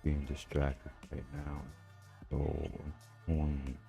being distracted right now. So, um,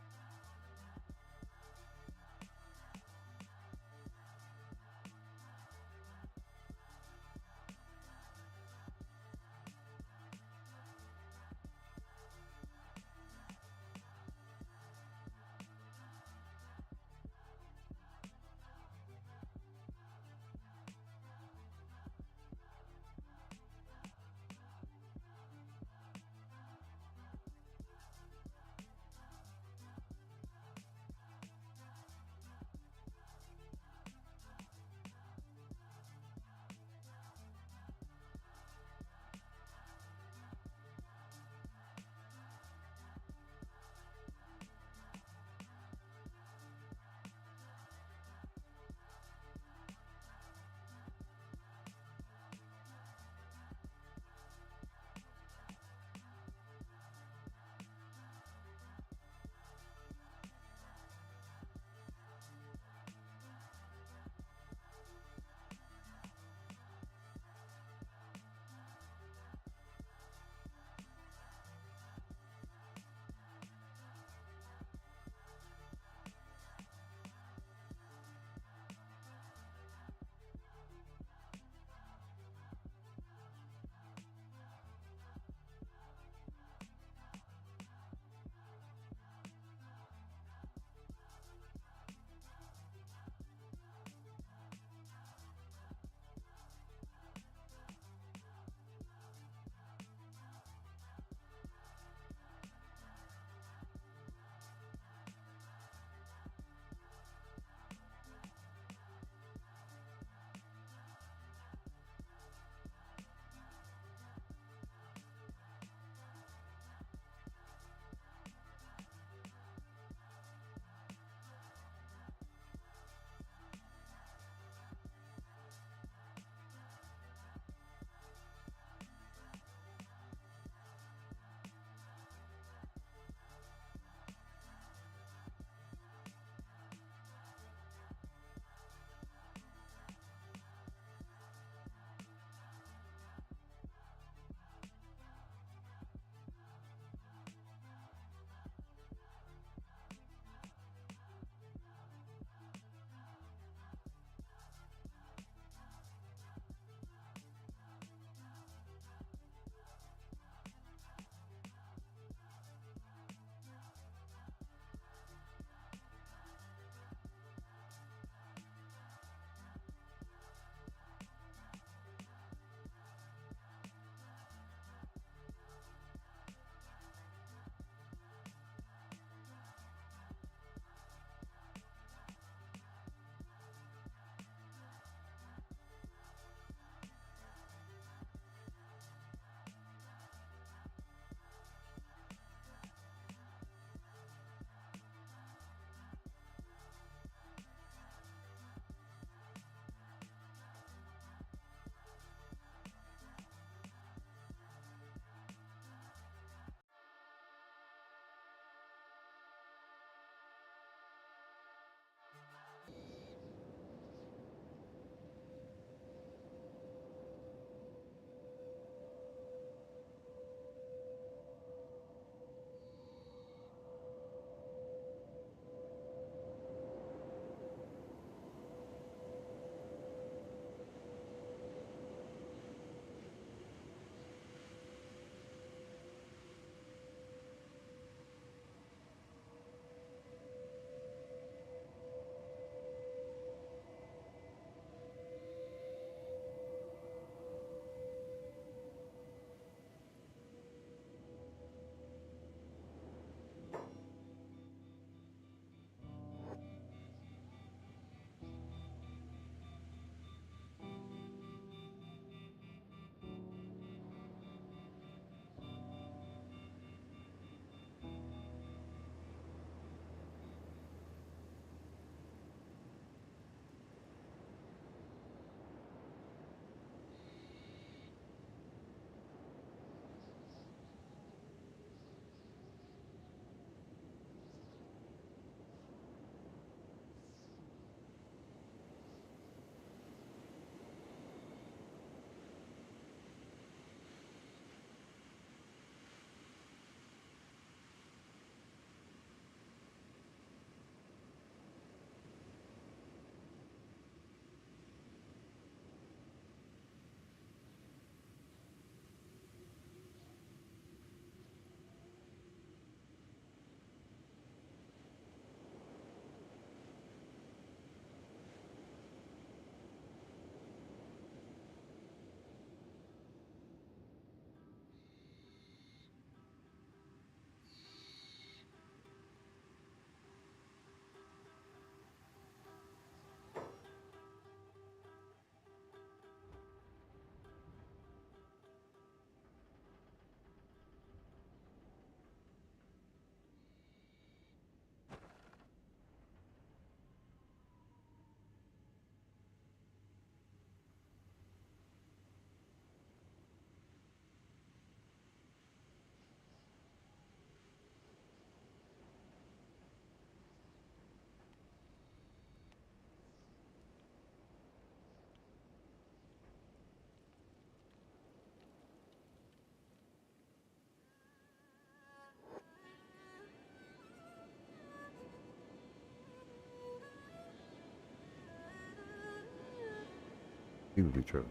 He would be tripping.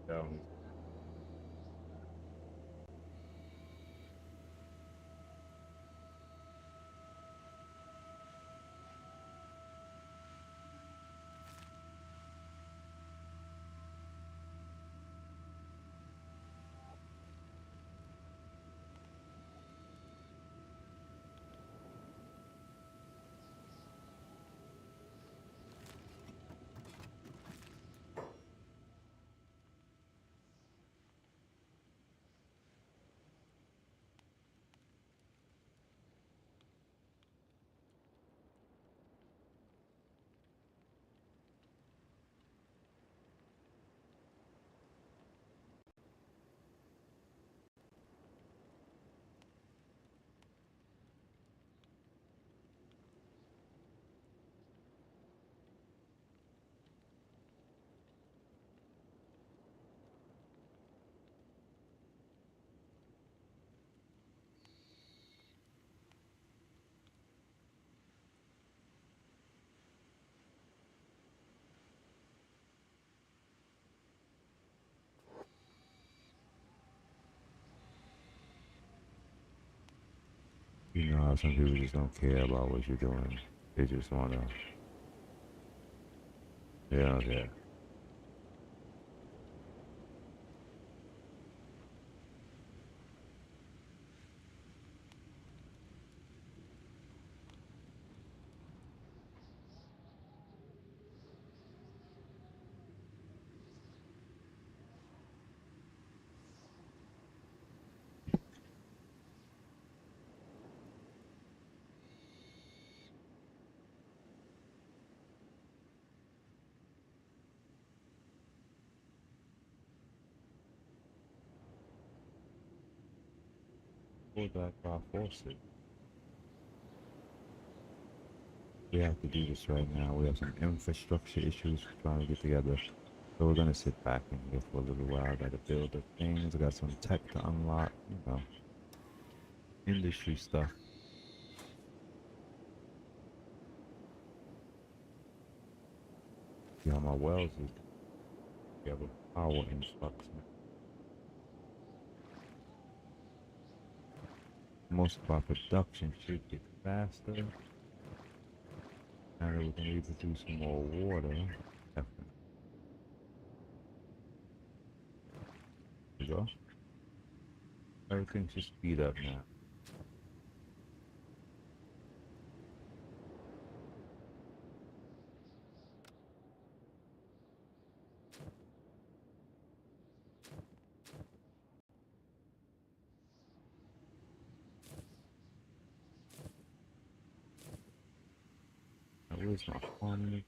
Um, you know how some people just don't care about what you're doing. They just wanna, yeah. Pull back by forces. We have to do this right now. We have some infrastructure issues we're trying to get together. So we're gonna sit back in here for a little while. I gotta build the things. I got some tech to unlock, industry stuff. See how my wells is. We have a power influx. Most of our production should get faster. Now that we can reproduce some more water. Definitely. There we go. Everything should speed up now. Now, where's my farming?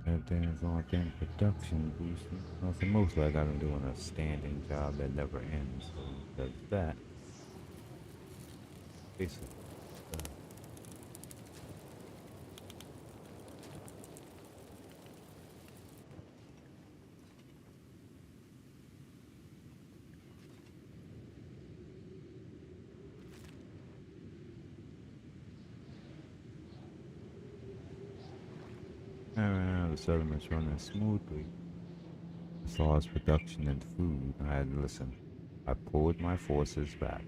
Everything's going thing production boosting. Well, for most like I've been doing a standing job that never ends. So does that. Basically. And the settlement's running smoothly as far as production and food. I had to listen. I pulled my forces back.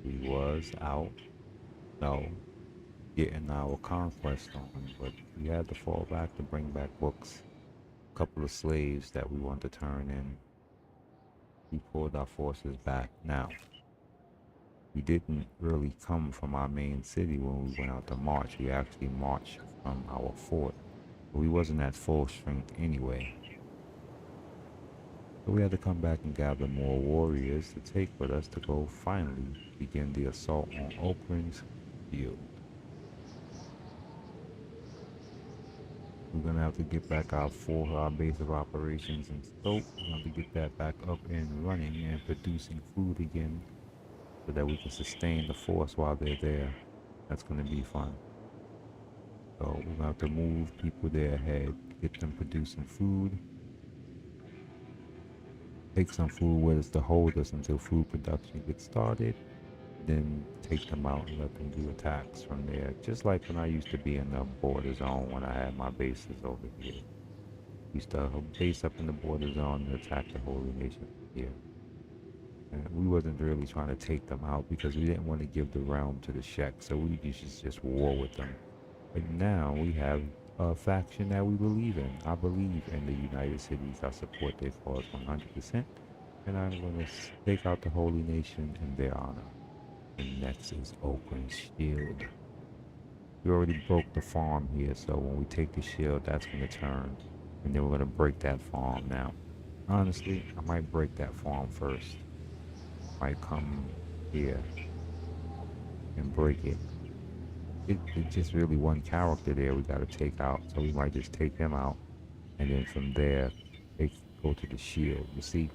We was out, no, getting our conquest on, but we had to fall back to bring back books. A couple of slaves that we wanted to turn in. We pulled our forces back. Now, we didn't really come from our main city when we went out to march. We actually marched from our fort. We wasn't at full strength anyway. So we had to come back and gather more warriors to take with us to go finally begin the assault on Oakland's field. We're gonna have to get back our base of operations in Stoke. We're gonna have to get that back up and running and producing food again so that we can sustain the force while they're there. That's gonna be fun. So we're gonna have to move people there ahead, get them producing food, take some food with us to hold us until food production gets started, then take them out and let them do attacks from there. Just like when I used to be in the border zone when I had my bases over here. Used to base up in the border zone and attack the Holy Nation here. And we wasn't really trying to take them out because we didn't want to give the realm to the Shek, so we used to just war with them. But now we have a faction that we believe in. I believe in the United Cities. I support their cause 100%. And I'm going to take out the Holy Nation in their honor. And next is Oakland's Shield. We already broke the farm here, so when we take the shield, that's going to turn. And then we're going to break that farm now. Honestly, I might break that farm first. Might come here and break it. It's just really one character there we got to take out. So we might just take them out. And then from there, go to the shield. You see,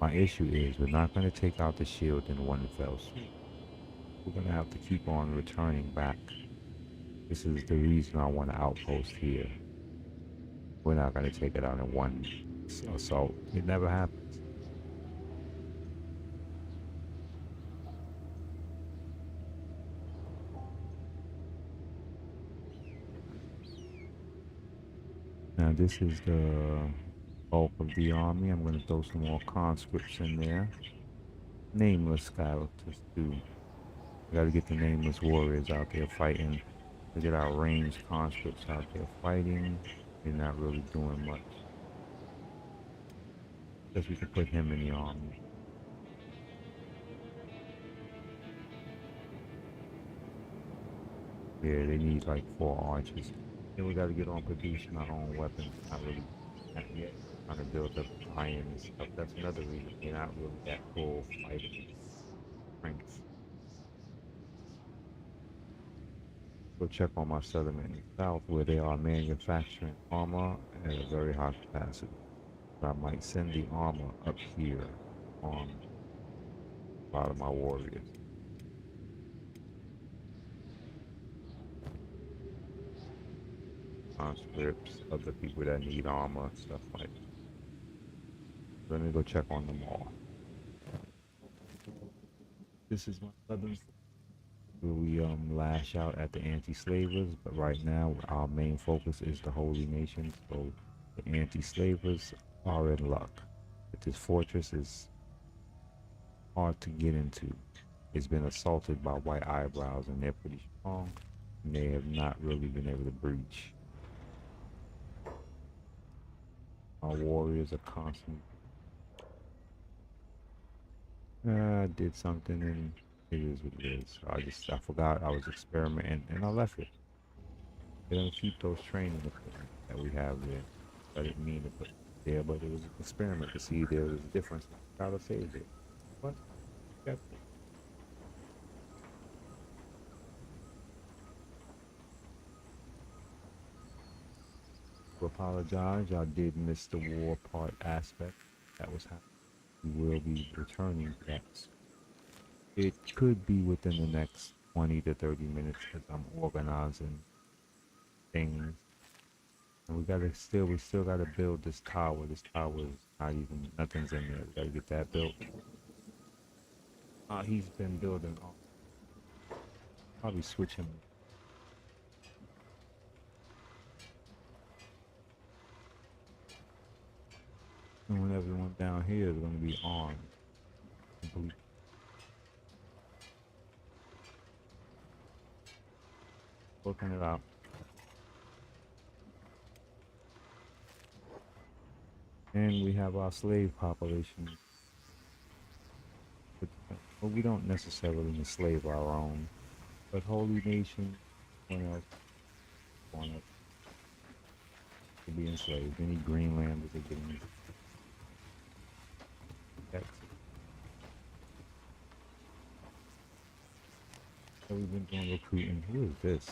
my issue is we're not going to take out the shield in one fell swoop. We're going to have to keep on returning back. This is the reason I want an outpost here. We're not going to take it out in one assault. It never happens. Now this is the bulk of the army. I'm going to throw some more conscripts in there. Nameless characters too. We got to get the nameless warriors out there fighting. We get our ranged conscripts out there fighting. They're not really doing much. Guess we can put him in the army. Yeah, they need like 4 archers. Then we got to get on producing our own weapons. Not yet. Trying to build up iron and stuff. That's another reason we're not really that full fighting strength. Go check on my settlement in the south where they are manufacturing armor at a very high capacity. So I might send the armor up here on a lot of my warriors. Conscripts, other people that need armor, stuff like that. Let me go check on them all. This is my southern where we lash out at the anti-slavers, but right now our main focus is the Holy Nation. So the anti-slavers are in luck. But this fortress is hard to get into. It's been assaulted by white eyebrows and they're pretty strong and they have not really been able to breach. Our warriors are constantly I did something and it is what it is. I forgot I was experimenting and I left it. They're gonna keep those training equipment that we have there. I didn't mean to put it there, but it was an experiment to see if there was a difference. I gotta save it. What? Yep. To apologize, I did miss the war part aspect that was happening. We will be returning to that. It could be within the next 20 to 30 minutes because I'm organizing things. And we still gotta build this tower. This tower is not even, nothing's in there. We gotta get that built. He's been building, probably switch him. soon everyone down here is going to be armed. Complete. Working it out. And we have our slave population. But, well, we don't necessarily enslave our own, but Holy Nation, one else, want us to be enslaved. Any Greenlanders are getting Texas. So we've been doing recruiting. Who is this?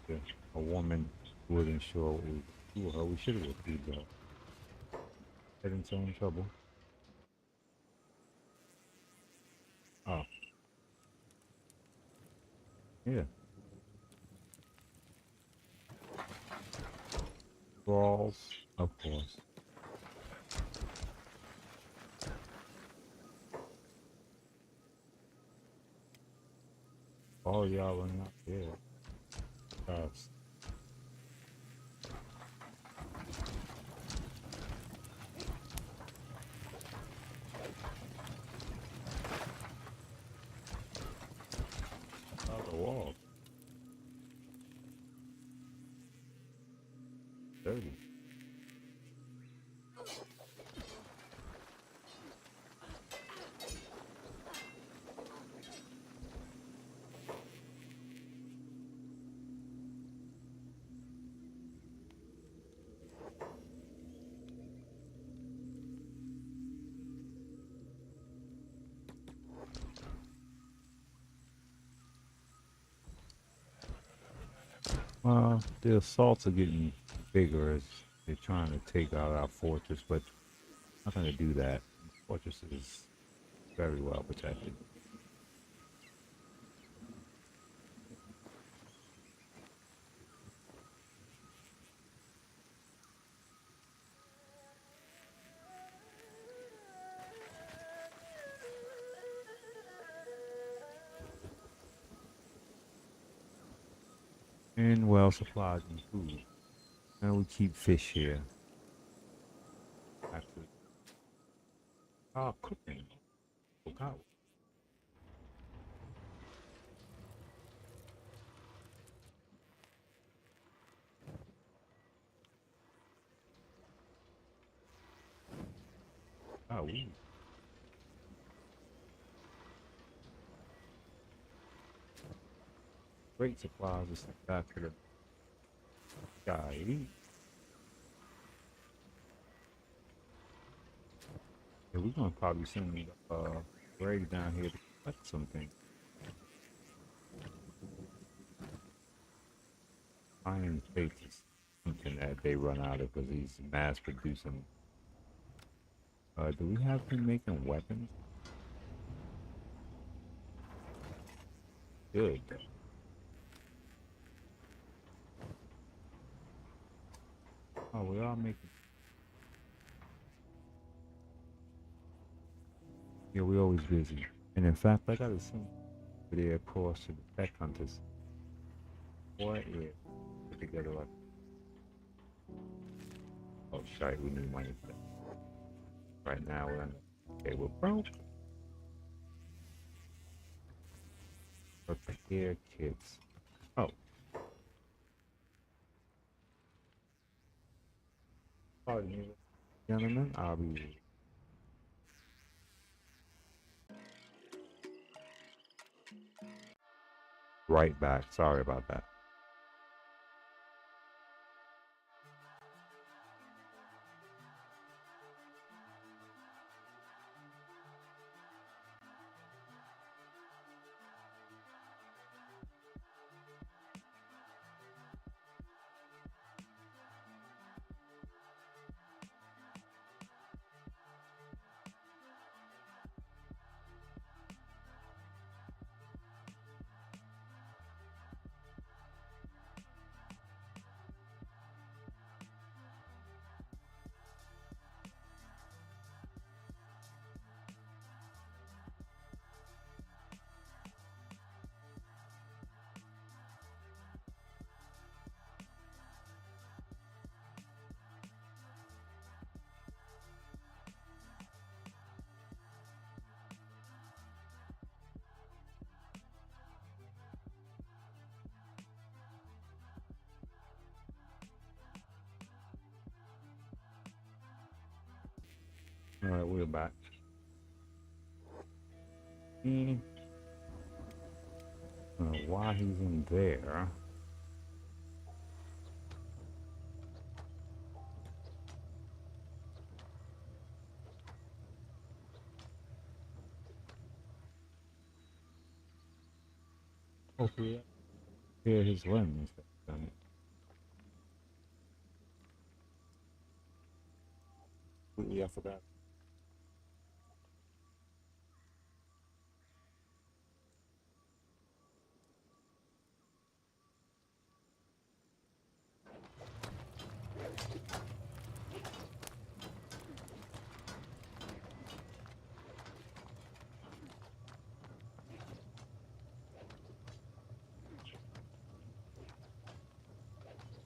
Yeah, a woman who wasn't sure what we do her. We should have recruited her. Getting so in trouble. Oh, yeah. Brawls, of course. All y'all running out there. Fast. Out the wall. Dirty. The assaults are getting bigger as they're trying to take out our fortress, but I'm not going to do that. The fortress is very well protected. And well supplied in food. And we keep fish here. Actually, cooking. Forgot. We great supplies is back to the guy. Yeah, we're gonna probably send Ray down here to collect something. Iron Faith is something that they run out of because he's mass producing. Do we have him making weapons? Good. Oh, we are making. Yeah, we're always busy. And in fact, I gotta send there across to the tech hunters. What if put together like, oh shit, we need money for that. Right now we're on, okay, we're broke. Prepare kits. Oh. Pardon me, gentlemen, I'll be right back. Sorry about that. Alright, we're back. I don't know why he's in there. Hopefully, clear his limbs. Completely, I forgot.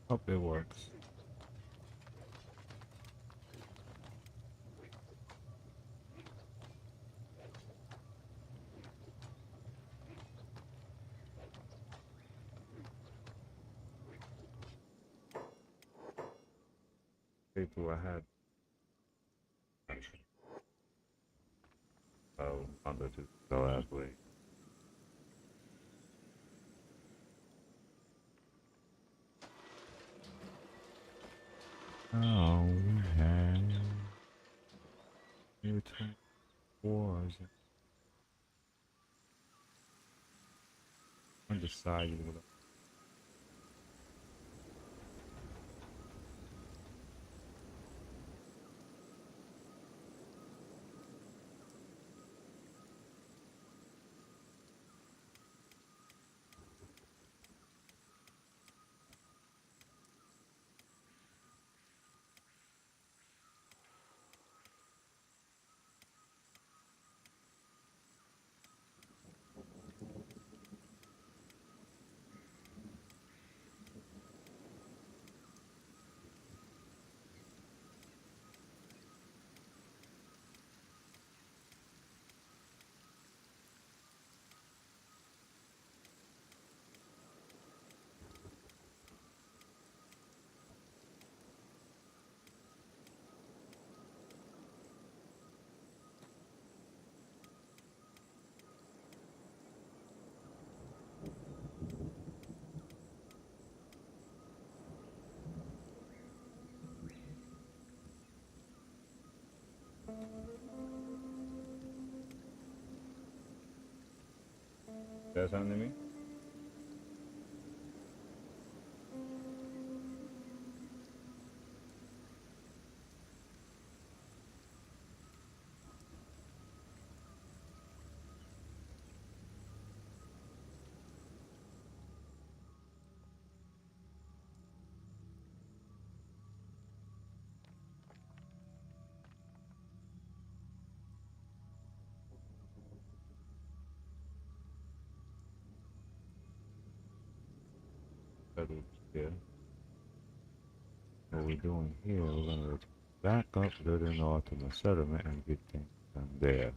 Hope it works. People I had. Oh, under to go last week. Oh, we had new wars. Undecided with that something to me? Yeah. What we're doing here, we're gonna back up to the north of the settlement and get things done there.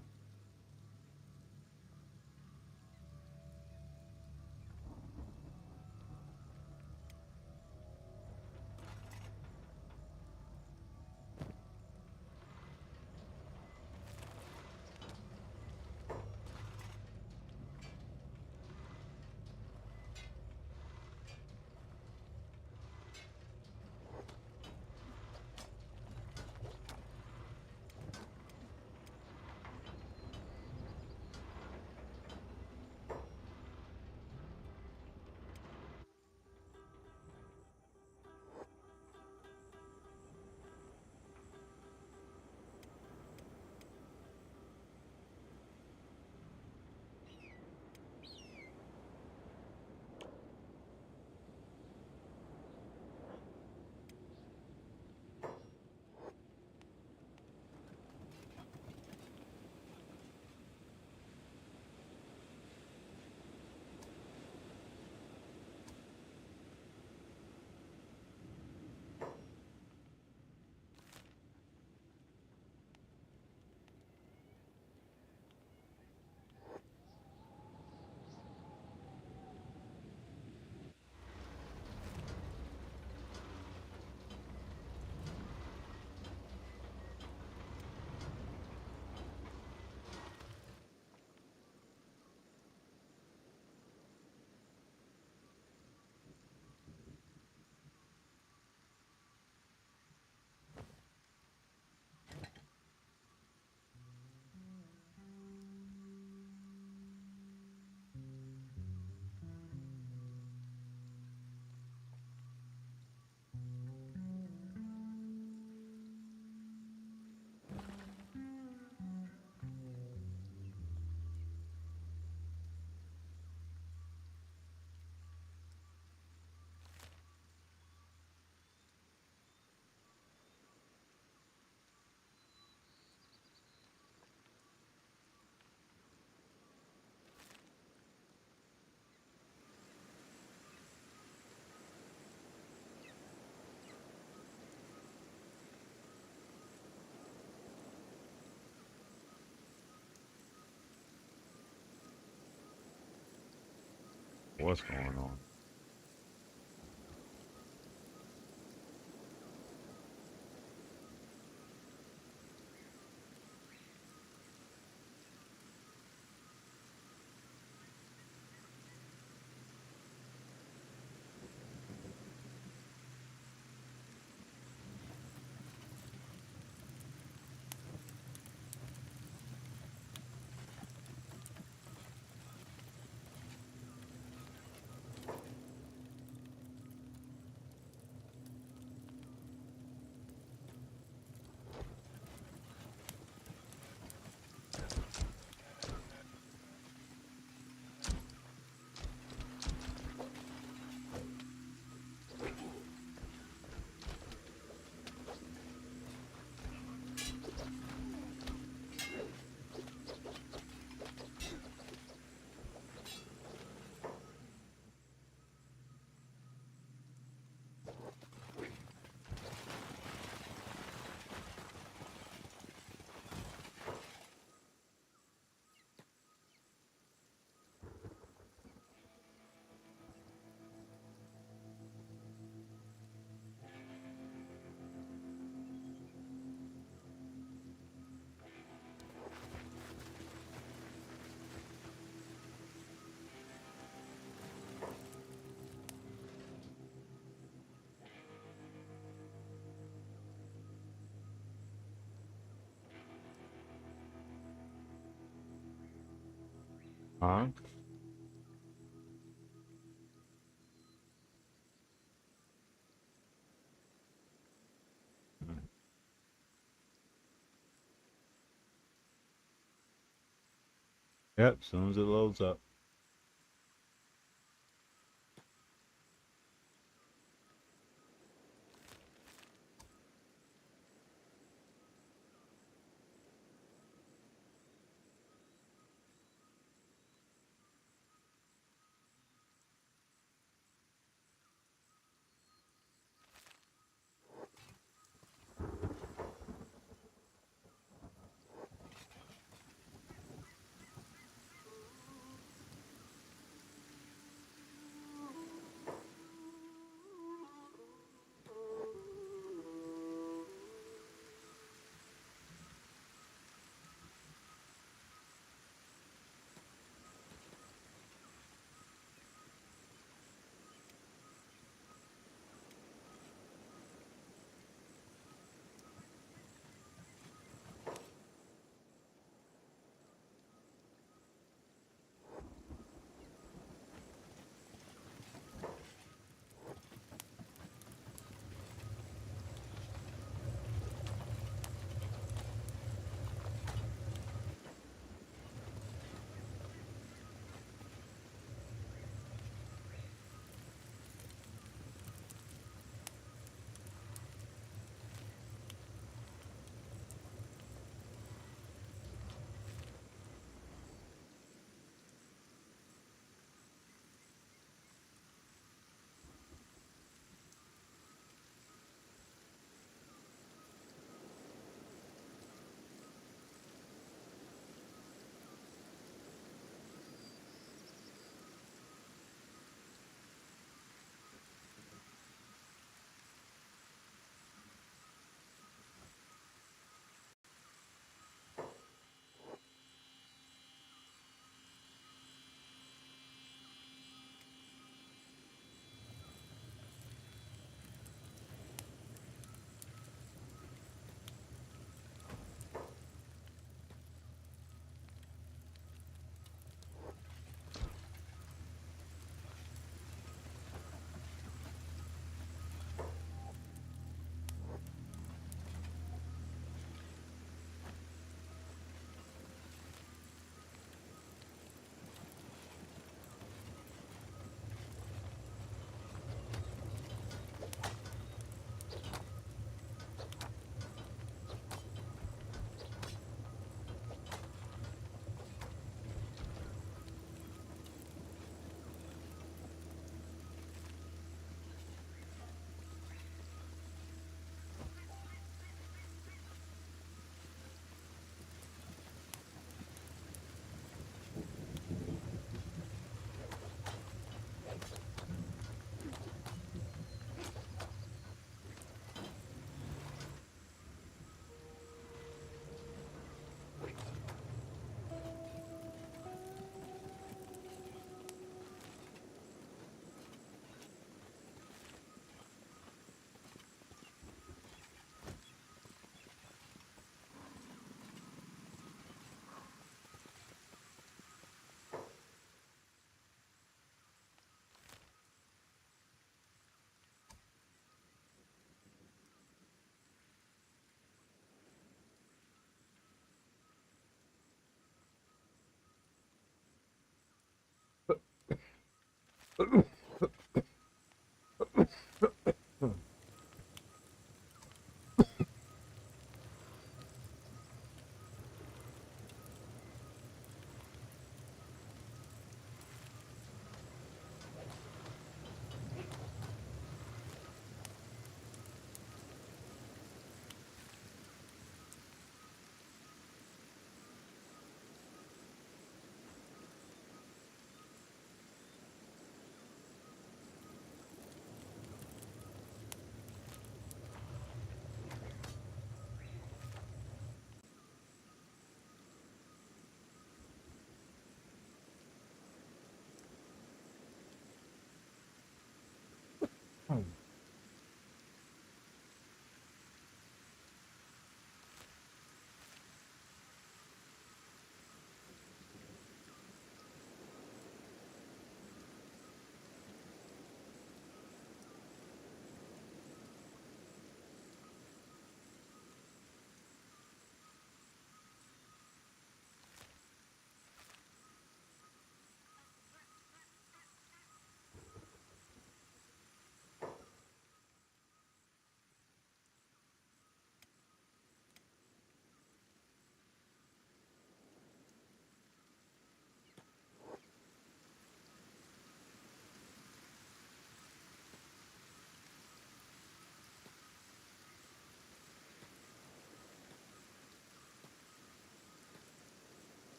what's going on. Huh? Yep, as soon as it loads up.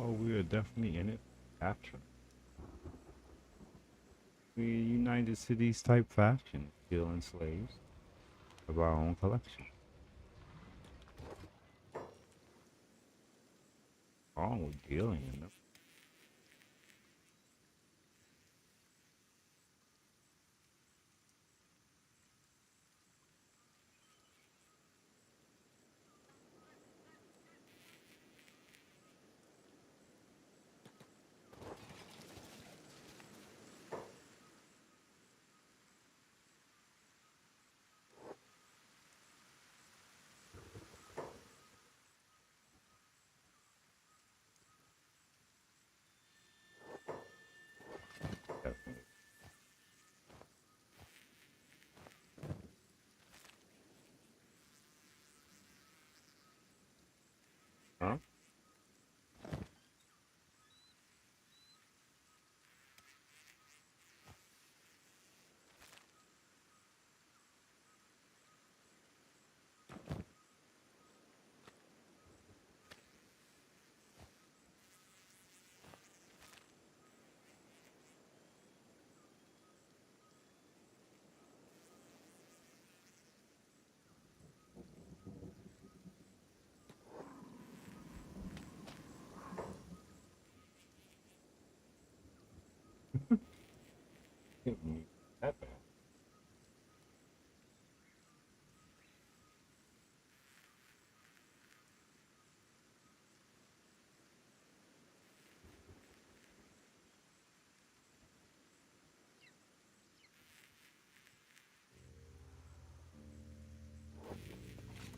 Oh, we are definitely in it. Capture. We United Cities type fashion, stealing slaves of our own collection. Wrong with dealing in them. Definitely. Huh? Mm, that bad.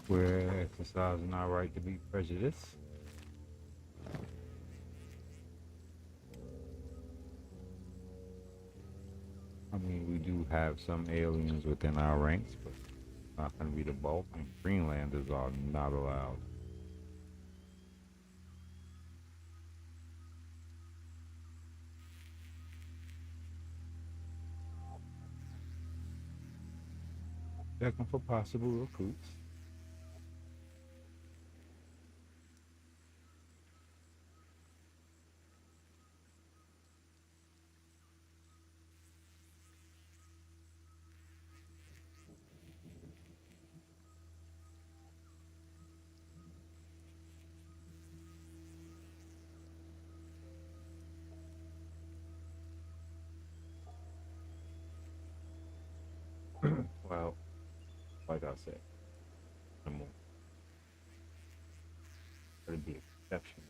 We're exercising our right to be prejudiced. I mean, we do have some aliens within our ranks, but not going to be the bulk. And Greenlanders are not allowed. Checking for possible recruits. Well, like I said, I'm going to be exceptional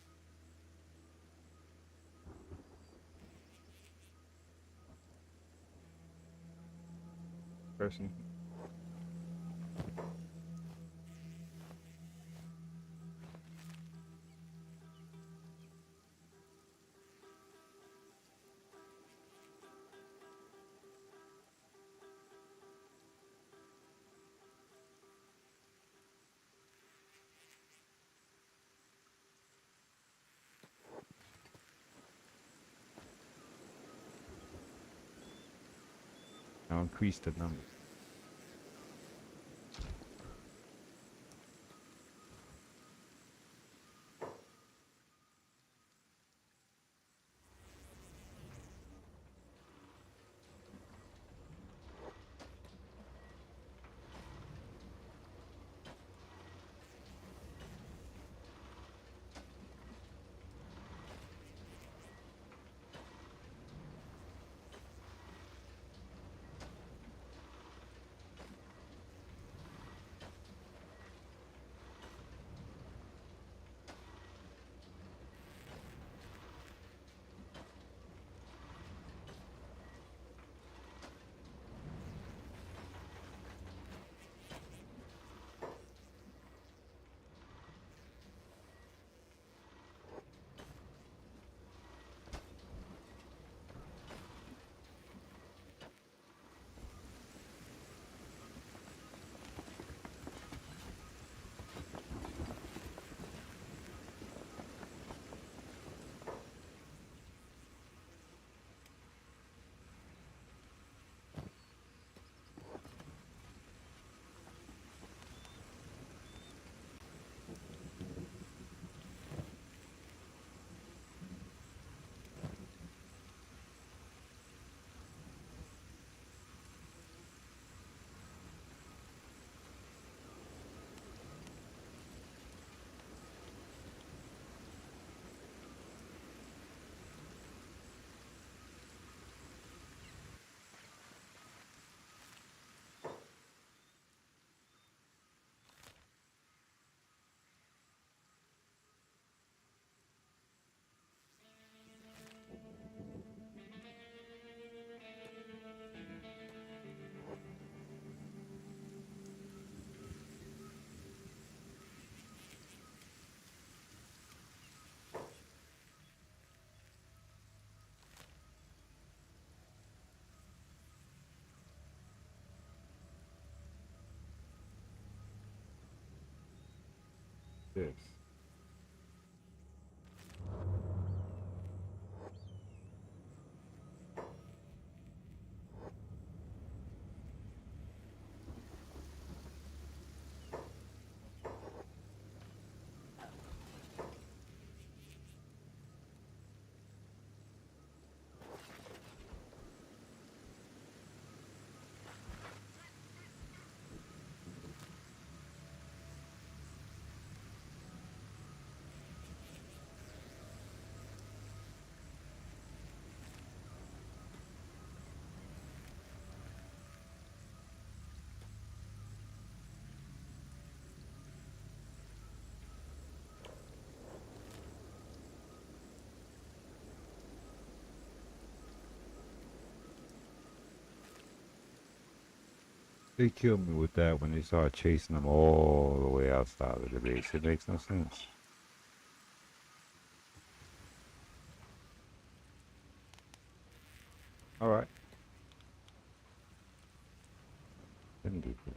person. I'll increase the number. this? They killed me with that when they started chasing them all the way outside of the base. It makes no sense. All right. Didn't do that.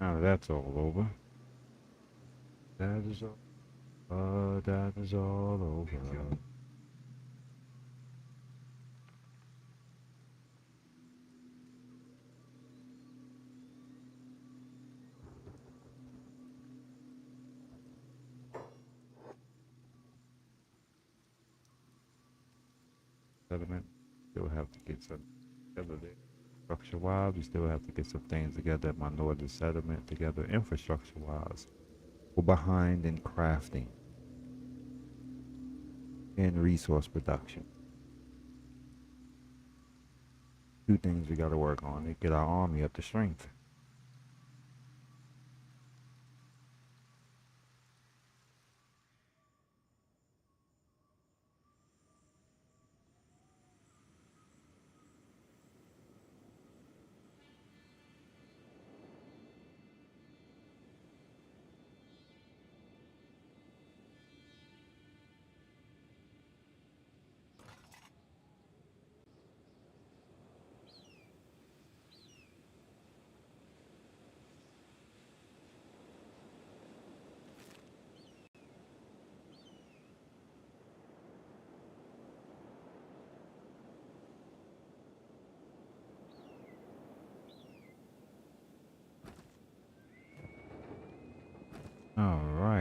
Now that's all over. That is all. That is all over. Settlement. Still have to get some together there. Structure wise, we still have to get some things together at my northern settlement together. Infrastructure wise, we're behind in crafting and resource production. Two things we got to work on to get our army up to strength.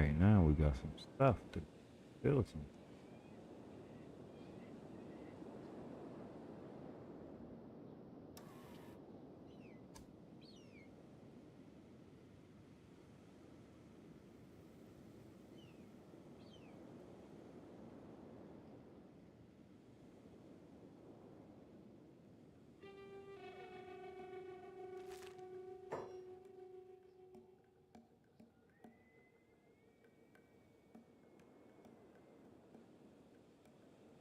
right, now we got some stuff to build some.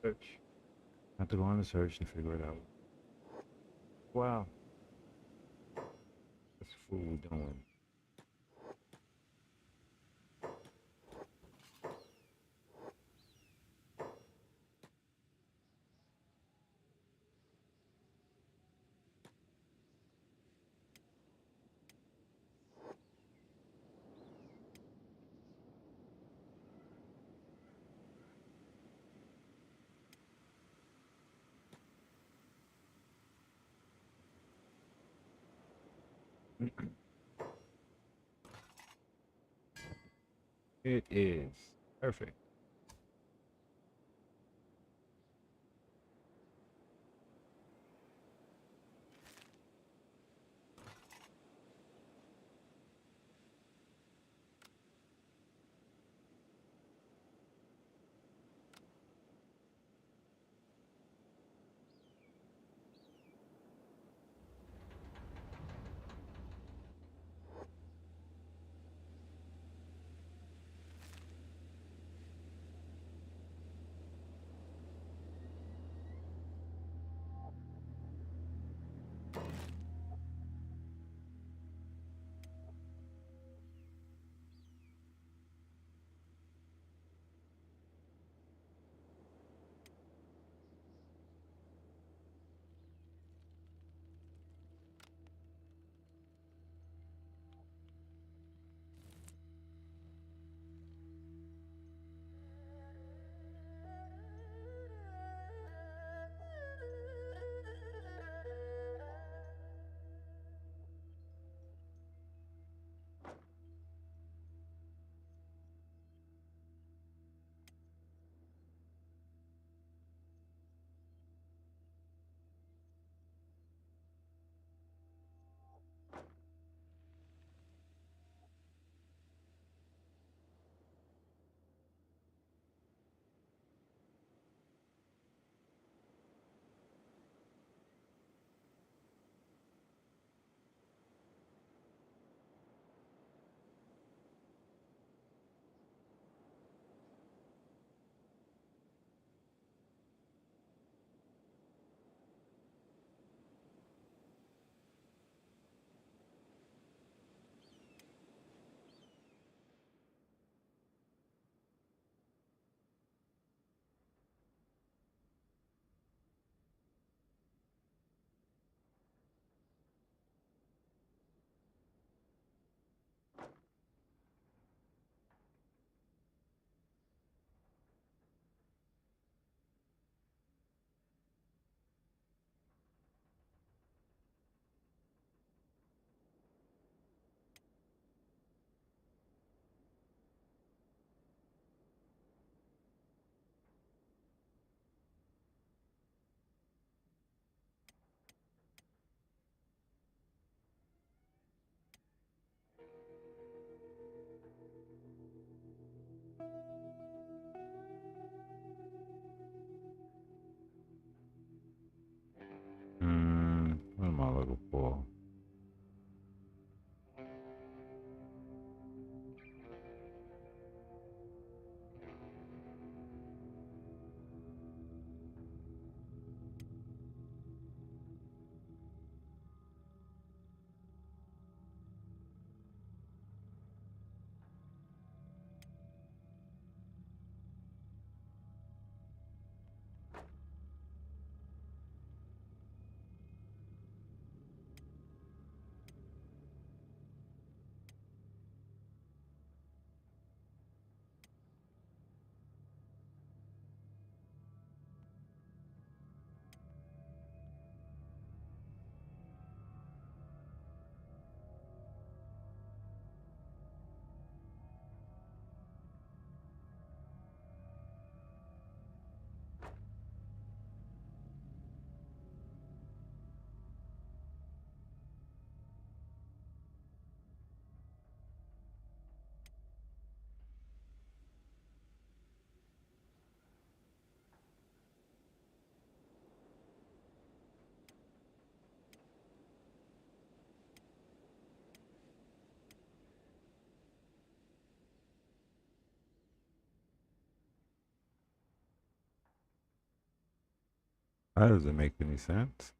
Search. Have to go on the search to figure it out. Wow, that's fool doing. It is perfect. That doesn't make any sense.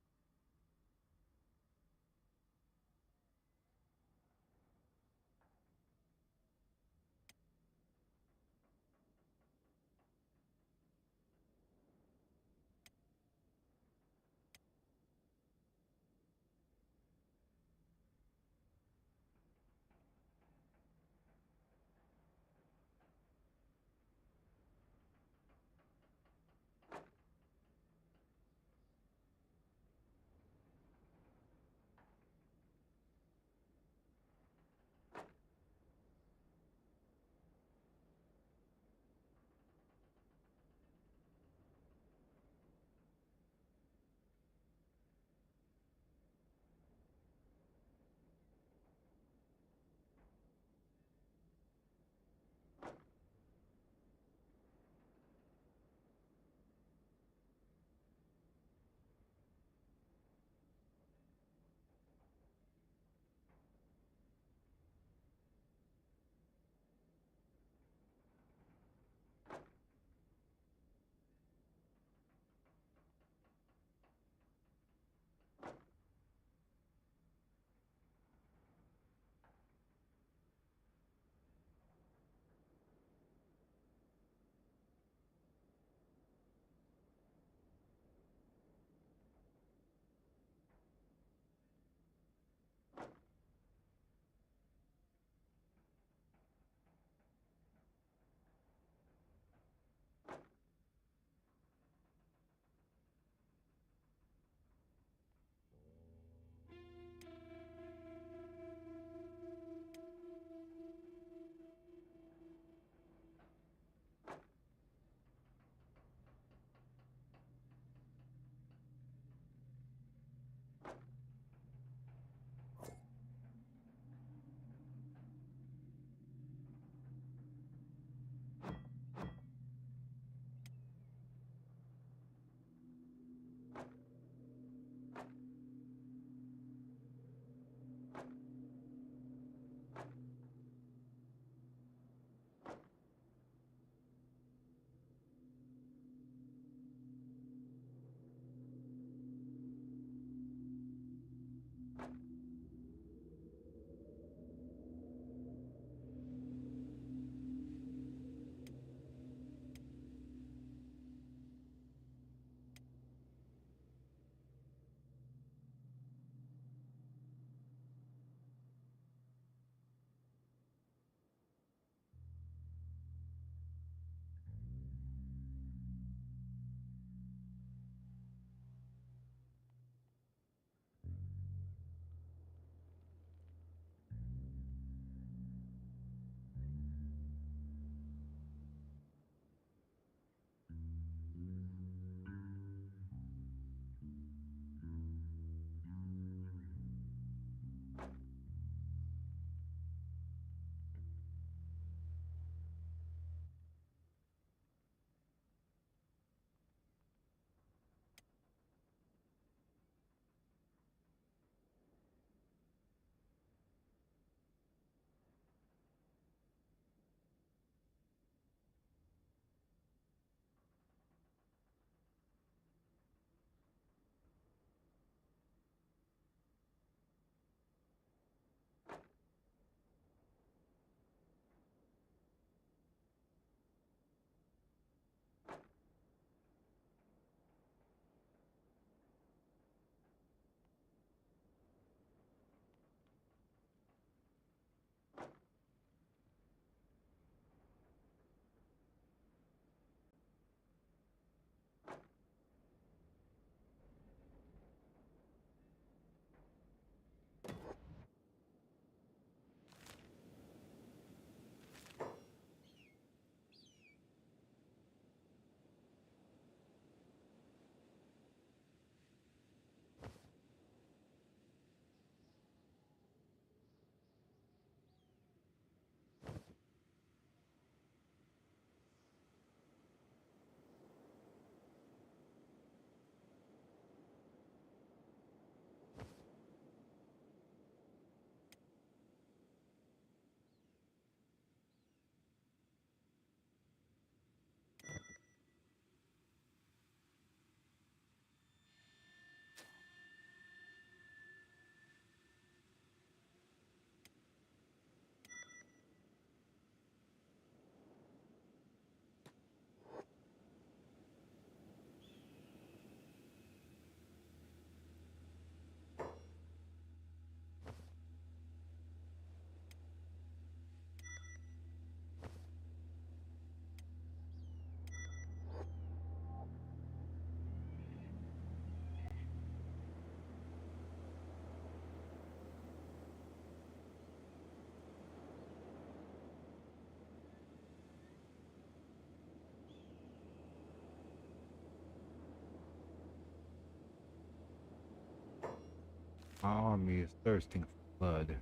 My army is thirsting for blood.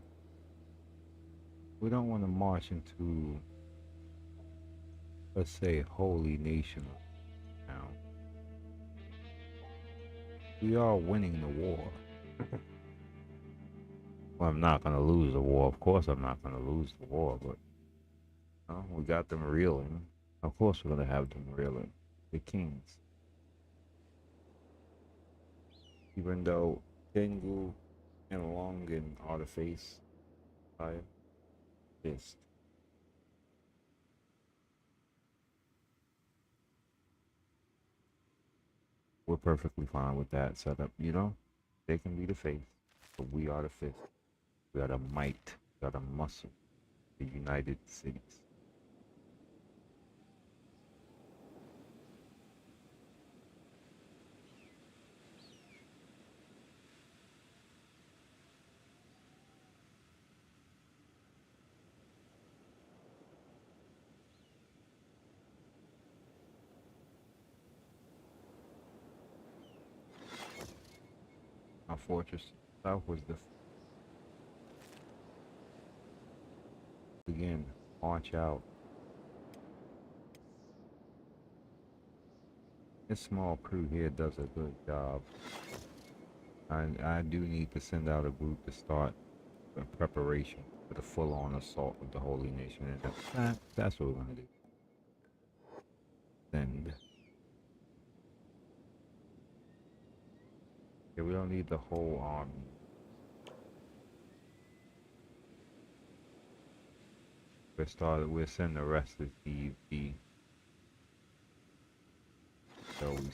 We don't want to march into, let's say, holy nation now. We are winning the war. Well, I'm not gonna lose the war. Of course, I'm not gonna lose the war, but we got them reeling. Of course, we're gonna have them reeling. The kings, even though Tengu and Longan are the face, fire, fist. We're perfectly fine with that setup. They can be the face, but we are the fist. We are the might. We are the muscle. The United Cities. Our fortress south was the again. March out. This small crew here does a good job. I do need to send out a group to start the preparation for the full-on assault of the Holy Nation, and that's what we're gonna do. Send. Yeah, we don't need the whole army. We'll send the rest of the so we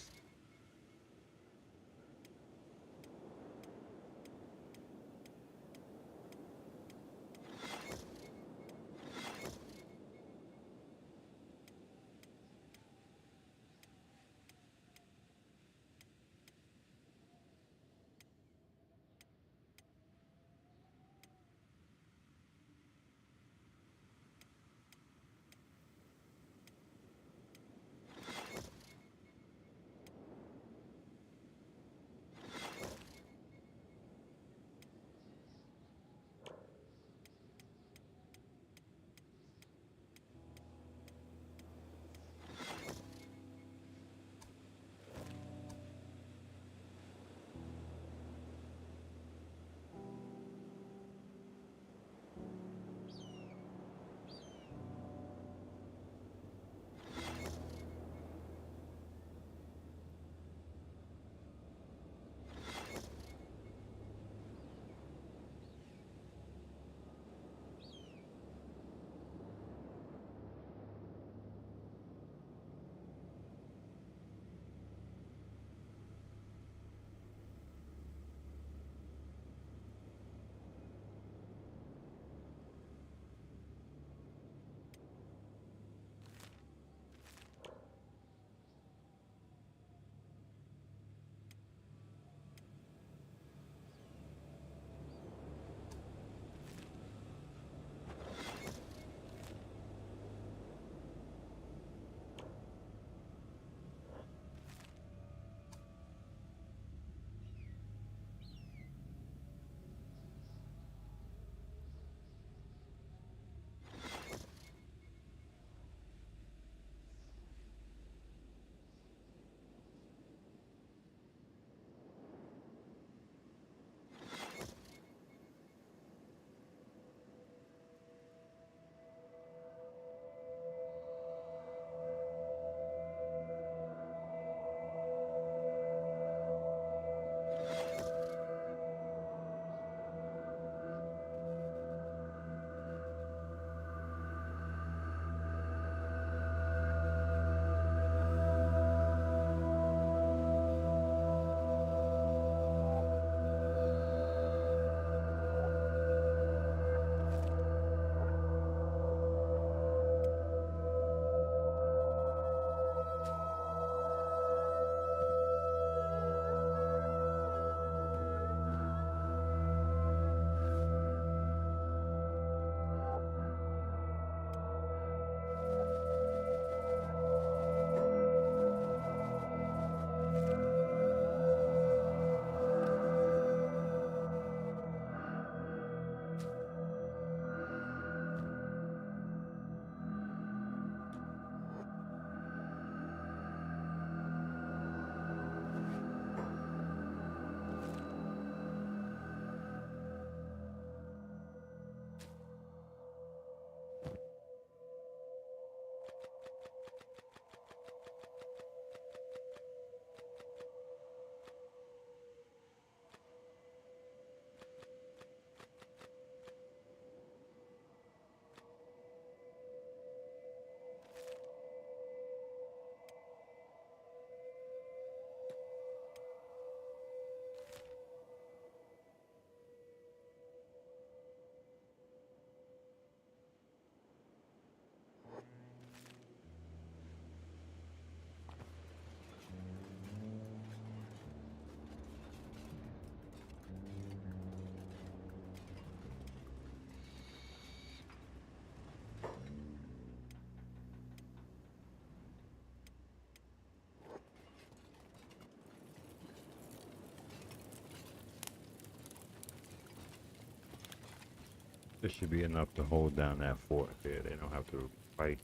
It should be enough to hold down that fort there. They don't have to fight.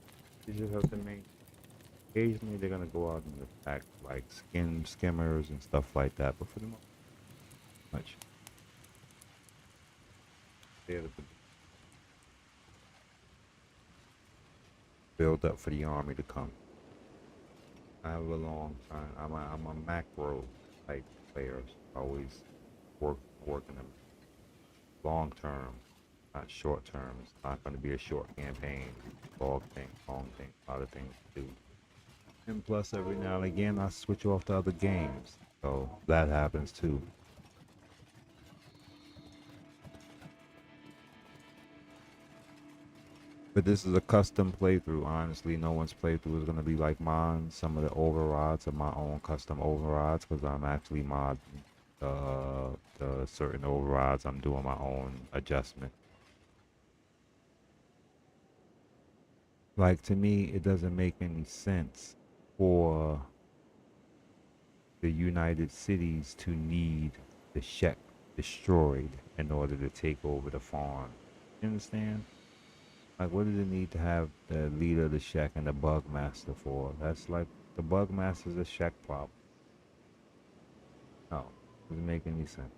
You just have to make. Occasionally, they're gonna go out and attack like skimmers and stuff like that. But for the most much, they're to build up for the army to come. I have a long time. I'm a macro type player. Always working them long term, not short term. It's not going to be a short campaign. Long thing, a lot of things to do. And plus, every now and again, I switch off to other games, so that happens too. But this is a custom playthrough. Honestly, no one's playthrough is going to be like mine. Some of the overrides are my own custom overrides because I'm actually modding the certain overrides. I'm doing my own adjustment. Like, to me, it doesn't make any sense for the United Cities to need the Shek destroyed in order to take over the farm. You understand? Like, what does it need to have the leader of the Shek and the Bug Master for? That's like, the Bug Master's a Shek problem. No, doesn't make any sense.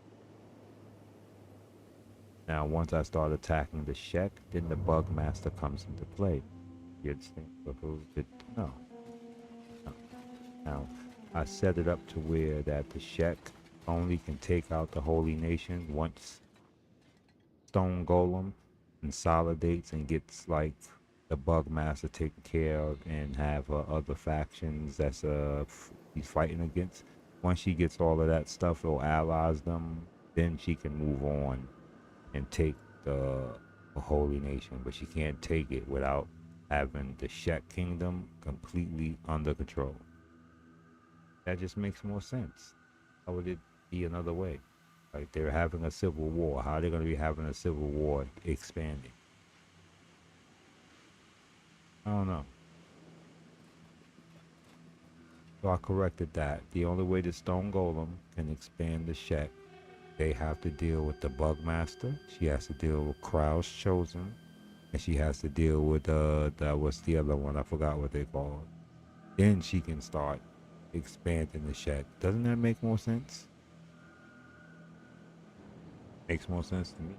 Now, once I start attacking the Shek, then the Bug Master comes into play. You understand? No. No. Now, I set it up to where that the Shek only can take out the Holy Nation once Stone Golem consolidates and gets like the Bug Master taken care of and have other factions that's he's fighting against. Once she gets all of that stuff or allies them, then she can move on and take the Holy Nation. But she can't take it without having the Shek Kingdom completely under control. That just makes more sense. How would it be another way? Like, they're having a civil war. How are they going to be having a civil war expanding? I don't know. So I corrected that. The only way the Stone Golem can expand the Shek, they have to deal with the Bug Master. She has to deal with Krau's Chosen. And she has to deal with what's the other one? I forgot what they called. Then she can start expanding the Shek. Doesn't that make more sense? Makes more sense to me.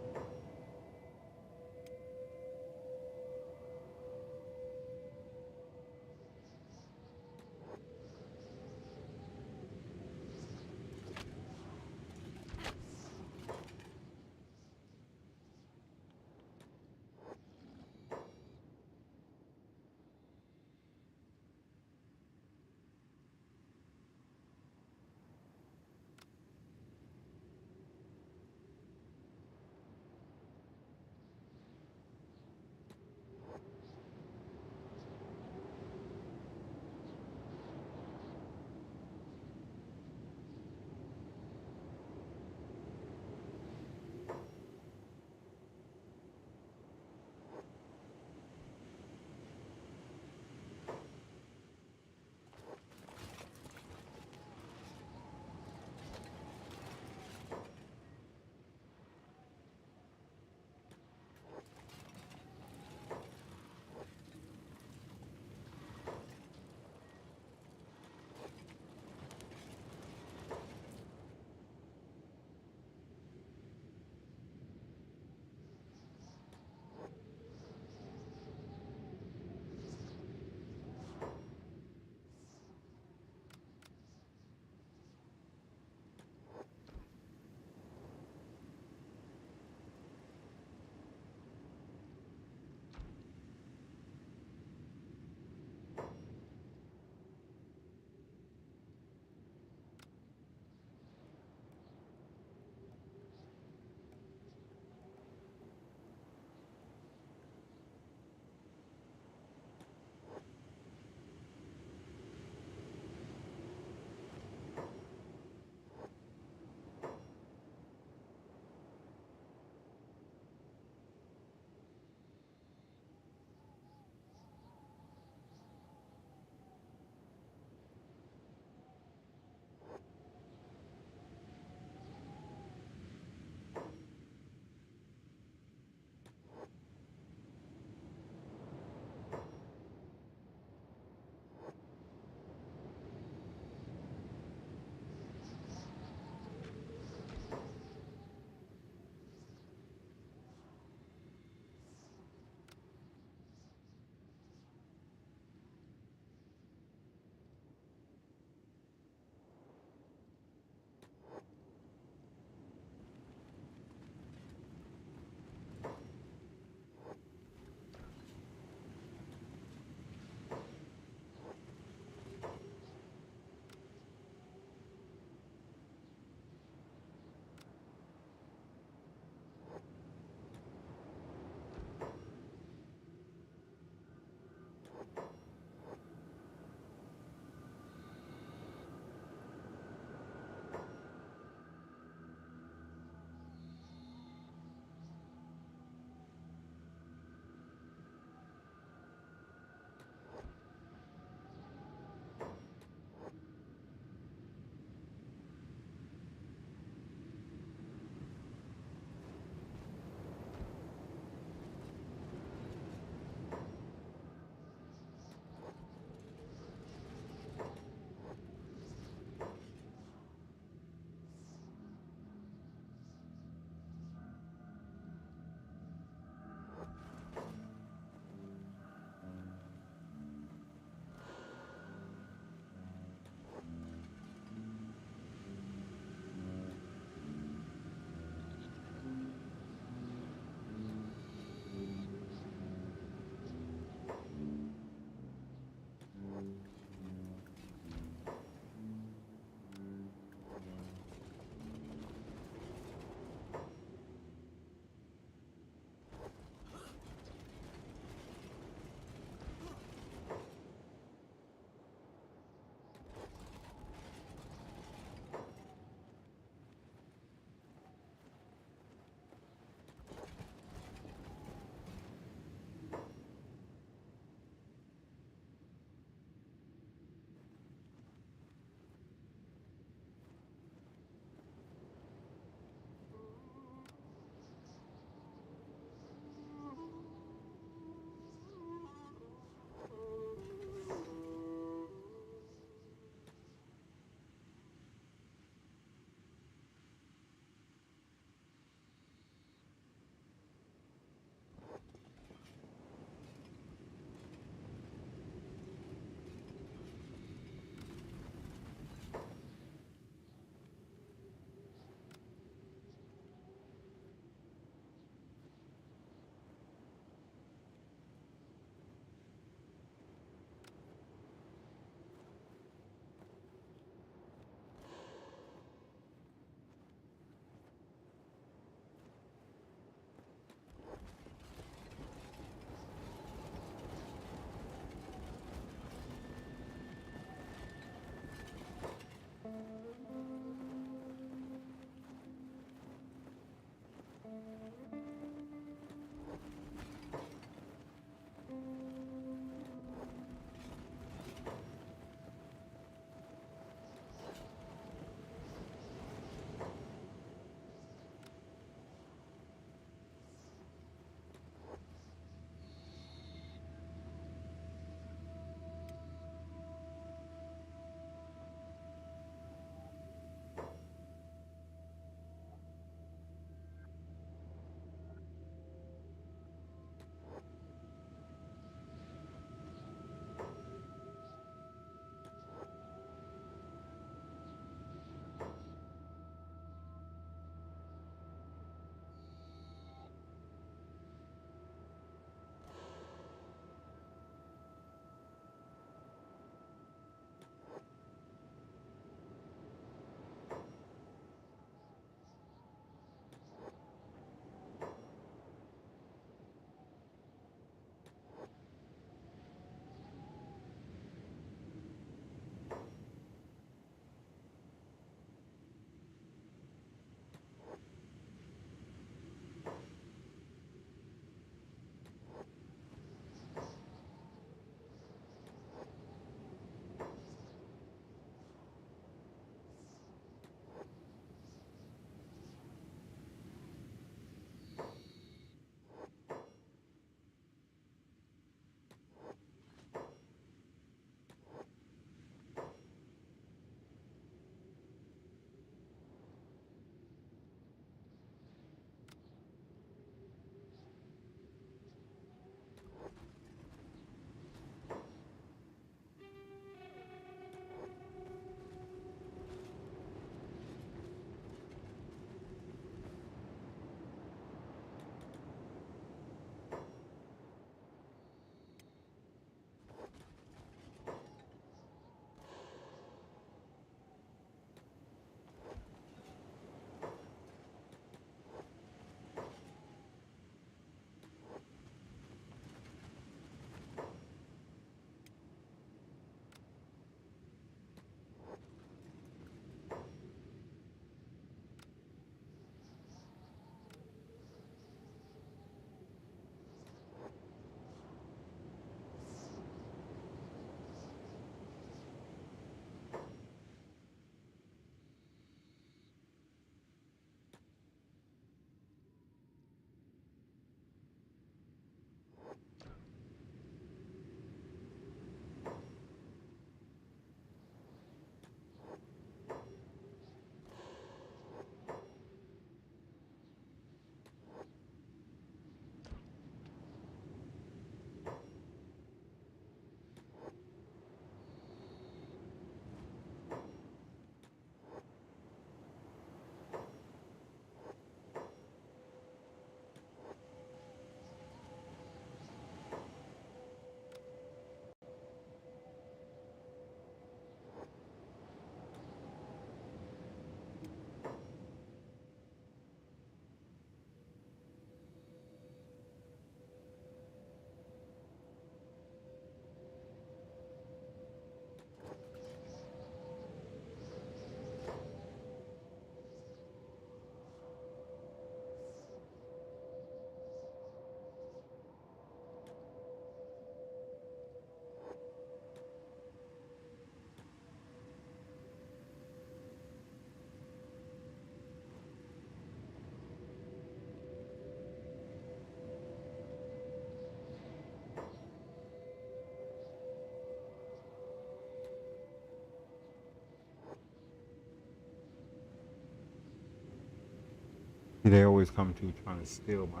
They always come to trying to steal my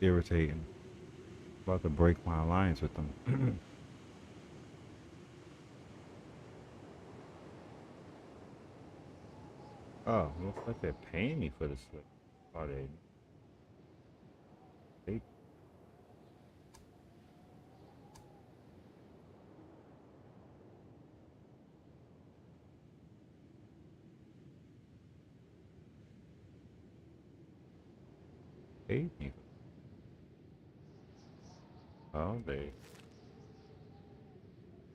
irritating. About to break my alliance with them. Oh, looks like they're paying me for the slip. Are they paid me. Oh, they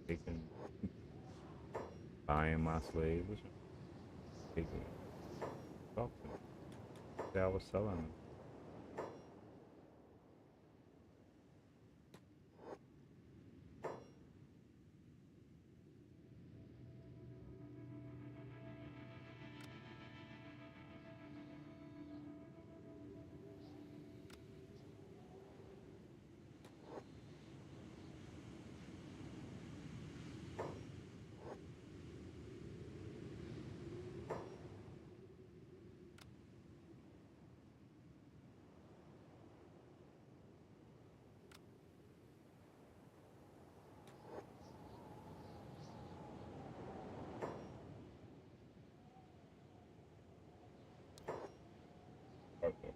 taking buying my slaves. Taking talk to me. Say I was selling them. Okay.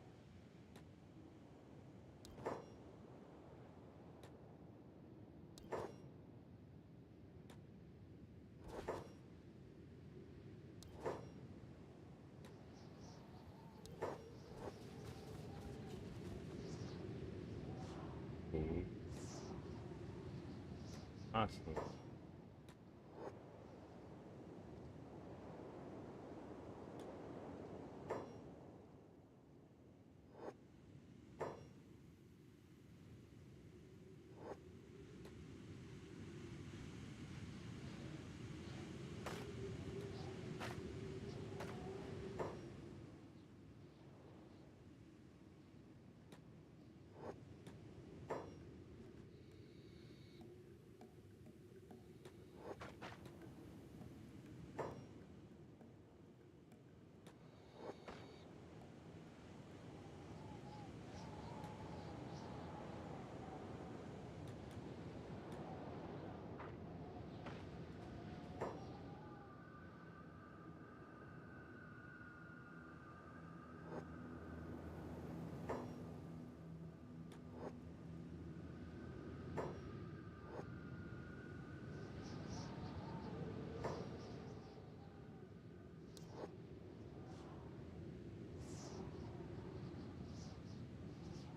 Cool. Awesome.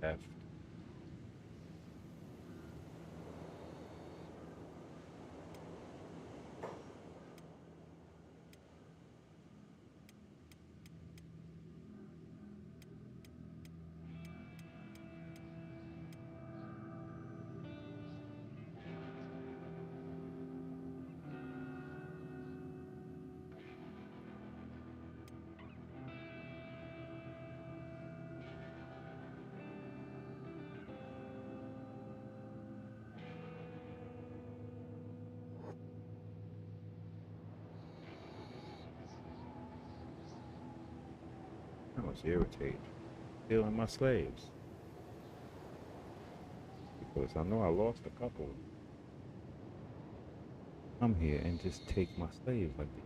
F. I was irritated. Stealing my slaves. Because I know I lost a couple. Come here and just take my slaves like that.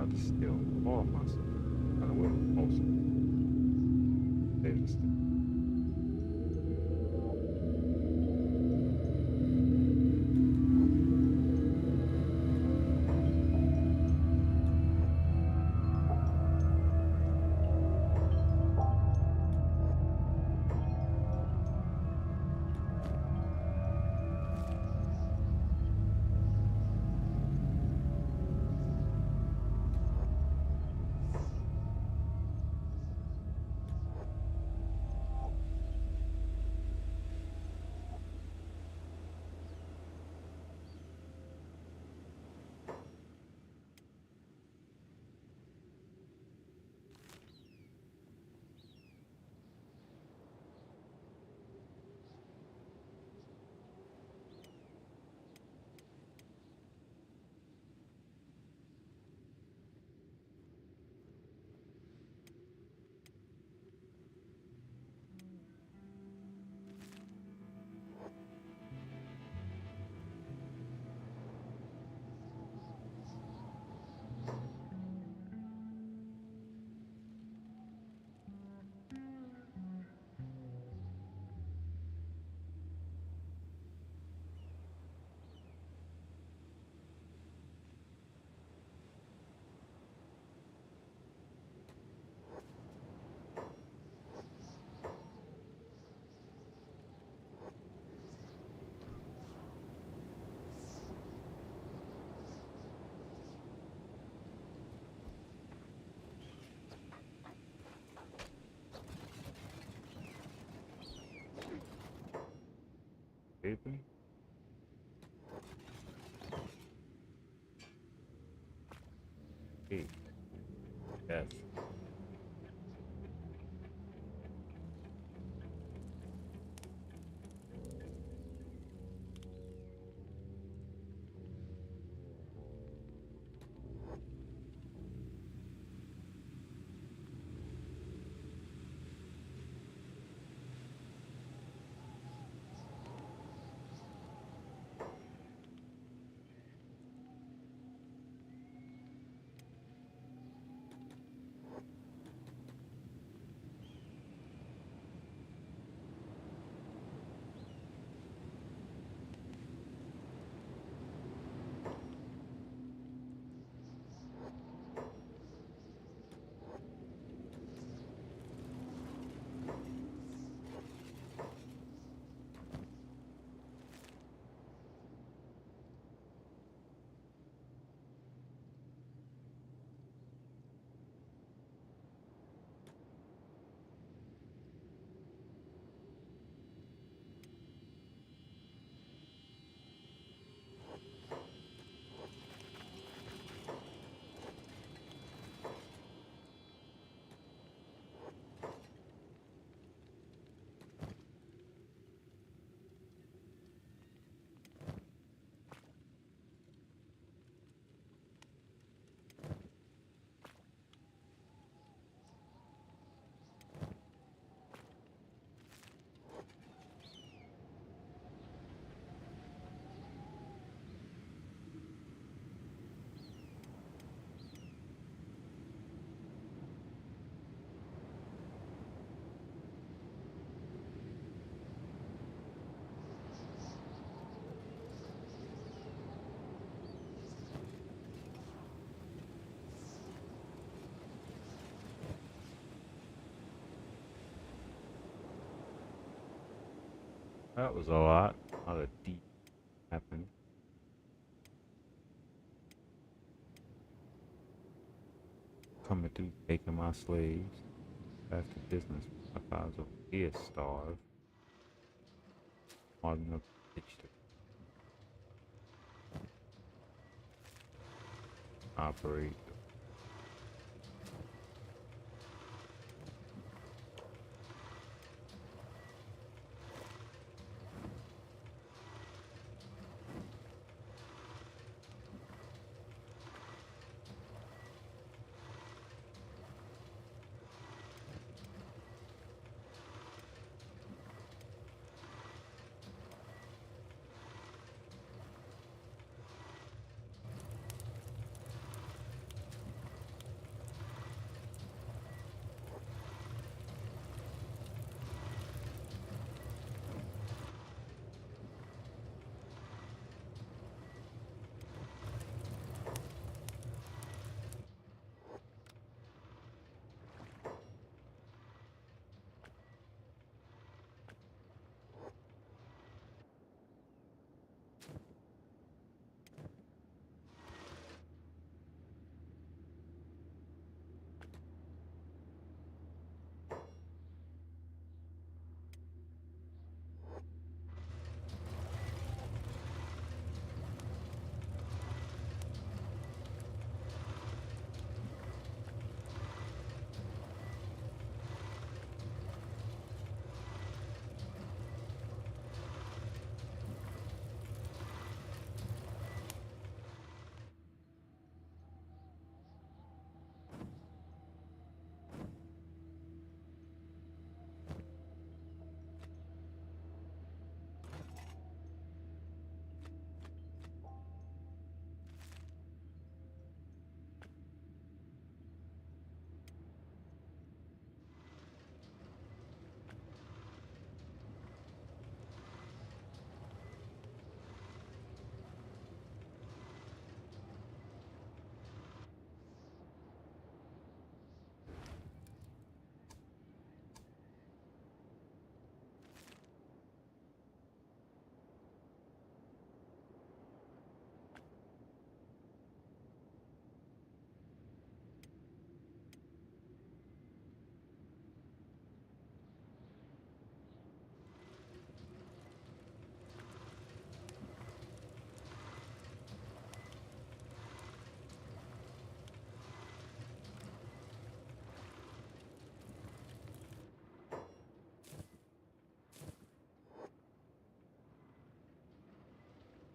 to steal all my stuff. Run away with most of it. They just escaping. Hey, yes. That was a lot of deep happened. Coming through, taking my slaves. Back to business. My father's over here starved. Smart enough to ditch to operate.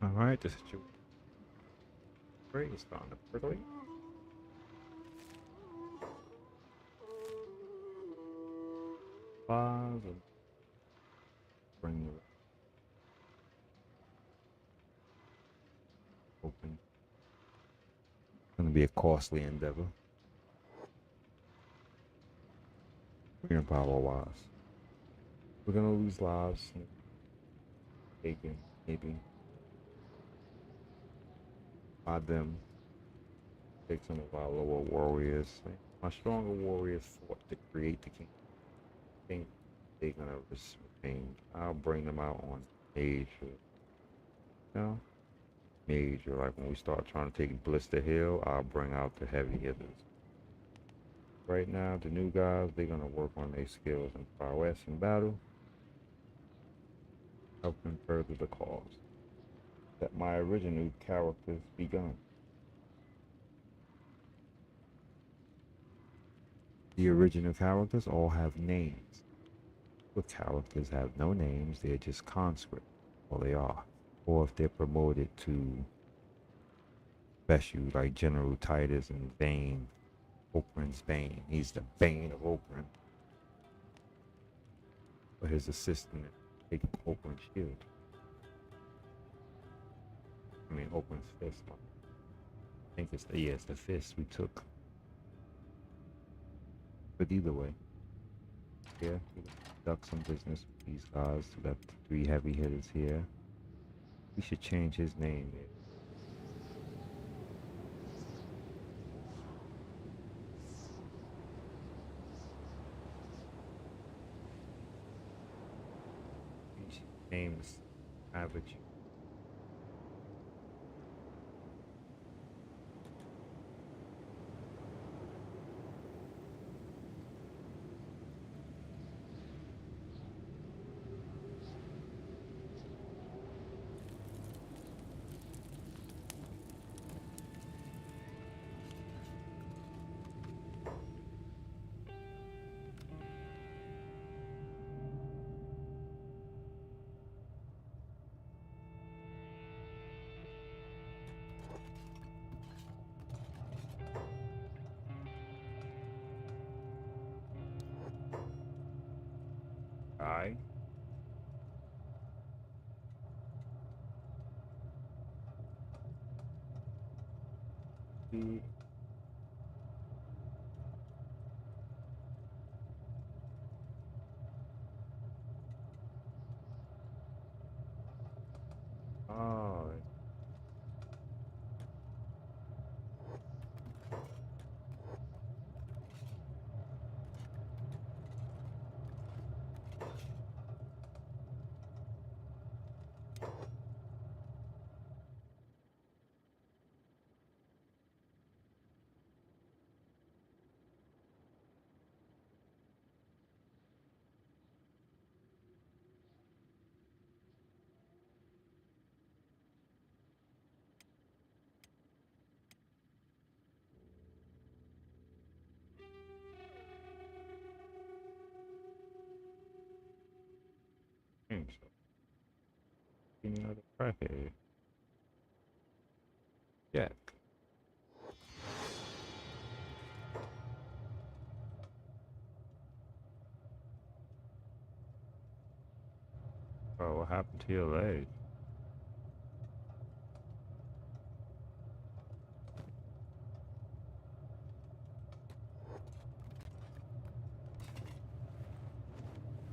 All right, this is great. It's starting to percolate. Pause and bring it open. It's going to be a costly endeavor. We're going to power wise. We're going to lose lives. Taken, maybe. By them. Take some of our lower warriors. My stronger warriors fought to create the king. I think they're going to remain. I'll bring them out on major. You know? Major. Like when we start trying to take Blister Hill, I'll bring out the heavy hitters. Right now, the new guys, they're going to work on their skills and prowess in battle. Helping further the cause that my original characters begun. The original characters all have names. But characters have no names, they're just conscript. All they are. Or if they're promoted to special, like General Titus and Bane, Oprah's Bane. He's the Bane of Oprah. Or his assistant taking Oprah's shield. I mean, Oprah's fist. I think it's the fist we took. But either way, yeah, we conduct some business with these guys. We got 3 heavy hitters here. We should change his name. His name's Average. I. Oh. So. Another crackhead. Jack. Oh, what happened to your leg?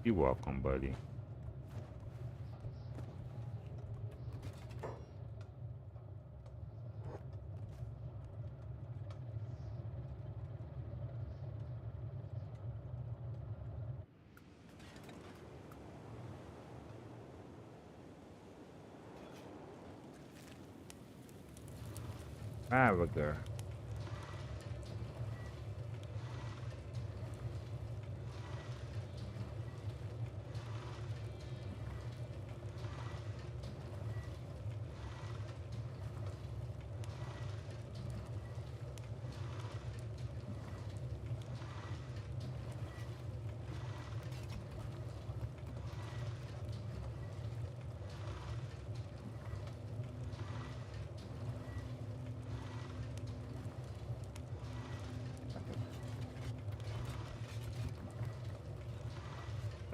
You're welcome, buddy. Harriger.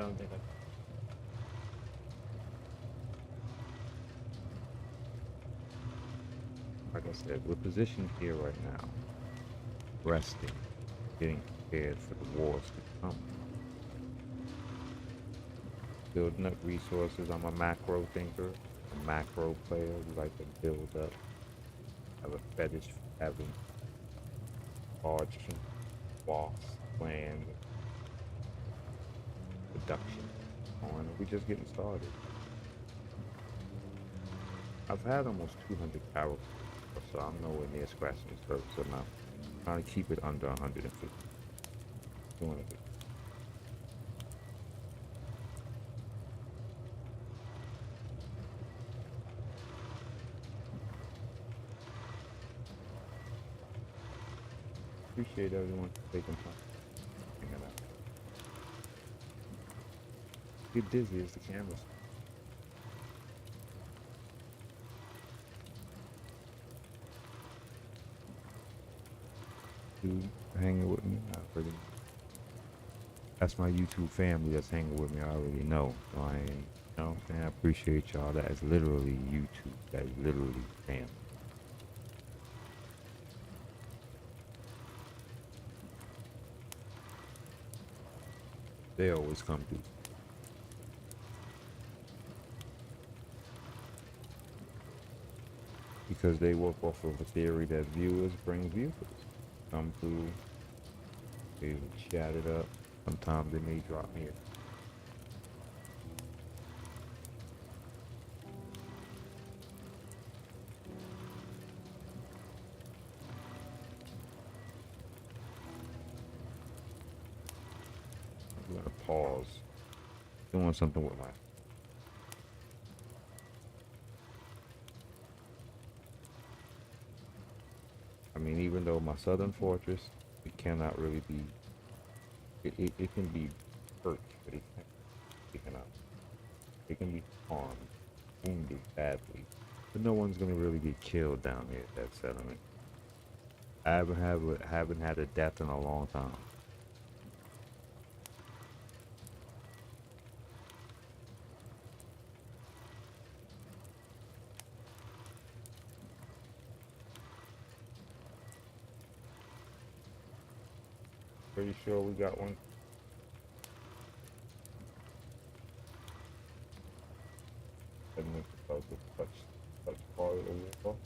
don't think like I said, we're positioned here right now, resting, getting prepared for the wars to come. Building up resources. I'm a macro thinker, a macro player. We like to build up. Have a fetish for having large, vast land production on. We're just getting started. I've had almost 200 characters, so I'm nowhere near scratching the surface amount. I'm trying to keep it under 150. 250. Appreciate everyone taking time. Hanging out. Get dizzy as the cameras. Dude, hanging with me. That's my YouTube family that's hanging with me. I already know. So I ain't, you know what I'm saying? I appreciate y'all. That is literally YouTube. That is literally family. They always come through. Because they work off of a theory that viewers bring viewers. Come through, they chat it up. Sometimes they may drop me. I'm gonna pause. Doing something with my. I mean, even though my southern fortress, it cannot really be. It can be hurt, but it can't be taken out. It can be harmed, wounded badly, but no one's gonna really get killed down here at that settlement. I haven't had a death in a long time. Pretty sure we got one. And we supposed to touch part of the wall.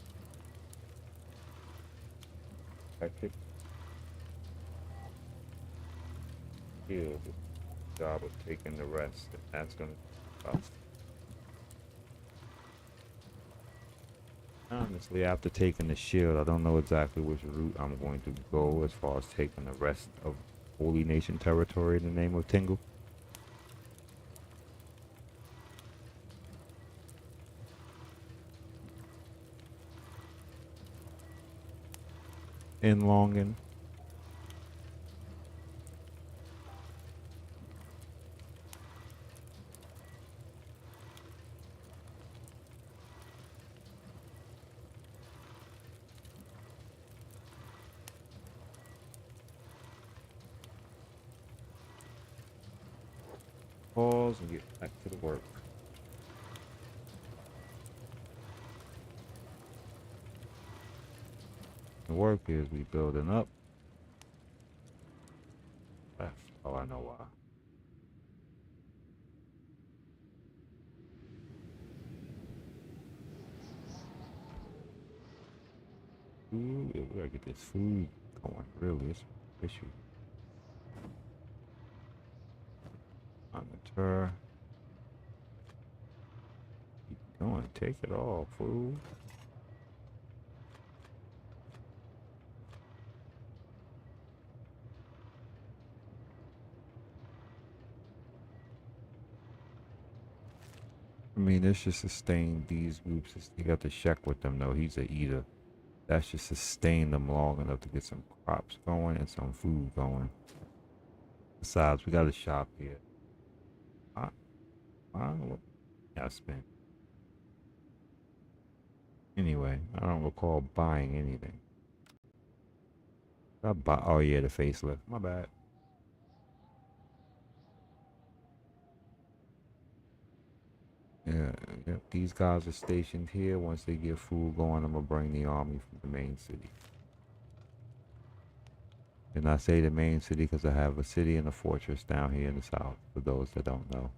Hectic. Here's the job of taking the rest. And that's gonna be tough. Honestly, after taking the shield, I don't know exactly which route I'm going to go as far as taking the rest of Holy Nation territory in the name of Tingle. In Longin. Pause and get back to the work. The work is we building up. Left. Oh, I know why. Ooh, yeah, we gotta get this food going. Really, it's an issue. Monitor. Keep going. Take it all, fool. I mean, this should sustain these groups. You got to check with them, though. He's a eater. That should sustain them long enough to get some crops going and some food going. Besides, we got a shop here. I don't know. I spent. Anyway, I don't recall buying anything. I buy. Oh yeah, the facelift. My bad. Yeah, yep. These guys are stationed here. Once they get food going, I'm gonna bring the army from the main city. And I say the main city because I have a city and a fortress down here in the south, for those that don't know.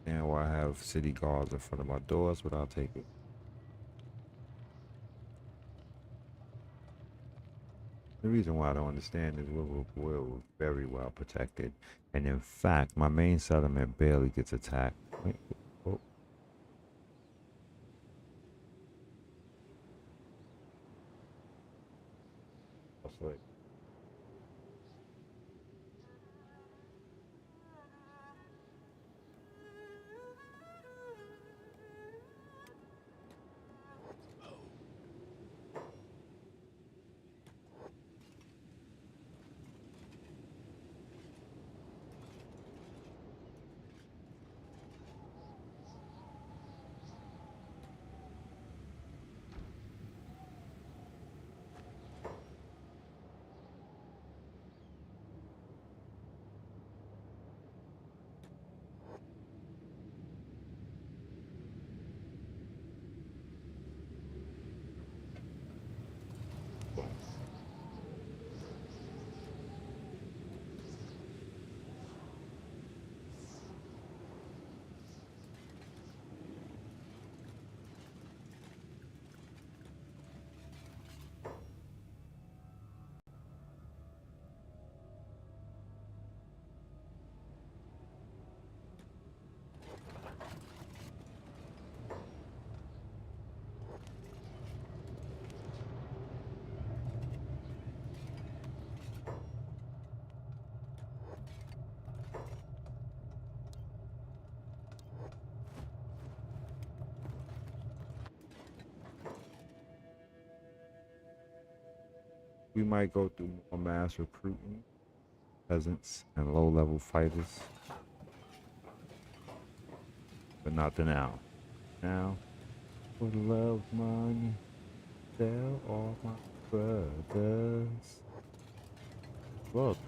And where I have city guards in front of my doors, but I'll take it. The reason why I don't understand is we're very well protected. And in fact, my main settlement barely gets attacked. Wait, oh, sorry. We might go through more mass recruiting, peasants and low-level fighters, but not the now. Now, for the love money, sell all my brothers. Look,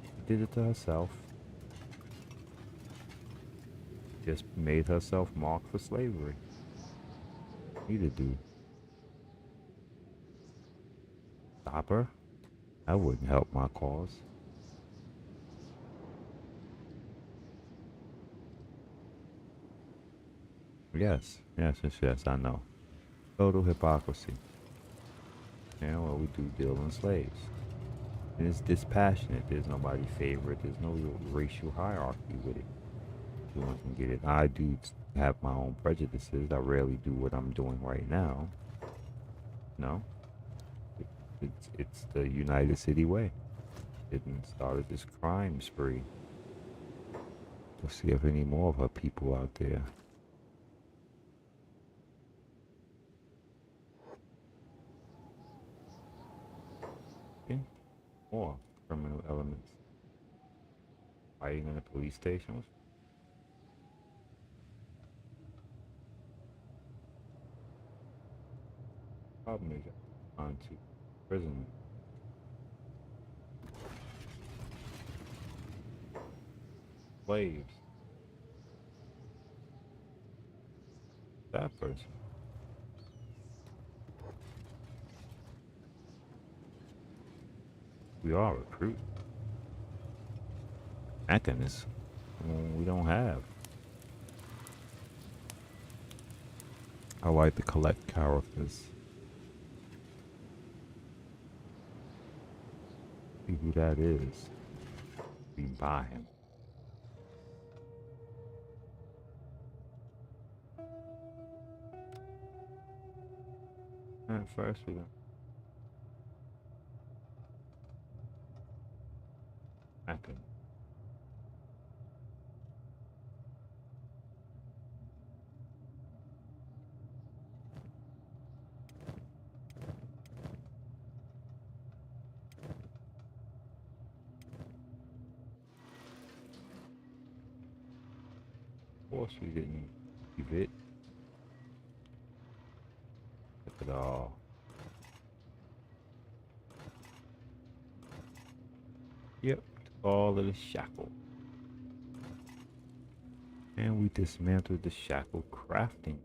she did it to herself. Just made herself marked for slavery. Need to do. Stop her? That wouldn't help my cause. Yes, yes, yes, yes, I know. Total hypocrisy. Yeah, well, we do deal in slaves. And it's dispassionate. There's nobody favorite. There's no racial hierarchy with it. Everyone can get it. I do have my own prejudices. I rarely do what I'm doing right now. No, it's the United City way. Didn't started this crime spree. Let's see if any more of her people out there. Okay. More criminal elements. Fighting in the police stations. Problem is on to prison. Slaves. That person. We are recruit. Mechanists. We don't have. I like to collect characters. See who that is. We buy him. At first we don't. Happen. Of course we didn't keep it. Look at all. Yep, all of the shackle. And we dismantled the shackle crafting.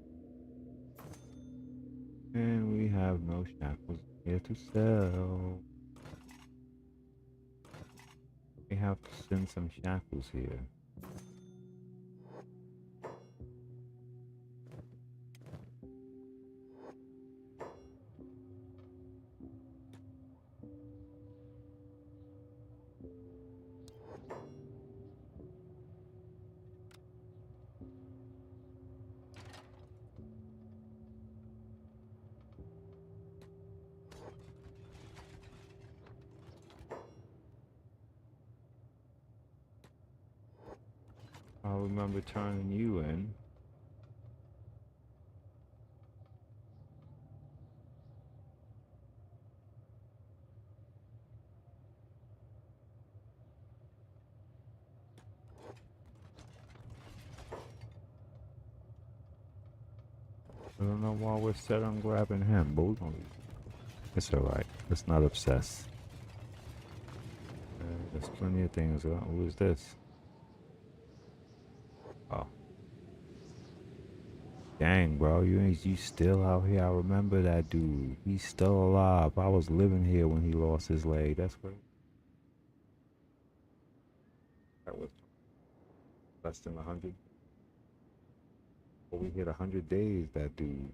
And we have no shackles here to sell. We have to send some shackles here. I remember turning you in. I don't know why we're set on grabbing him, but we're gonna... It's alright. Let's not obsess. There's plenty of things. Who is this? Oh. Dang, bro. You still out here. I remember that dude. He's still alive. I was living here when he lost his leg. That's great. That was less than 100. But we hit 100 days, that dude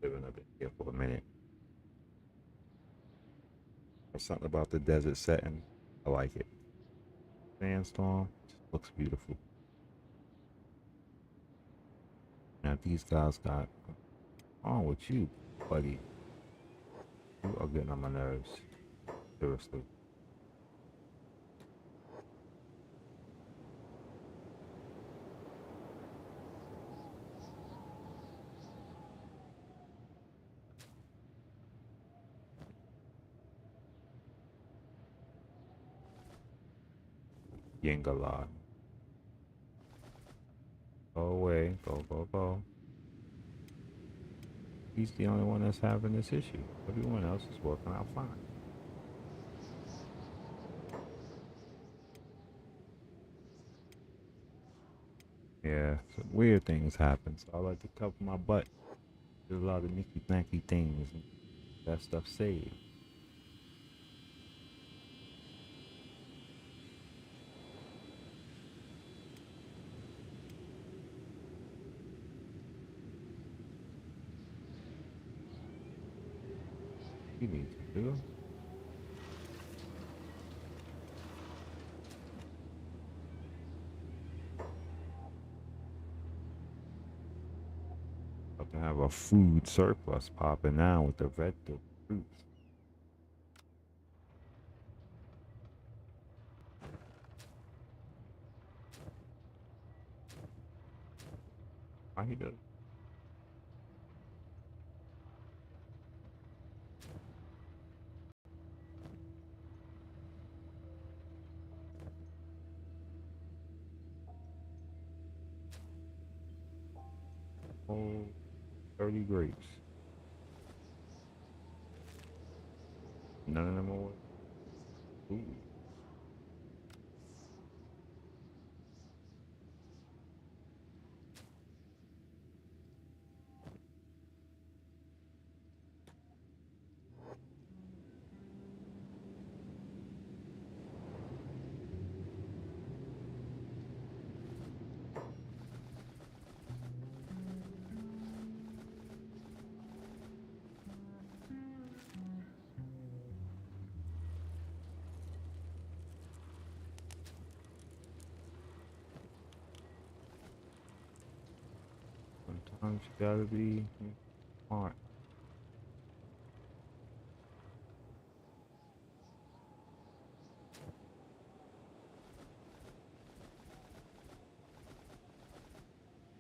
living up in here for a minute. There's something about the desert setting. I like it. Sandstorm just looks beautiful. Now these guys got on with you, buddy. You are getting on my nerves. Seriously. Yingala. Go away. Go, go, go. He's the only one that's having this issue. Everyone else is working out fine. Yeah, some weird things happen. So I like to cover my butt. There's a lot of nicky nacky things and that stuff saved. You need to do. I can have a food surplus popping out with the red fruits. Why he does? Oh, 30 grapes. None of them are. Ooh. Sometimes you gotta be smart.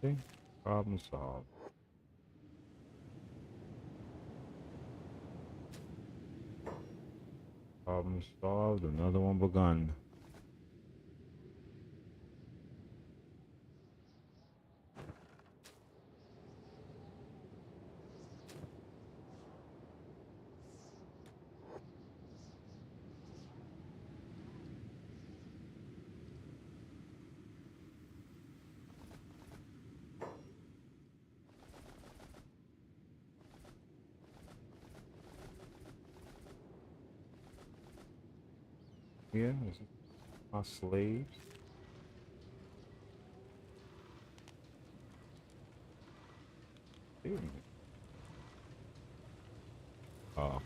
Okay, problem solved. Problem solved, another one begun. Yeah, is it my slaves? Ew. Oh,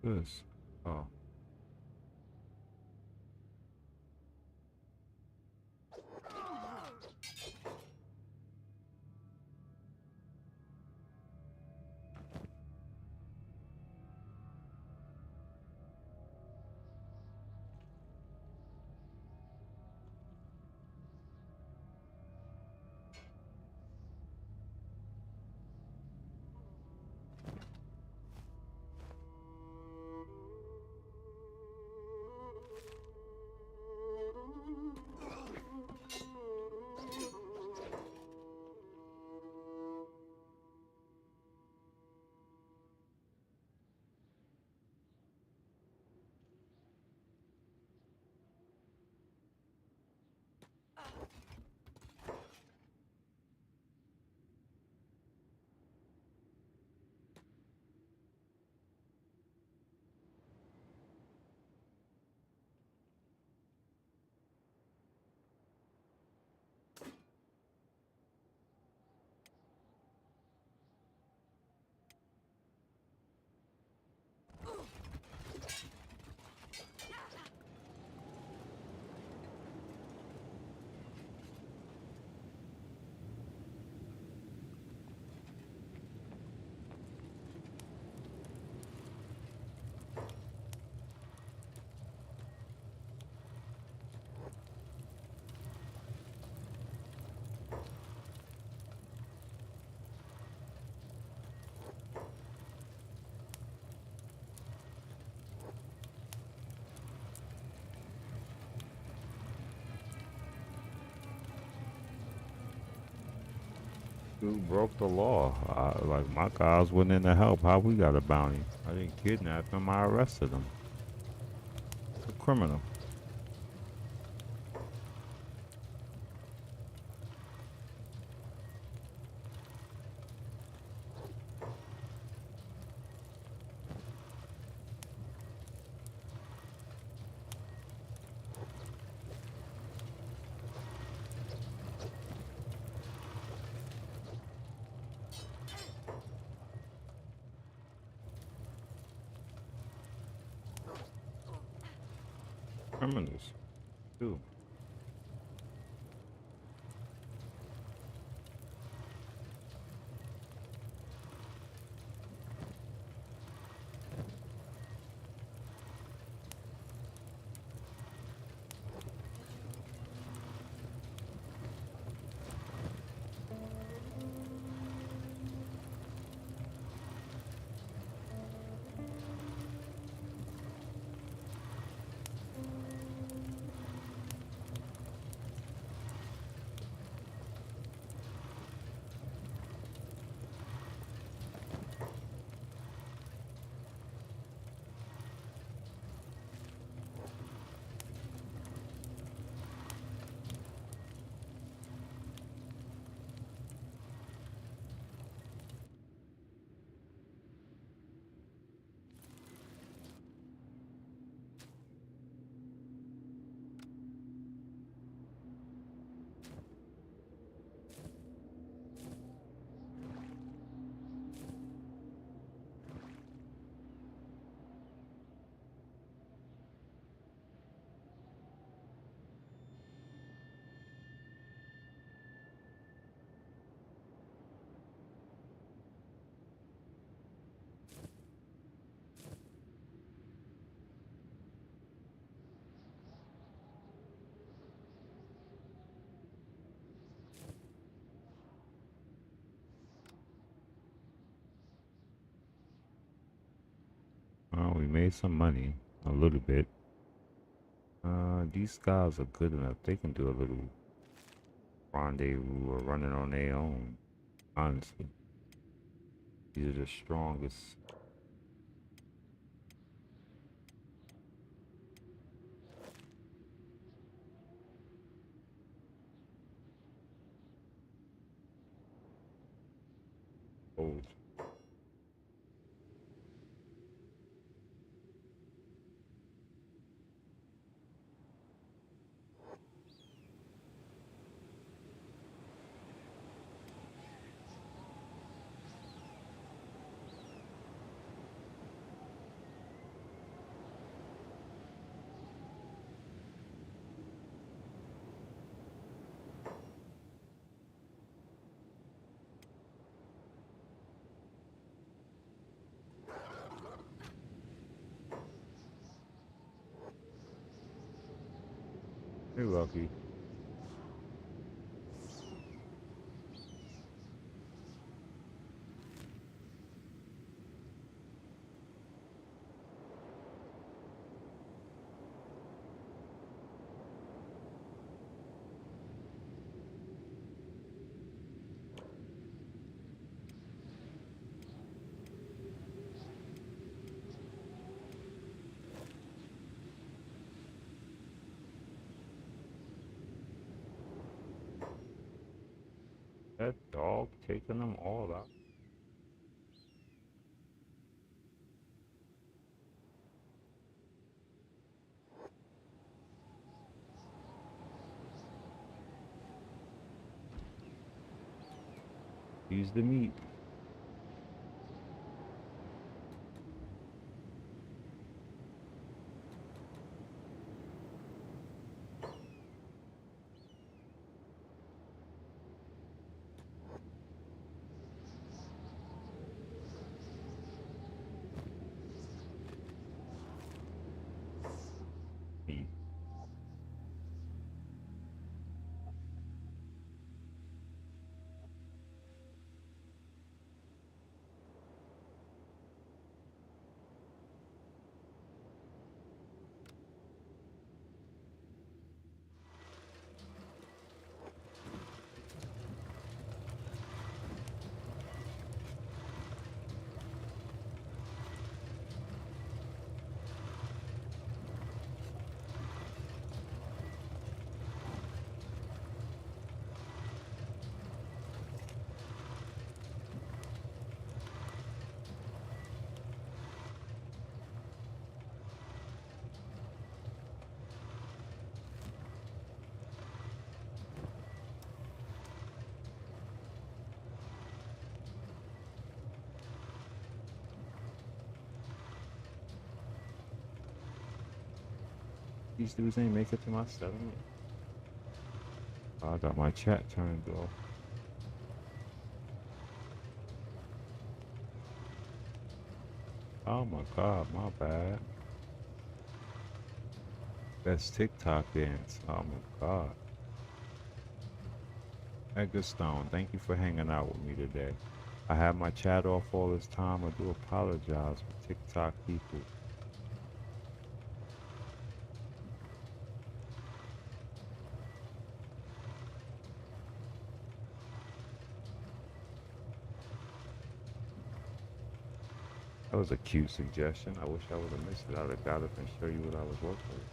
this. Oh, dude broke the law. Like my guys went in to help. How we got a bounty? I didn't kidnap him. I arrested him. It's a criminal. Criminals, too. made some money, a little bit. These guys are good enough. They can do a little rendezvous or running on their own. Honestly, these are the strongest. Oh, you're lucky. That dog taking them all out. Use the meat. Meat. These dudes ain't make it to my settlement. Oh, I got my chat turned off. Oh my god, my bad. That's TikTok dance. Oh my god. Edgar Stone, thank you for hanging out with me today. I had my chat off all this time. I do apologize for TikTok people. That was a cute suggestion. I wish I would have missed it. I'd have got up and show you what I was working with.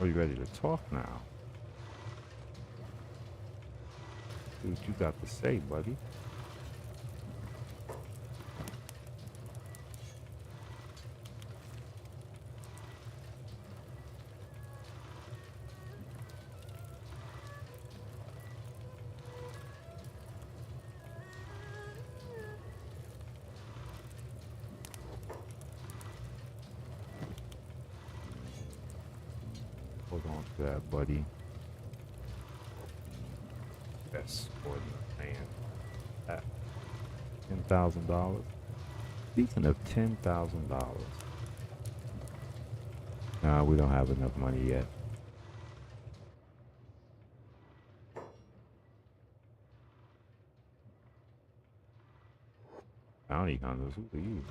Are you ready to talk now? Dude, you got to say, buddy. Hold on to that, buddy. That's more than a man. That $10,000. Speaking of $10,000. Nah, we don't have enough money yet. Bounty hunters, who are you?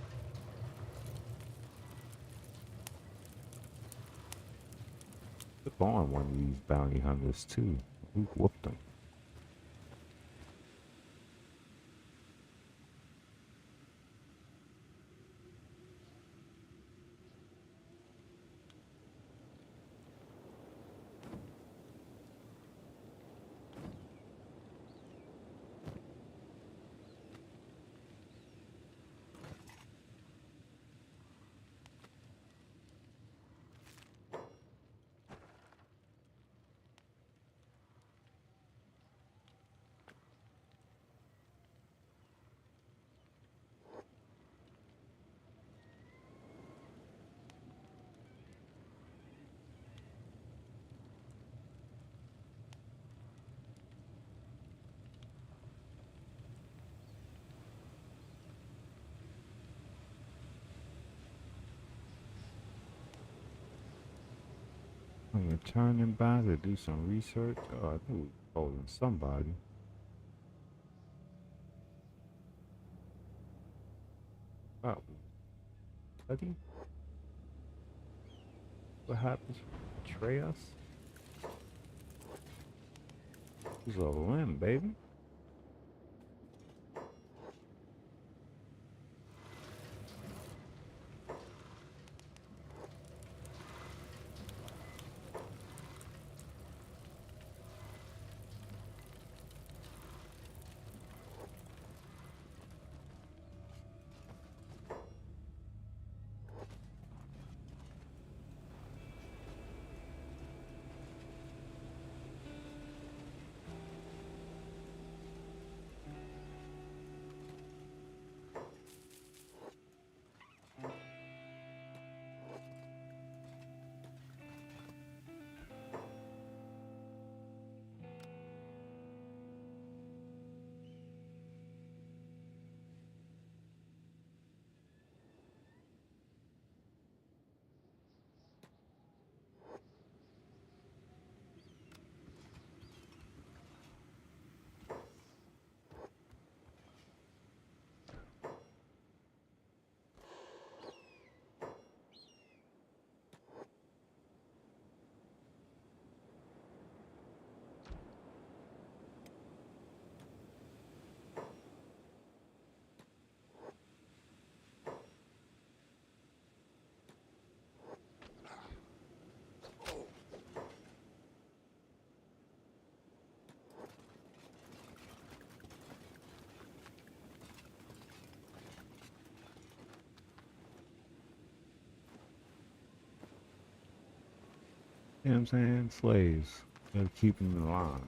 Flip on one of these bounty hunters too. Who whooped them? I'm returning back to do some research. Oh, I think we were holding somebody. Oh, buddy? What happens if you betray us? Who's a limb, baby? You know what I'm saying? Slaves. Gotta keep them in line.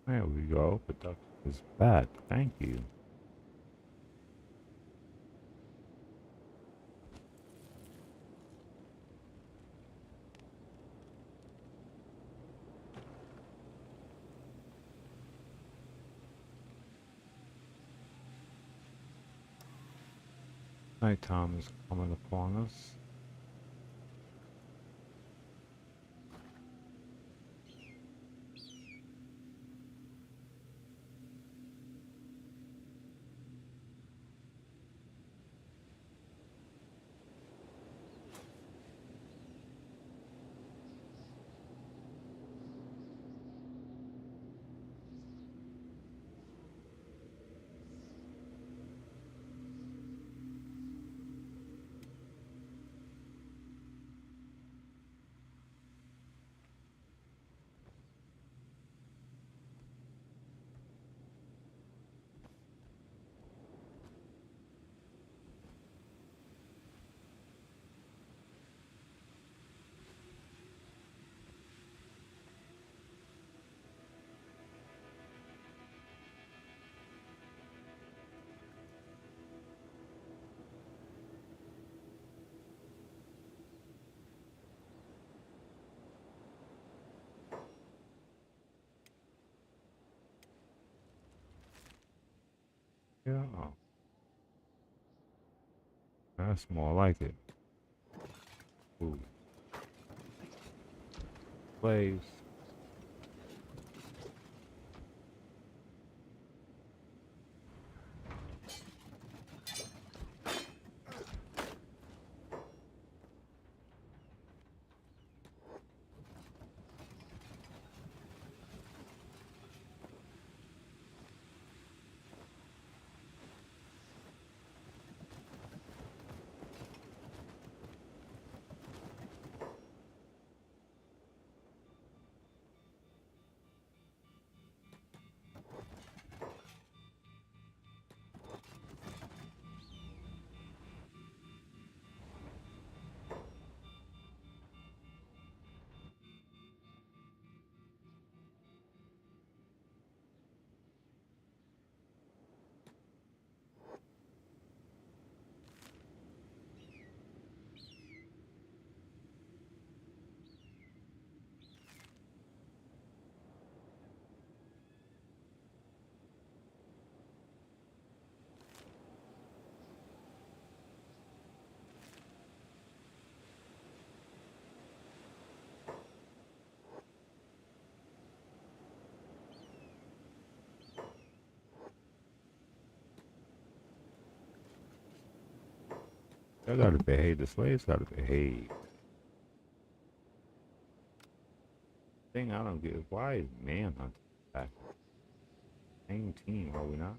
There we go. Production is back. Thank you. Nighttime is coming upon us. Yeah, that's more like it. Ooh, slaves. They gotta behave. The slaves gotta behave. Thing I don't get is why is Manhunt back? Same team, are we not?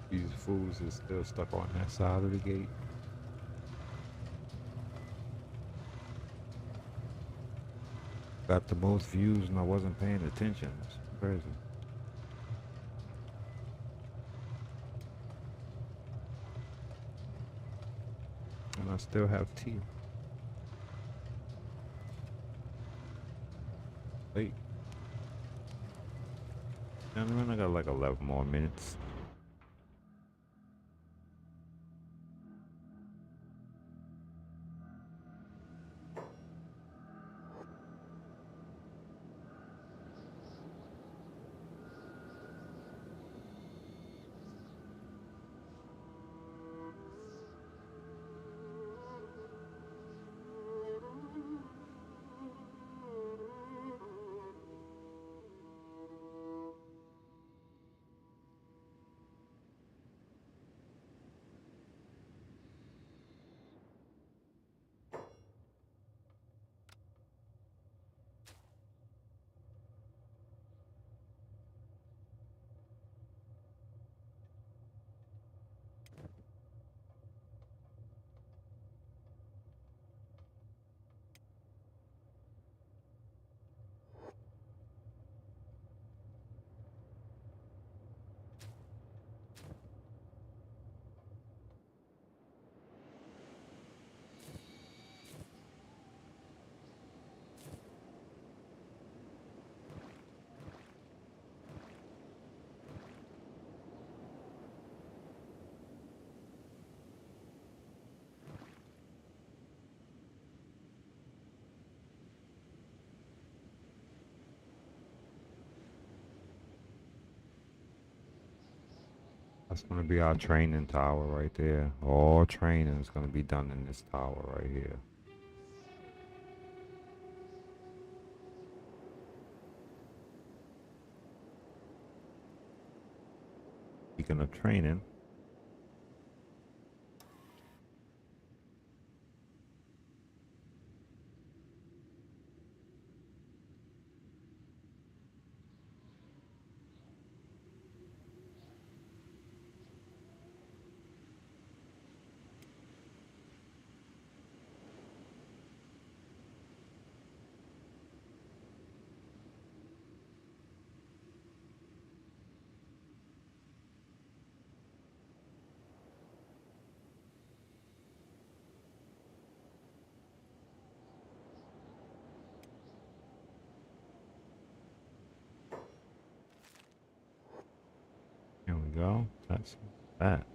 These fools is still stuck on that side of the gate. Got the most views and I wasn't paying attention. It's crazy. And I still have tea. Wait. Gentlemen, I got like 11 more minutes. That's gonna be our training tower right there. All training is gonna be done in this tower right here. Speaking of training, here we go. That's that.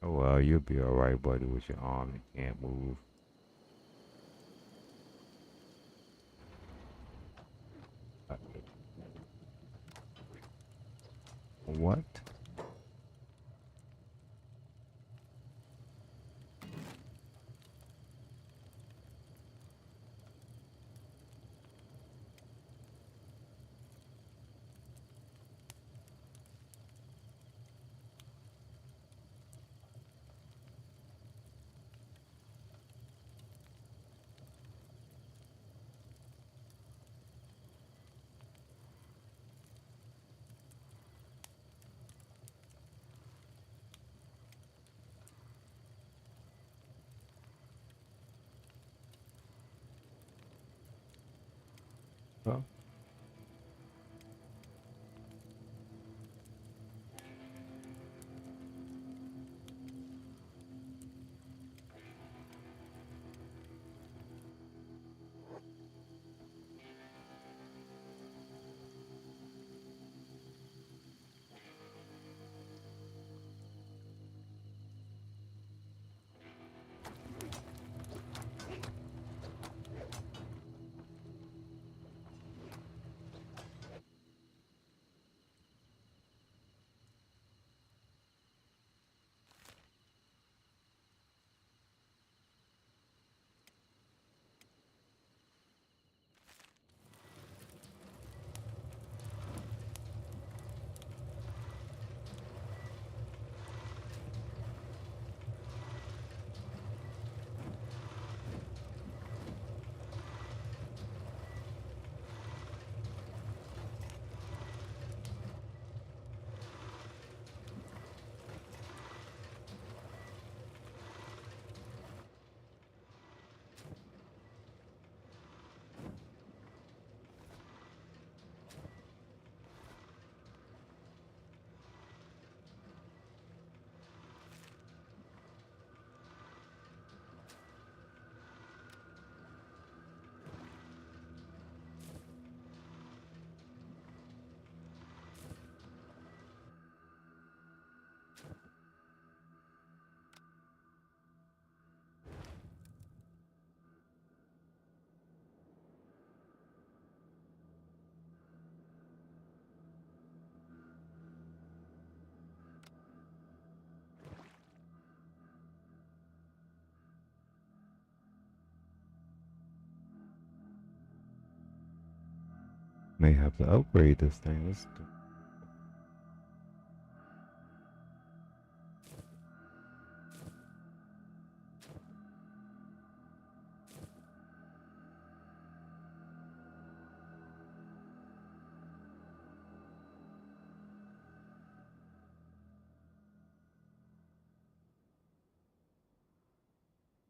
Oh well, you'll be alright, buddy, with your arm that can't move. Uh, What? Well, may have to upgrade this thing.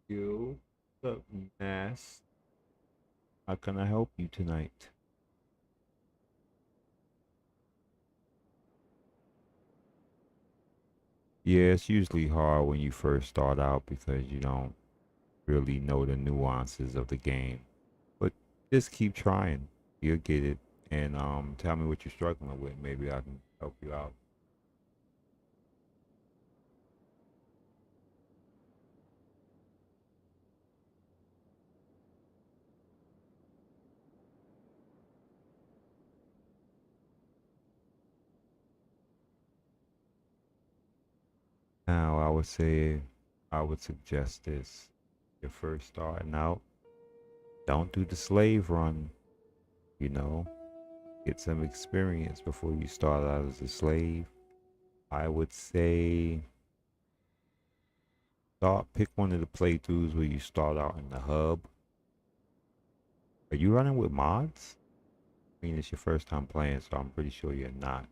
You, what's up, Mass? How can I help you tonight? Yeah, it's usually hard when you first start out because you don't really know the nuances of the game. But just keep trying. You'll get it. And tell me what you're struggling with. Maybe I can help you out. Now, I would suggest this. You're first starting out, don't do the slave run, you know. Get some experience before you start out as a slave. I would say pick one of the playthroughs where you start out in the hub. Are you running with mods? I mean, it's your first time playing, so I'm pretty sure you're not.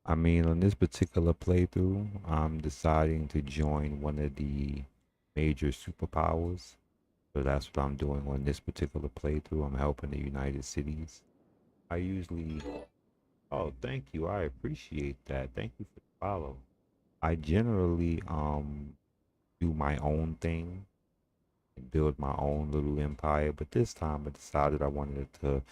I mean, on this particular playthrough, I'm deciding to join one of the major superpowers. So that's what I'm doing on this particular playthrough. I'm helping the United Cities. I usually, oh, thank you. I appreciate that. Thank you for the follow. I generally do my own thing and build my own little empire, but this time I decided I wanted to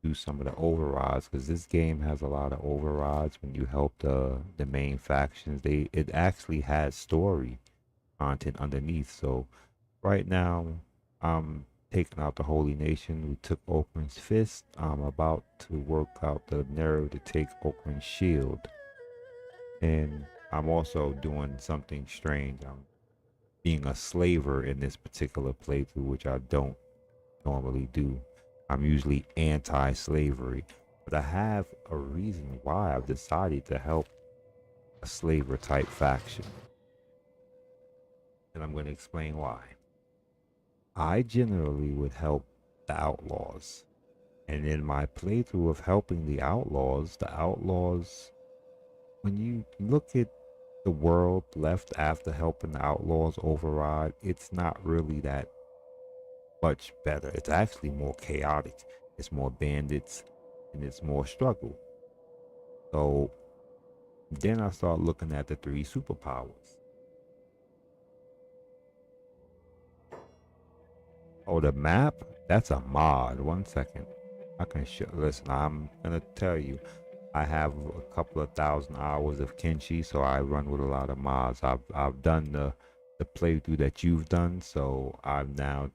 do some of the overrides because this game has a lot of overrides when you help the main factions. It actually has story content underneath. So right now, I'm taking out the Holy Nation. We took Oakland's fist. I'm about to work out the narrow to take Oakland's shield. And I'm also doing something strange. I'm being a slaver in this particular playthrough, which I don't normally do. I'm usually anti slavery. But I have a reason why I've decided to help a slaver type faction. And I'm going to explain why. I generally would help the outlaws. And in my playthrough of helping the outlaws, when you look at the world left after helping the outlaws override, it's not really that much better. It's actually more chaotic. It's more bandits and it's more struggle. So then I start looking at the three superpowers. Oh, the map? That's a mod. 1 second. I can show. Listen, I'm gonna tell you. I have a couple of thousand hours of Kenshi, so I run with a lot of mods. I've done the playthrough that you've done, so I've now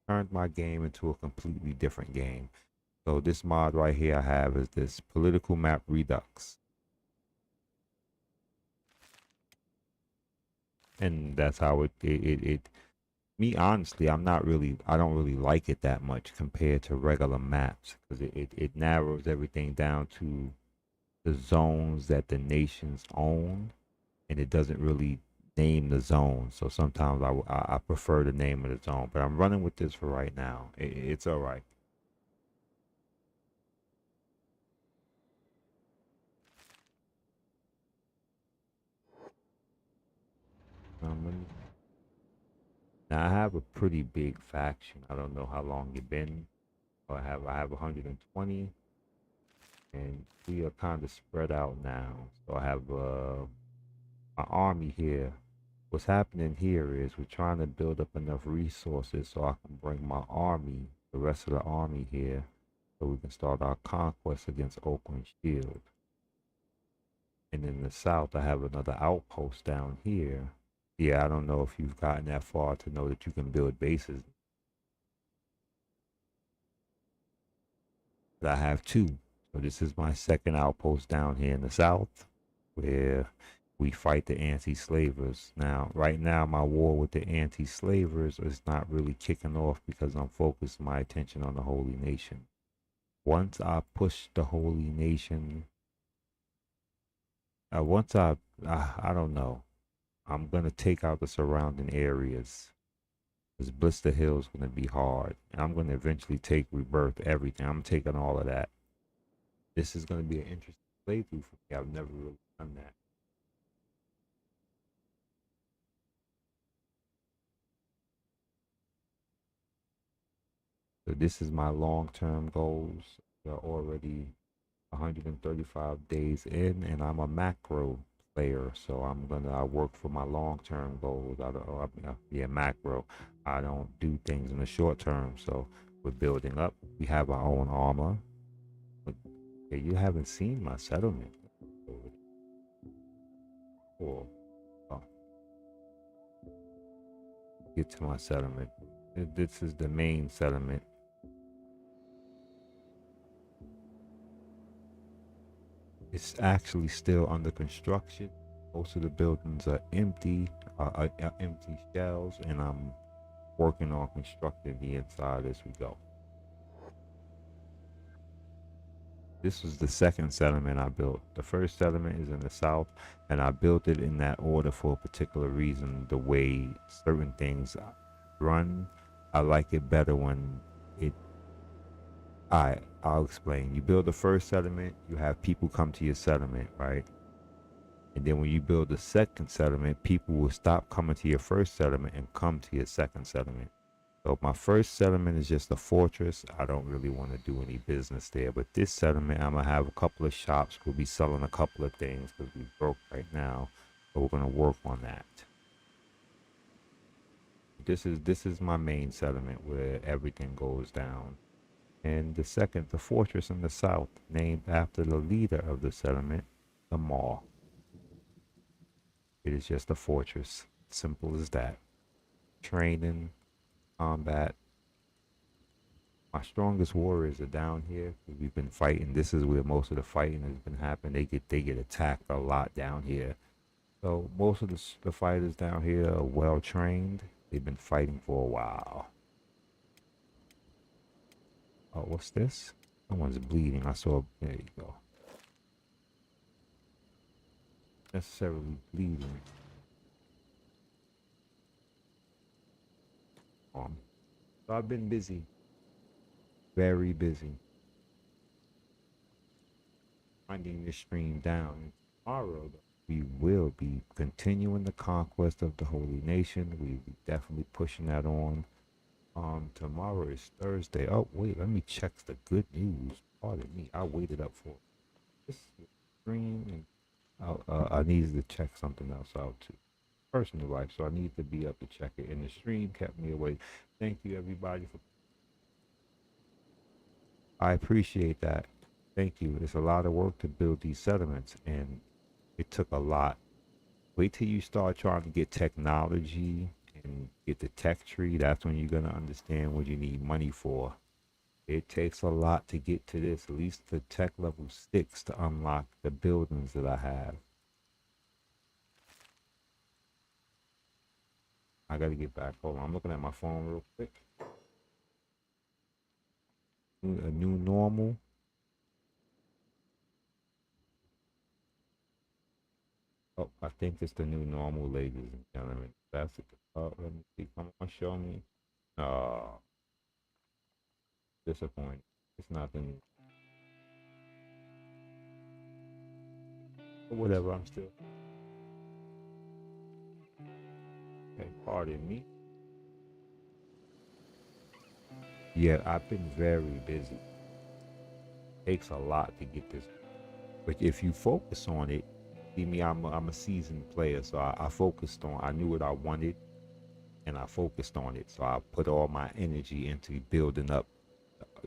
turned my game into a completely different game. So this mod right here I have is this political map redux, and that's how it. Me honestly, I don't really like it that much compared to regular maps because it narrows everything down to the zones that the nations own, and it doesn't really name the zone. So sometimes I prefer the name of the zone, but I'm running with this for right now. It's all right. Um, Now I have a pretty big faction. I don't know how long you've been. I have 120, and we are kind of spread out now. So I have my army here. What's happening here is we're trying to build up enough resources so I can bring my army, the rest of the army here, so we can start our conquest against Oakland Shield. And in the south, I have another outpost down here. Yeah, I don't know if you've gotten that far to know that you can build bases. But I have two. So this is my second outpost down here in the south, where we fight the anti-slavers. Now, right now, my war with the anti-slavers is not really kicking off because I'm focused my attention on the Holy Nation. Once I push the Holy Nation, once I don't know, I'm gonna take out the surrounding areas. Because Blister Hill is gonna be hard, and I'm gonna eventually take Rebirth, everything. I'm taking all of that. This is gonna be an interesting playthrough for me. I've never really done that. So this is my long-term goals. They're already 135 days in, and I'm a macro player, so I work for my long-term goals. I don't, yeah, macro. I don't do things in the short term. So we're building up. We have our own armor. But yeah, you haven't seen my settlement. Cool. Oh, get to my settlement. This is the main settlement. It's actually still under construction. Most of the buildings are empty, empty shells, and I'm working on constructing the inside as we go. This was the second settlement I built. The first settlement is in the south, and I built it in that order for a particular reason. The way certain things run, I like it better when it. I'll explain. You build the first settlement, you have people come to your settlement, right? And then when you build the second settlement, people will stop coming to your first settlement and come to your second settlement. So my first settlement is just a fortress. I don't really want to do any business there. But this settlement, I'm gonna have a couple of shops. We'll be selling a couple of things because we broke right now. So we're gonna work on that. This is my main settlement where everything goes down. And the second, the fortress in the south, named after the leader of the settlement, the Maw. It is just a fortress. Simple as that. Training, combat. My strongest warriors are down here. We've been fighting. This is where most of the fighting has been happening. They get attacked a lot down here. So most of the fighters down here are well trained. They've been fighting for a while. Oh, what's this? Someone's bleeding. I saw. There you go. Necessarily bleeding. So I've been busy. Very busy. winding this stream down. Tomorrow, we will be continuing the conquest of the Holy Nation. We'll be definitely pushing that on. Tomorrow is Thursday. Oh, wait, let me check the good news. Pardon me, I waited up for this stream, and I needed to check something else out too. Personal life, so I need to be up to check it. And the stream kept me away. Thank you, everybody, for. I appreciate that. Thank you. It's a lot of work to build these settlements, and it took a lot. Wait till you start trying to get technology and get the tech tree. That's when you're gonna understand what you need money for. It takes a lot to get to this, at least the tech level 6 to unlock the buildings that I have. I gotta get back. Hold on, I'm looking at my phone real quick. A new normal. Oh, I think it's the new normal, ladies and gentlemen. That's it. Let me see. Come on, show me. Disappointing. It's nothing. But whatever, I'm still. Okay, pardon me. Yeah, I've been very busy. Takes a lot to get this. But if you focus on it, see me, I'm a seasoned player, so I focused on. I knew what I wanted, and I focused on it. So I put all my energy into building up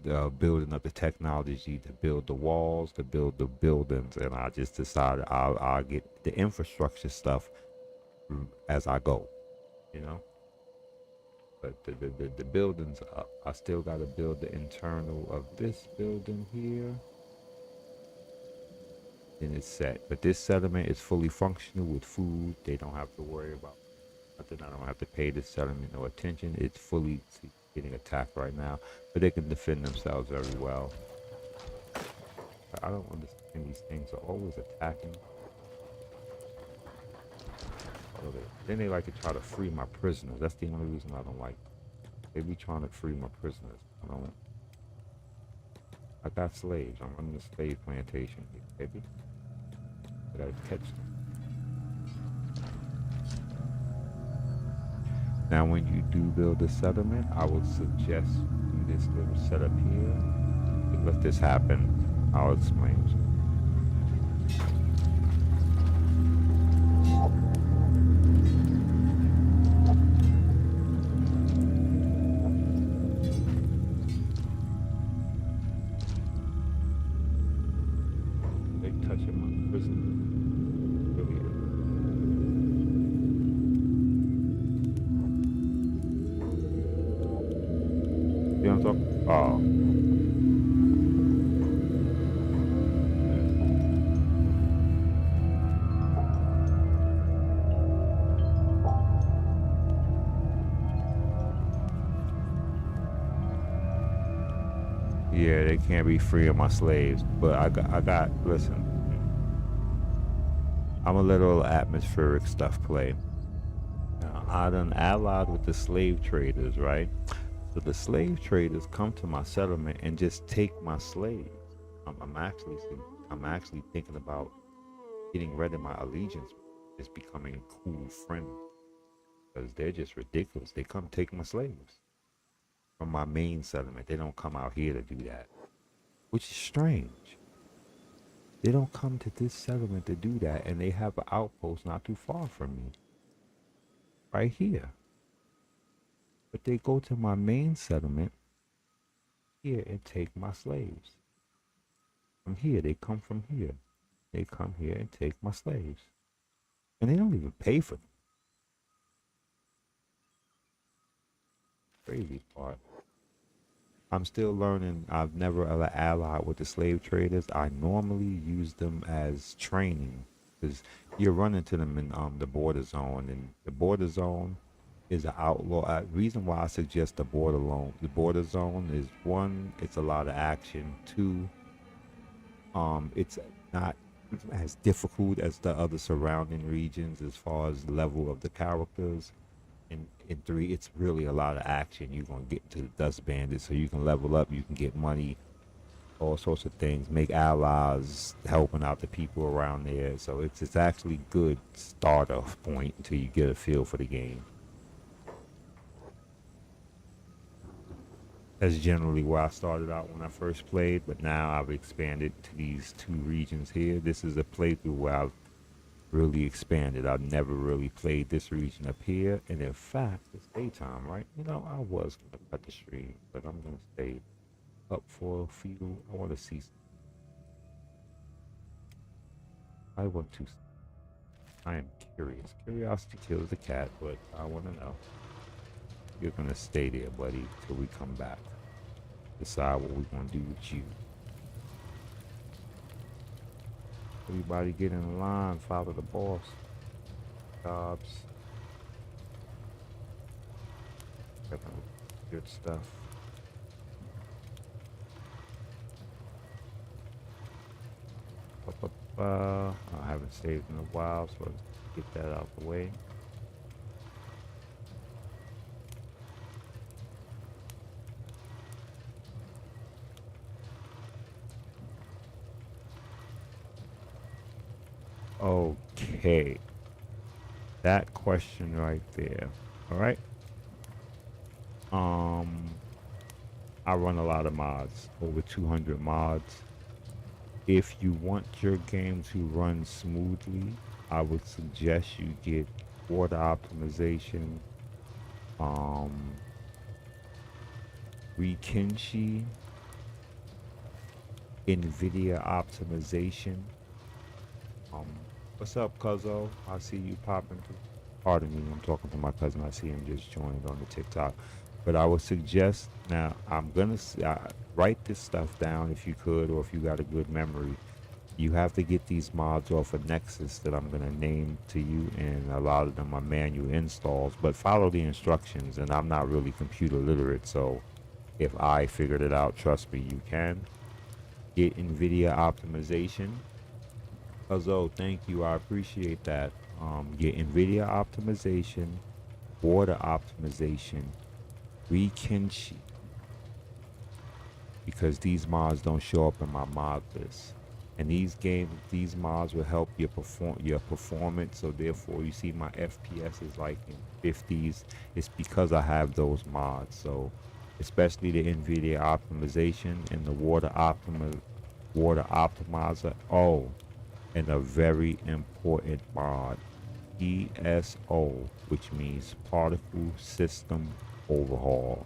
the technology to build the walls, to build the buildings, and I just decided I'll get the infrastructure stuff as I go, you know. But the buildings up. I still got to build the internal of this building here. Then it's set. But this settlement is fully functional with food. They don't have to worry about nothing. I don't have to pay this settlement no attention. It's fully getting attacked right now, but they can defend themselves very well. I don't understand, these things are always attacking. So then they like to try to free my prisoners. That's the only reason I don't like them. They be trying to free my prisoners. I got slaves. I'm running a slave plantation here, baby. I gotta catch them. Now, when you do build a settlement, I would suggest do this little setup here. Let this happen. I'll explain. They touching my prison. Really. You know what I'm talking? Oh. Yeah, they can't be free of my slaves, but I got, listen, I'm a little atmospheric stuff play. Now, I done allied with the slave traders, right? So the slave traders come to my settlement and just take my slaves. I'm actually thinking about getting rid of my allegiance, just becoming a cool friend, because they're just ridiculous. They come take my slaves from my main settlement. They don't come out here to do that, which is strange. They don't come to this settlement to do that, and they have an outpost not too far from me, right here. But they go to my main settlement here and take my slaves. From here, they come from here. They come here and take my slaves. And they don't even pay for them. Crazy part. I'm still learning. I've never allied with the slave traders. I normally use them as training, because you run into them in the border zone, and the border zone is an outlaw. Reason why I suggest the border zone is, one, it's a lot of action. Two, it's not as difficult as the other surrounding regions as far as the level of the characters. And three, it's really a lot of action. You're gonna get to the dust bandits, so you can level up, you can get money. all sorts of things, make allies, helping out the people around there. So it's actually good start off point until you get a feel for the game. That's generally where I started out when I first played, but now I've expanded to these two regions here. This is a playthrough where I've really expanded. I've never really played this region up here, and in fact, it's daytime, right? You know, I was gonna cut the stream, but I'm gonna stay up for a few. I want to see. I want to. I am curious. Curiosity kills the cat, but I want to know. You're gonna stay there, buddy, till we come back. Decide what we're gonna do with you. Everybody get in line, follow the boss. Jobs. Good stuff. I haven't saved in a while, so let's get that out the way. Okay. That question right there. All right. I run a lot of mods, over 200 mods. If you want your game to run smoothly, I would suggest you get water optimization, Rikenshi, NVIDIA optimization. What's up, Cuzzo? I see you popping through. Pardon me, I'm talking to my cousin. I see him just joined on the TikTok. But I would suggest, now I'm gonna write this stuff down if you could, or if you got a good memory. You have to get these mods off of Nexus that I'm gonna name to you, and a lot of them are manual installs, but follow the instructions. And I'm not really computer literate, so if I figured it out, trust me, you can. Get NVIDIA optimization. Cuzzo, thank you, I appreciate that. Get NVIDIA optimization, water optimization, Rikenshi, because these mods don't show up in my mod list. And these mods will help your performance. So therefore, you see my FPS is like in 50s. It's because I have those mods. So especially the NVIDIA optimization and the water optimizer. Oh, and a very important mod, ESO, which means Particle System Overhaul.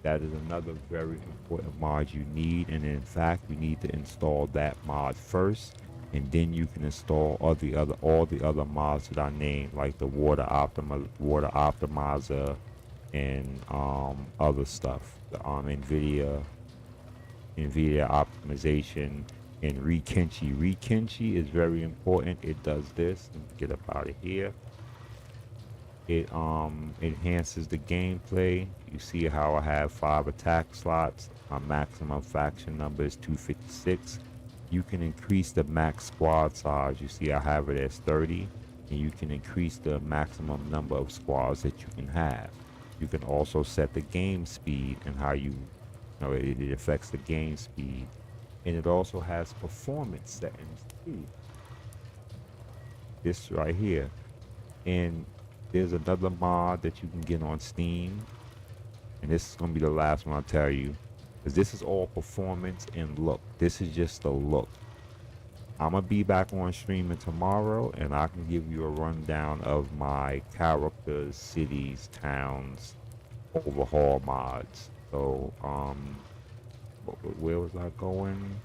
That is another very important mod you need, and in fact, you need to install that mod first, and then you can install all the other mods that I named, like the water optimizer, and other stuff. The NVIDIA optimization. And Rikenshi. Rikenshi is very important. It does this. Let me get up out of here. It enhances the gameplay. You see how I have 5 attack slots. My maximum faction number is 256. You can increase the max squad size. You see I have it as 30. And you can increase the maximum number of squads that you can have. You can also set the game speed and how it affects the game speed. And it also has performance settings too. This right here. And there's another mod that you can get on Steam. And this is going to be the last one I'll tell you. Because this is all performance and look. This is just a look. I'm going to be back on streaming tomorrow. And I can give you a rundown of my characters, cities, towns, overhaul mods. So, where was I going?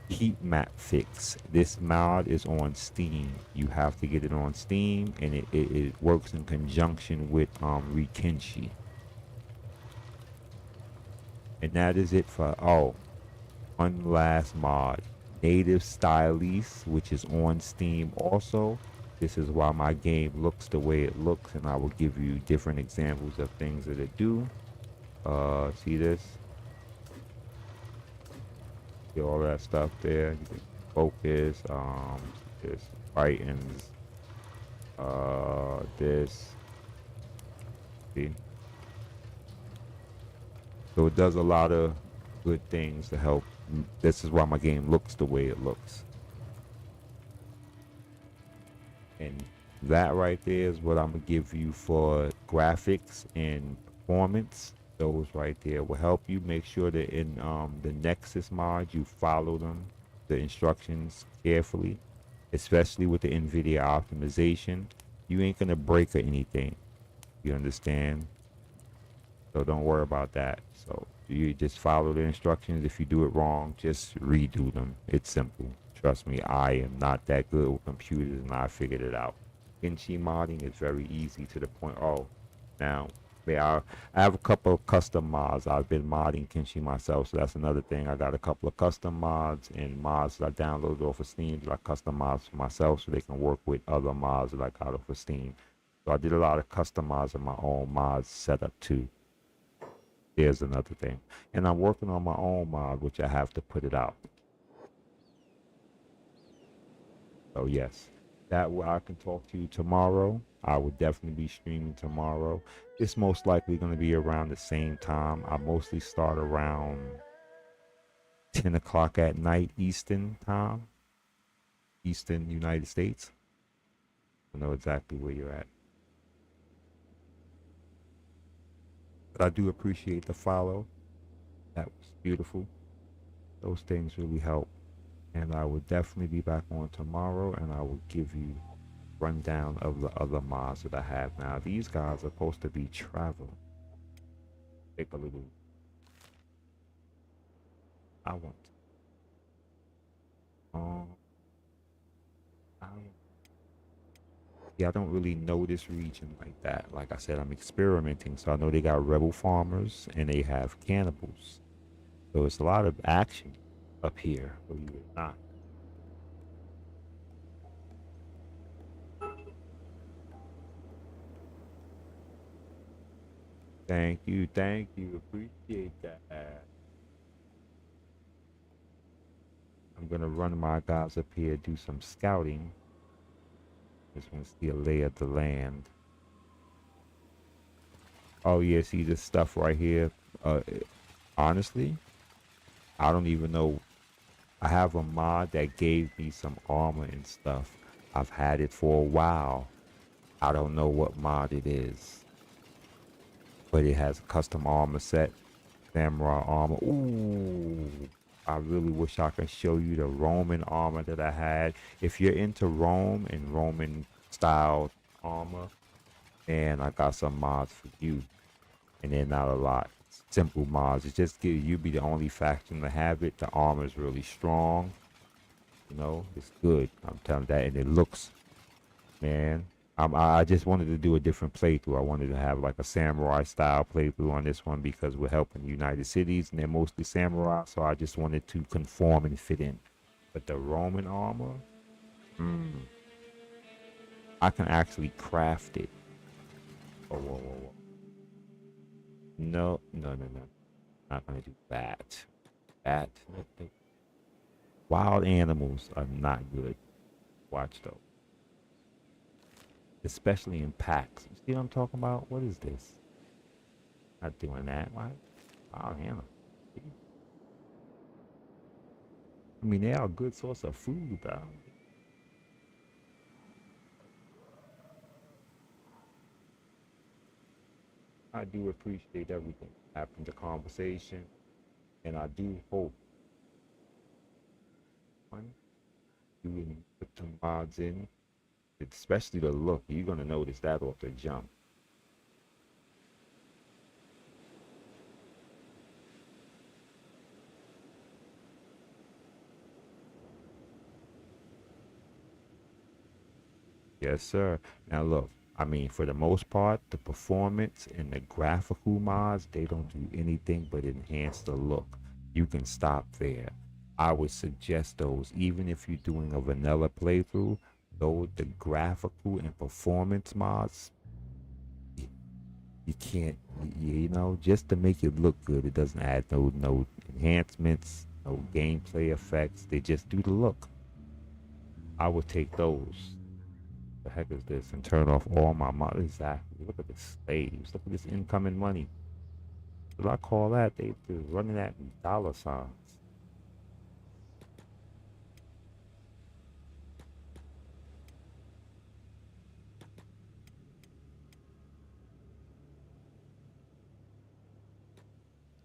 Heat map fix. This mod is on Steam. You have to get it on Steam, and it works in conjunction with Rikenshi. And that is it for one last mod. Native Stylist, which is on Steam also. This is why my game looks the way it looks, and I will give you different examples of things that it do. See this? All that stuff there. You can focus, this brightens, this. See? So it does a lot of good things to help This is why my game looks the way it looks. And that right there is what I'm gonna give you for graphics and performance. Those right there will help you make sure that in the Nexus mod you follow them, the instructions carefully, especially with the NVIDIA optimization. You ain't gonna break or anything. You understand? So don't worry about that. So you just follow the instructions. If you do it wrong, just redo them. It's simple. Trust me, I am not that good with computers and I figured it out. Kinchi modding is very easy to the point. Oh, now, yeah, I have a couple of custom mods. I've been modding Kinchi myself, so that's another thing. I got a couple of custom mods and mods that I downloaded off of Steam, like custom mods for myself so they can work with other mods that I got off of Steam. So I did a lot of custom mods and my own mods setup too. There's another thing. And I'm working on my own mod, which I have to put it out. So yes, that way I can talk to you tomorrow. I will definitely be streaming tomorrow. It's most likely going to be around the same time. I mostly start around 10 o'clock at night Eastern time, Eastern United States. I know exactly where you're at. But I do appreciate the follow. That was beautiful. Those things really help. And I will definitely be back on tomorrow and I will give you rundown of the other mods that I have now. These guys are supposed to be traveling. Take a little. I want. Um. I, yeah, I don't really know this region like that. Like I said, I'm experimenting, so I know they got rebel farmers and they have cannibals. So it's a lot of action up here. Believe it or not. Thank you, appreciate that. I'm gonna run my guys up here, do some scouting. Just want to see a lay of the land. Oh yeah, see this stuff right here. Uh, Honestly, I don't even know. I have a mod that gave me some armor and stuff. I've had it for a while. I don't know what mod it is, but it has a custom armor set, samurai armor. Ooh, I really wish I could show you the Roman armor that I had. If you're into Rome and Roman style armor, and I got some mods for you. And they're not a lot. Simple mods. It's just give you be the only faction to have it. The armor is really strong. You know, it's good. I'm telling you that, and it looks, man. I just wanted to do a different playthrough. I wanted to have like a samurai style playthrough on this one because we're helping United Cities and they're mostly samurai. So I just wanted to conform and fit in. But the Roman armor, I can actually craft it. Oh, whoa, whoa, whoa. No, no, no, no. Not gonna do that. That. Wild animals are not good. Watch though. Especially in packs. You see what I'm talking about? What is this? Not doing that. Why? Wild animals. I mean, they are a good source of food, though. I do appreciate everything happened, the conversation, and I do hope one you can put some mods in, especially the look. You're gonna notice that off the jump. Yes, sir. Now look, I mean, for the most part, the performance and the graphical mods, they don't do anything but enhance the look. You can stop there. I would suggest those, even if you're doing a vanilla playthrough, though the graphical and performance mods, you can't, you know, just to make it look good. It doesn't add no enhancements, no gameplay effects. They just do the look. I would take those. The heck is this? And turn off all my money. Exactly. Look at the slaves. Look at this incoming money. What I call that? They're running at dollar signs.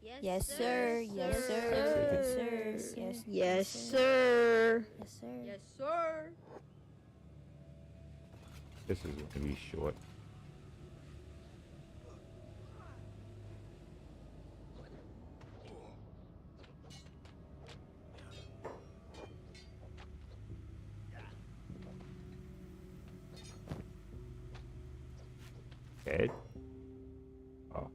Yes, sir. Yes, Yes, sir. Yes, sir. sir. Yes, yes, Yes, sir. sir. Yes, sir. Yes, sir. This is going to be short. Ed? Oh,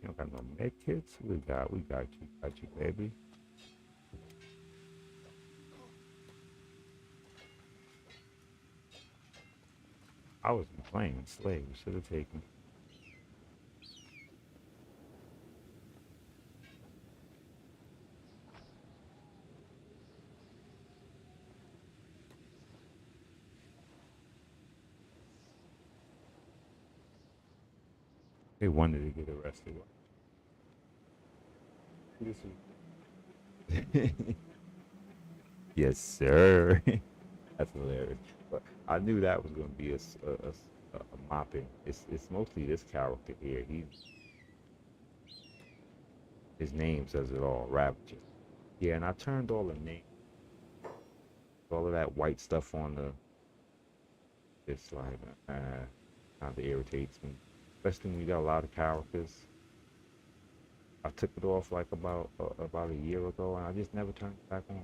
you don't got no med kits? We got you, baby. I was playing slave. Should have taken. They wanted to get arrested. This is yes, sir. That's hilarious. But I knew that was going to be a mopping. It's mostly this character here. His name says it all. Ravager. Yeah, and I turned all the names, all of that white stuff on the. It's like kind of irritates me, especially when you got a lot of characters. I took it off like about a year ago, and I just never turned it back on.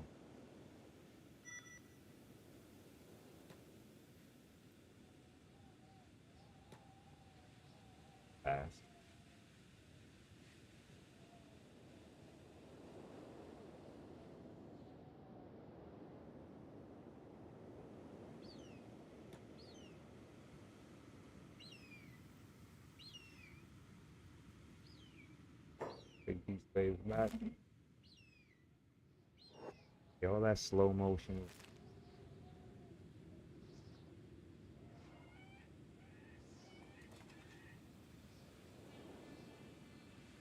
Fast. Take these slaves back. Yeah, all that slow motion.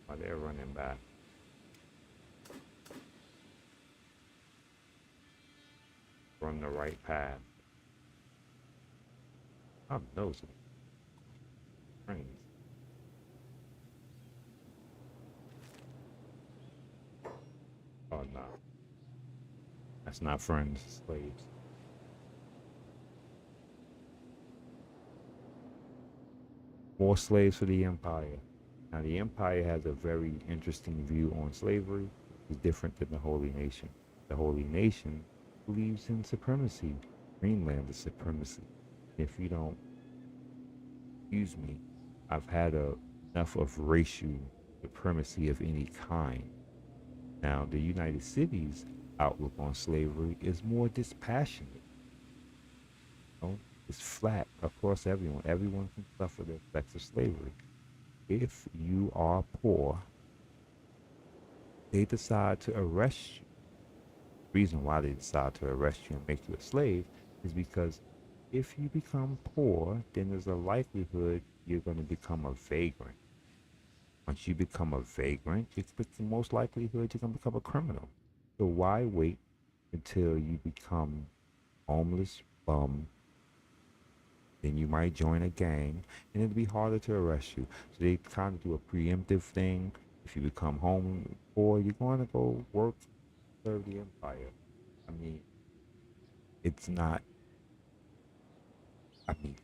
While they're running back from the right path. I'm nosing. Friends. Oh no, that's not friends. Slaves. More slaves for the empire. Now the empire has a very interesting view on slavery. It's different than the Holy Nation. The Holy Nation believes in supremacy, Greenlander supremacy. If you don't use me, I've had enough of racial supremacy of any kind. Now, the United Cities' outlook on slavery is more dispassionate. You know? It's flat across everyone. Everyone can suffer the effects of slavery. If you are poor, they decide to arrest you. The reason why they decide to arrest you and make you a slave is because if you become poor, then there's a likelihood you're going to become a vagrant. Once you become a vagrant, it's the most likelihood you're going to become a criminal. So why wait until you become homeless, bum, then you might join a gang, and it'll be harder to arrest you. So they kind of do a preemptive thing. If you become home poor, you're going to go work, serve the empire. I mean, it's not. I mean,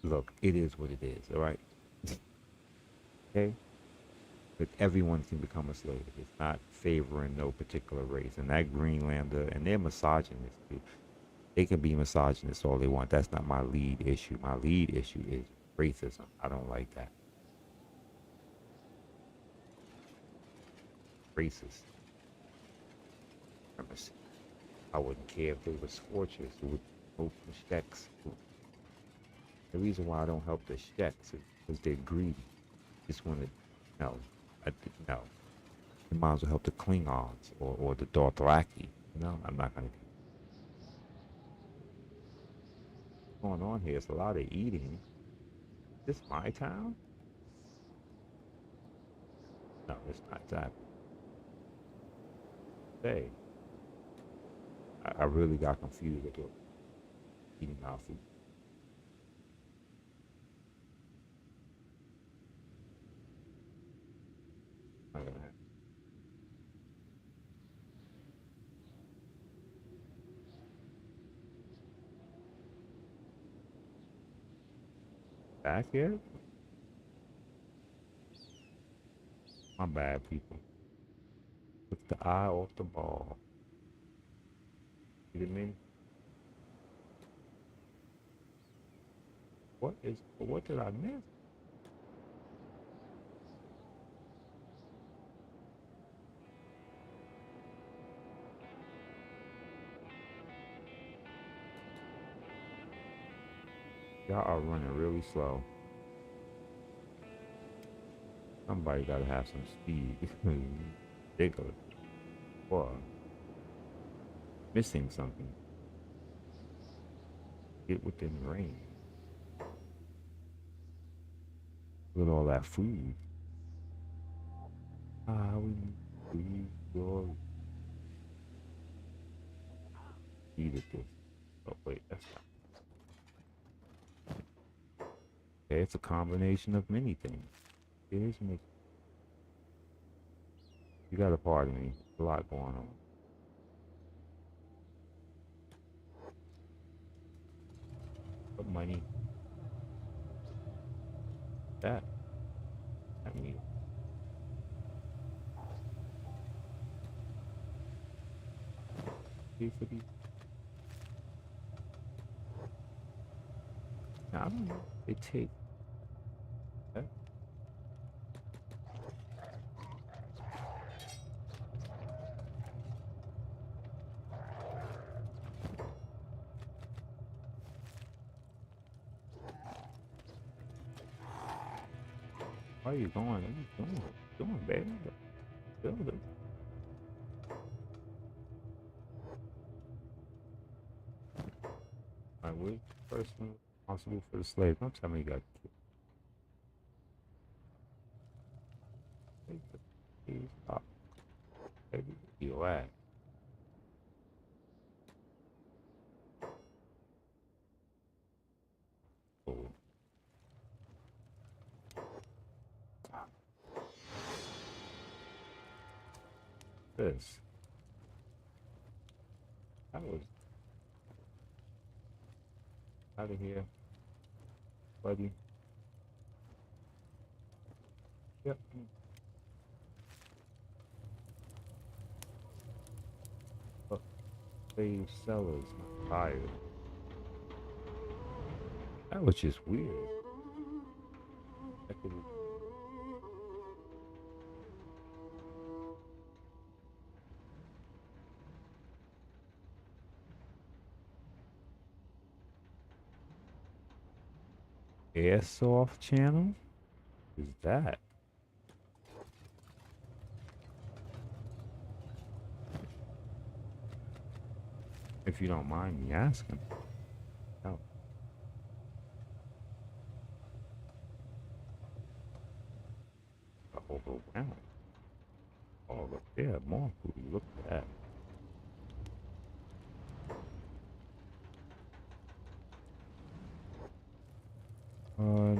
look, it is what it is. All right, okay. But everyone can become a slave. It's not favoring no particular race. And that Greenlander, and they're misogynist too. They can be misogynist all they want. That's not my lead issue. My lead issue is racism. I don't like that. Racist supremacy. I wouldn't care if they were scorchers who would help the Sheks. The reason why I don't help the Sheks is because they're greedy. Just want to, no, no. You might as well help the Klingons or the Dothraki. I'm not going to do what's going on here. It's a lot of eating. Is this my town? No, it's not that. Hey, I really got confused with eating our food. I'm gonna have back here? My bad, people. Took the eye off the ball. You know what I mean? What did I miss? Y'all are running really slow. Somebody gotta have some speed. Ridiculous. Or missing something. Get within range. With all that food. We will eat it this. Oh wait, that's not. Okay, it's a combination of many things. It is mixed. You gotta pardon me. There's a lot going on. But money. That. I mean, pay for these. Now, I don't know. They take that. Where are you going? What are you doing? Doing, baby? Build it. Alright, where's the person responsible for the slaves? Don't tell me you got killed. Please stop. Baby, you at? Oh. This. That was out of here, buddy. Yep. But slave sellers, not tired. That was just weird. That could Airsoft channel? Is that? If you don't mind me asking. Oh. Overwhelmed. Oh, look there, more food. Look at that.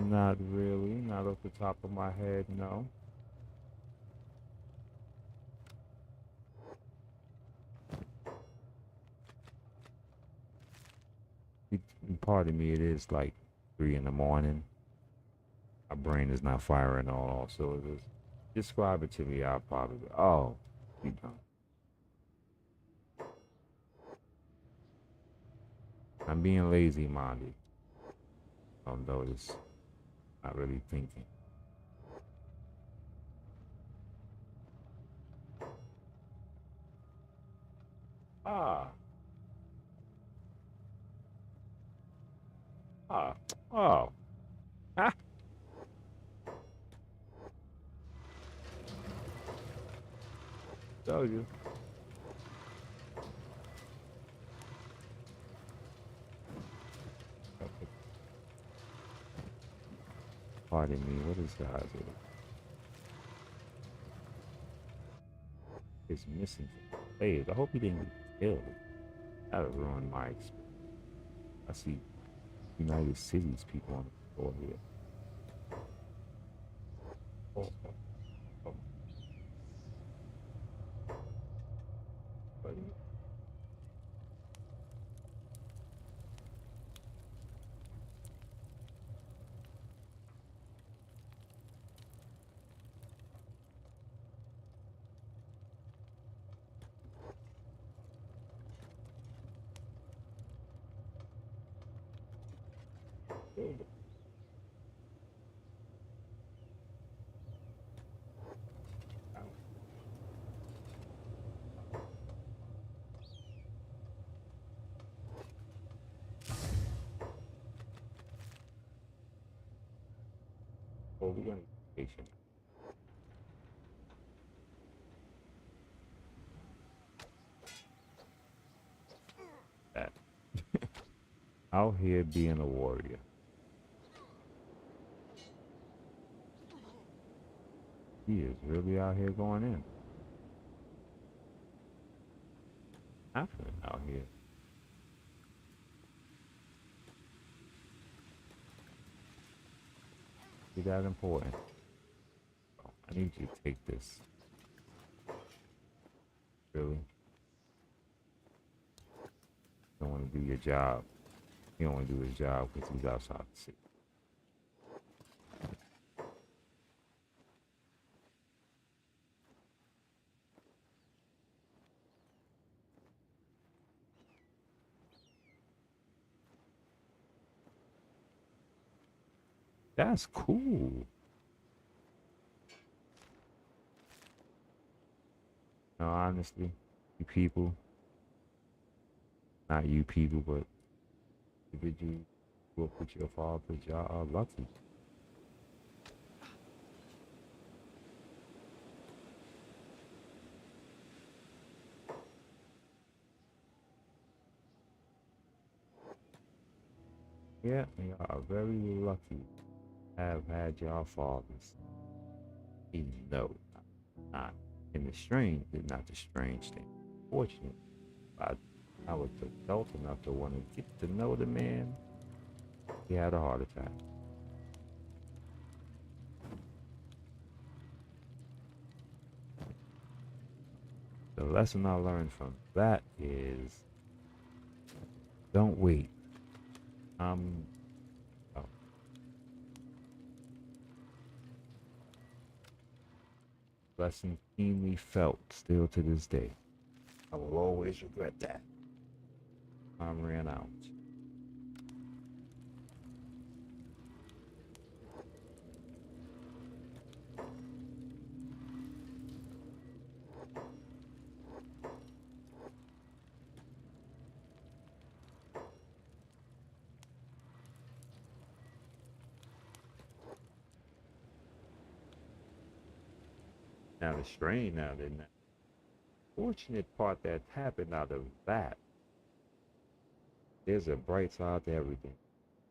Not really. Not off the top of my head, no. Pardon me, it is like 3 in the morning. My brain is not firing all. So just describe it to me. I'll probably go, oh, you know. I'm being lazy minded. I'll notice. Not really thinking. Ah, ah, oh, ah. Told you. Pardon me, what is the hazard? It's missing from the players. I hope he didn't get killed. That'll ruin my experience. I see United Cities people on the floor here. Oh, oh, oh. But we're gonna be patient. That out here being a warrior. He is really out here going in. Happening out here. Is that important? Oh, I need you to take this. Really? You don't want to do your job. He don't want to do his job because he's outside the city. That's cool. No, honestly, you people, not you people, but individuals who will put your father's y'all are lucky. Yeah, you are very lucky to have had your fathers. Even though not in the strange, not the strange thing. Fortunately, I was adult enough to want to get to know the man. He had a heart attack. The lesson I learned from that is don't wait. I'm a lesson keenly felt still to this day. I will always regret that. Time ran out. Now the strain now the fortunate part that happened out of that, there's a bright side to everything.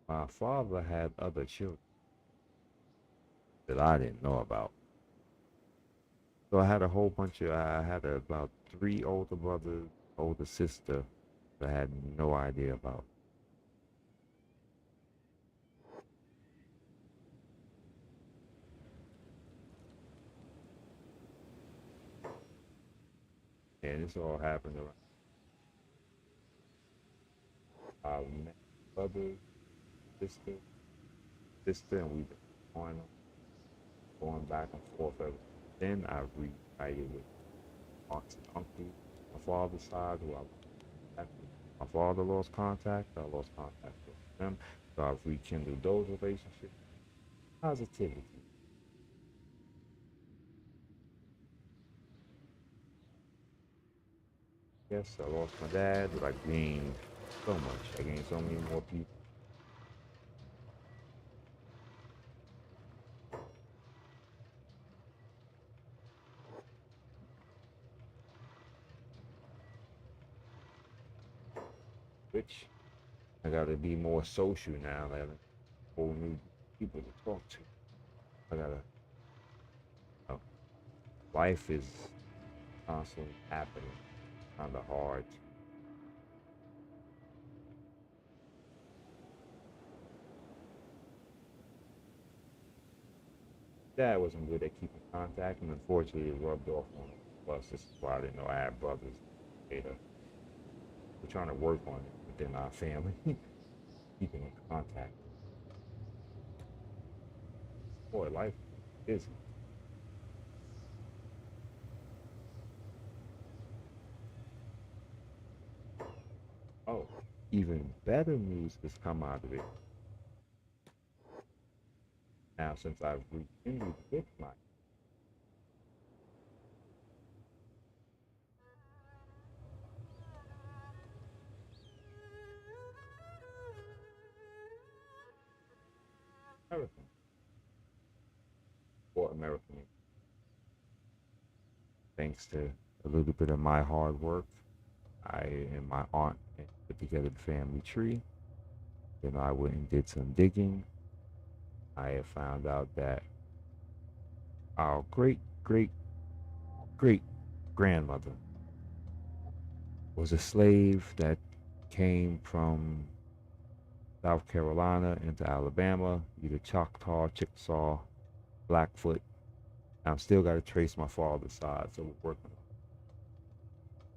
My father had other children that I didn't know about. So I had a whole bunch of I had about three older brothers, older sister that I had no idea about. And this all happened around I met brother, sister, and we've been going back and forth ever. Then I reunited with aunts and uncles, my father's side, who I my father lost contact, I lost contact with them. So I've rekindled those relationships. Positivity. Yes, I lost my dad, but I gained so much. I gained so many more people, which I gotta be more social now. I have a whole new people to talk to. I gotta, uh, life is constantly happening, kind of hard. Dad wasn't good at keeping contact, and unfortunately, it rubbed off on him. Plus, this is why I didn't know I had brothers. Later, we're trying to work on it within our family, keeping in contact. Boy, life is. Oh, even better news has come out of it. Now, since I've rekindled with my American or American, thanks to a little bit of my hard work, I and my aunt put together the family tree. Then I went and did some digging. I have found out that our great great great grandmother was a slave that came from South Carolina into Alabama, either Choctaw, Chickasaw, Blackfoot. I've still got to trace my father's side, so we're working on it.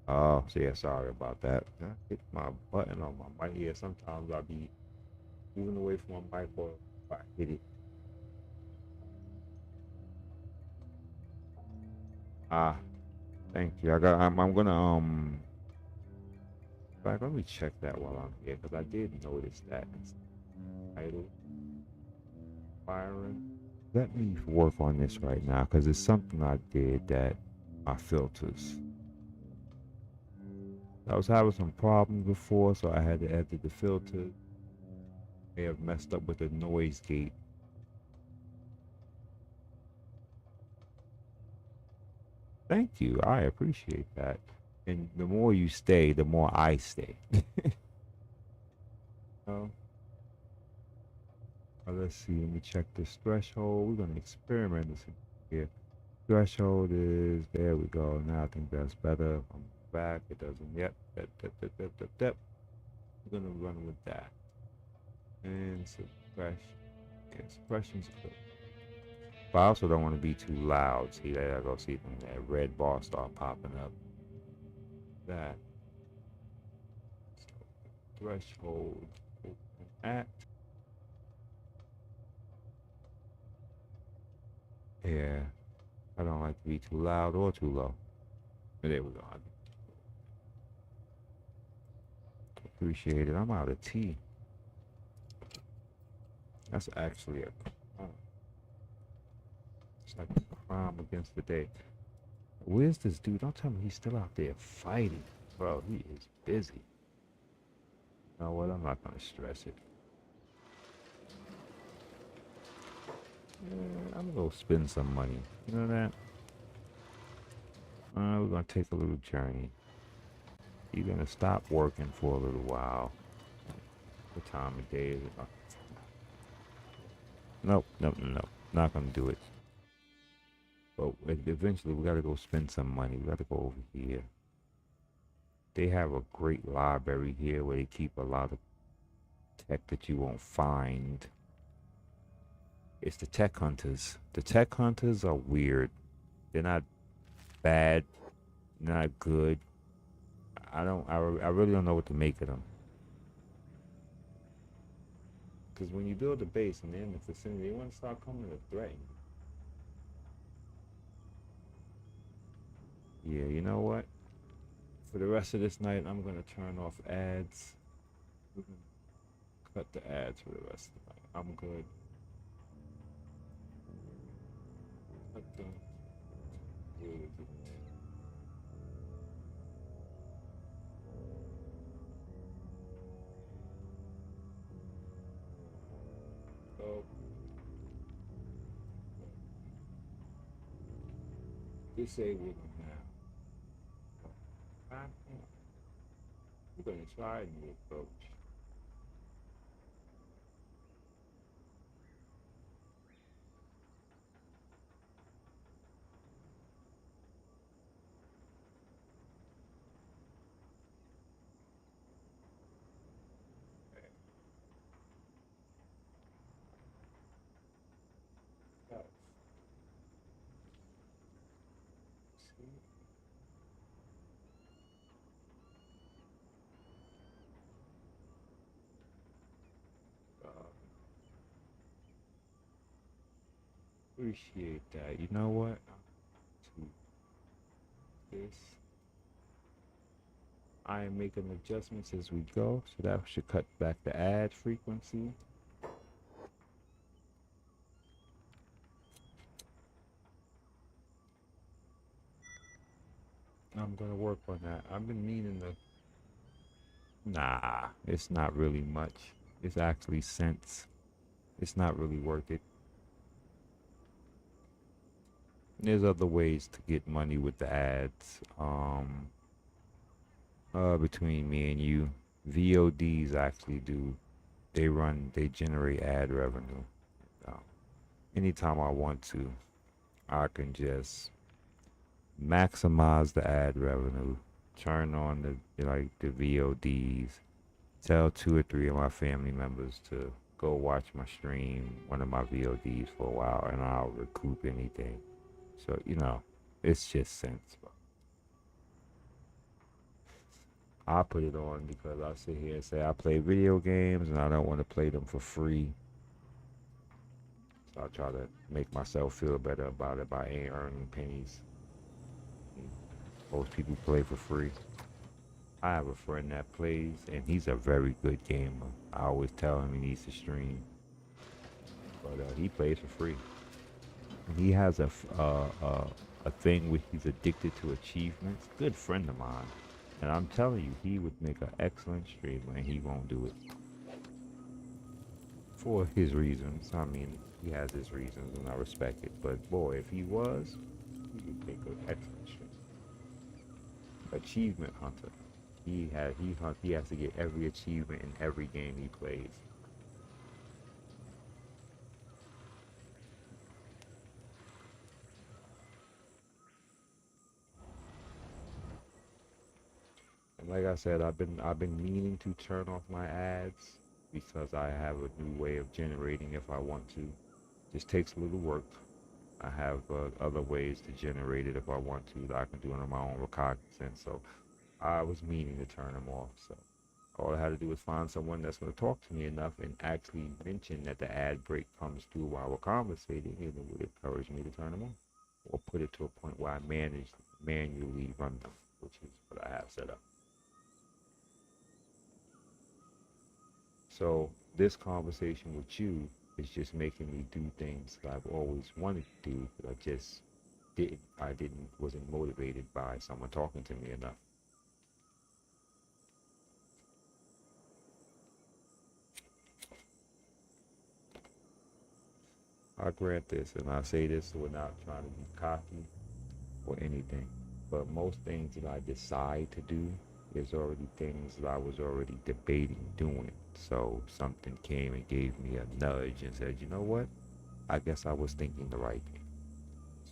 Oh, so yeah, sorry about that. I hit my button on my mic here. Sometimes I'll be moving away from my mic or if I hit it. Ah, thank you. I'm gonna in fact, let me check that while I'm here because I did notice that it's title firing. Let me work on this right now because it's something I did that my filters. I was having some problems before, so I had to edit the filter. May have messed up with the noise gate. Thank you. I appreciate that. And the more you stay, the more I stay. So, let's see. Let me check this threshold. We're going to experiment this here. Threshold is, there we go. Now I think that's better. I'm back. It doesn't yet. Yep. We're going to run with that. And suppression. Yeah, suppression's good. But I also don't want to be too loud. See, there I go. See that red bar start popping up. That. So, threshold. Open at. Yeah. I don't like to be too loud or too low. But there we go. Appreciate it. I'm out of tea. That's actually a crime. It's like a crime against the day. Where's this dude? Don't tell me he's still out there fighting. Bro, he is busy. You know what? I'm not going to stress it. Yeah, I'm going to go spend some money. You know that? We're going to take a little journey. You're going to stop working for a little while. What time of day is it? Nope. Not going to do it. But eventually we got to go spend some money. We got to go over here. They have a great library here where they keep a lot of tech that you won't find. It's the tech hunters. The tech hunters are weird. They're not bad, not good. I really don't know what to make of them. Because when you build a base and they're in the vicinity, they want to start coming to threaten you. Yeah, you know what? For the rest of this night, I'm going to turn off ads. We're going to cut the ads for the rest of the night. I'm good. Cut the... Where is it? So, disable them now. We're going to try a new approach. Appreciate that. You know what? To this, I am making adjustments as we go, so that should cut back the ad frequency. I'm gonna work on that. I've been meaning to. Nah, it's not really much. It's actually cents. It's not really worth it. There's other ways to get money with the ads. Between me and you, VODs actually do. They generate ad revenue. Um, Anytime I want to, I can just maximize the ad revenue, turn on the VODs, tell two or three of my family members to go watch my stream, one of my VODs for a while, and I'll recoup anything. So it's just sense. I put it on because I sit here and say I play video games and I don't want to play them for free. So I try to make myself feel better about it by ain't earning pennies. Most people play for free. I have a friend that plays and he's a very good gamer. I always tell him he needs to stream, but he plays for free. And he has a thing where he's addicted to achievements. Good friend of mine. And I'm telling you, he would make an excellent streamer, and he won't do it for his reasons. I mean, he has his reasons, and I respect it. But boy, if he was, he would make an excellent streamer. Achievement hunter. He has to get every achievement in every game he plays. And like I said, I've been meaning to turn off my ads because I have a new way of generating if I want to. Just takes a little work. I have other ways to generate it if I want to that I can do it on my own recognizance. So I was meaning to turn them off. So all I had to do was find someone that's going to talk to me enough and actually mention that the ad break comes through while we're conversating, and it would encourage me to turn them on or put it to a point where I manually run them, which is what I have set up. So this conversation with you is just making me do things that I've always wanted to do, but wasn't motivated by someone talking to me enough. I grant this, and I say this without trying to be cocky or anything, but most things that I decide to do is already things that I was already debating doing. So something came and gave me a nudge and said, you know what? I guess I was thinking the right thing.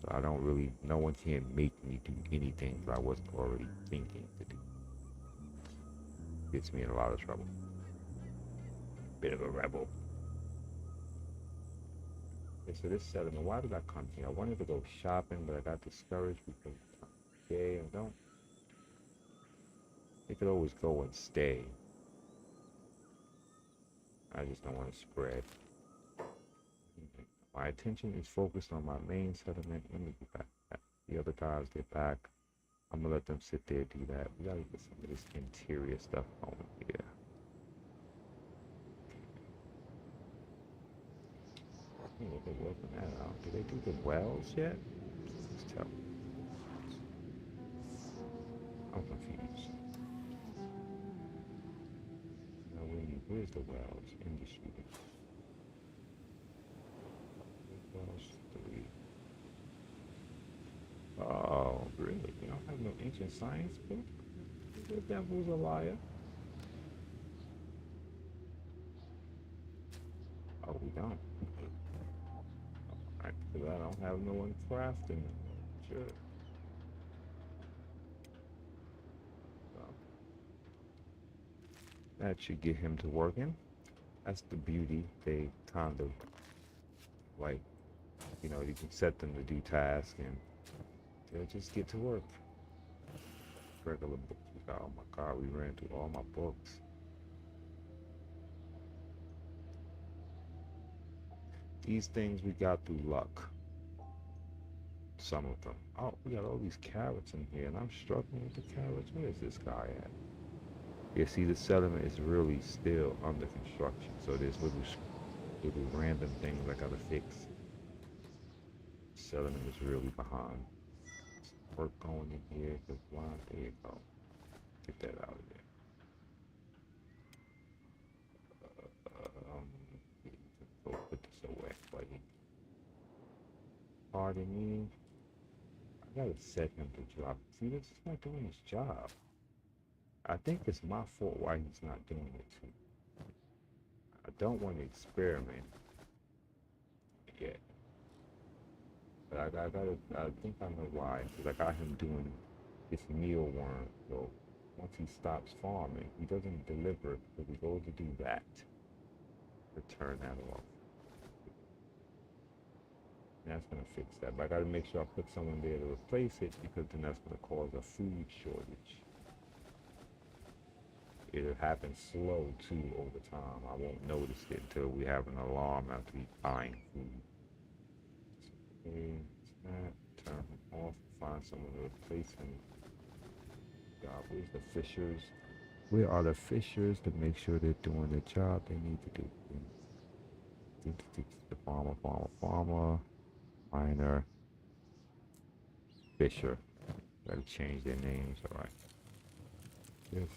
So no one can make me do anything that I wasn't already thinking to do. Gets me in a lot of trouble. Bit of a rebel. Okay, so this settlement, why did I come here? I wanted to go shopping, but I got discouraged because I'm gay and don't. They could always go and stay. I just don't want to spread. My attention is focused on my main settlement. Let me get back. The other guys get back. I'm gonna let them sit there do that. We gotta get some of this interior stuff going here. Yeah, they're working that out. Did they do the wells yet? Let's tell. I'm confused. Now, where's the wells industry? Wells 3. Oh, really? You don't have no ancient science book? The devil's a liar. Oh, we don't. Because I don't have no one crafting. Sure. So that should get him to working. That's the beauty. They kind of like, you can set them to do tasks and They'll just get to work. Regular books. We got, oh my God, we ran through all my books. These things we got through luck. Some of them. Oh, we got all these carrots in here, and I'm struggling with the carrots. Where is this guy at? Yeah, see, the settlement is really still under construction, so there's little random things I gotta fix. Settlement is really behind. Work going in here, cause why? There you go. Get that out of there. Um, go put this away, buddy. Pardon me. I gotta set him to drop. See, this is not doing his job. I think it's my fault why he's not doing it too. I don't want to experiment yet, but I think I know why. Because I got him doing this mealworm. So once he stops farming, he doesn't deliver because he goes to do that. Turn that off. And that's gonna fix that. But I gotta make sure I put someone there to replace it because then that's gonna cause a food shortage. It'll happen slow too over time. I won't notice it until we have an alarm after we buying food. Okay, turn him off, find someone to replace him. God, where's the fishers? Where are the fishers to make sure they're doing the job they need to do? The farmer, miner, fisher. Gotta change their names, alright. Yes.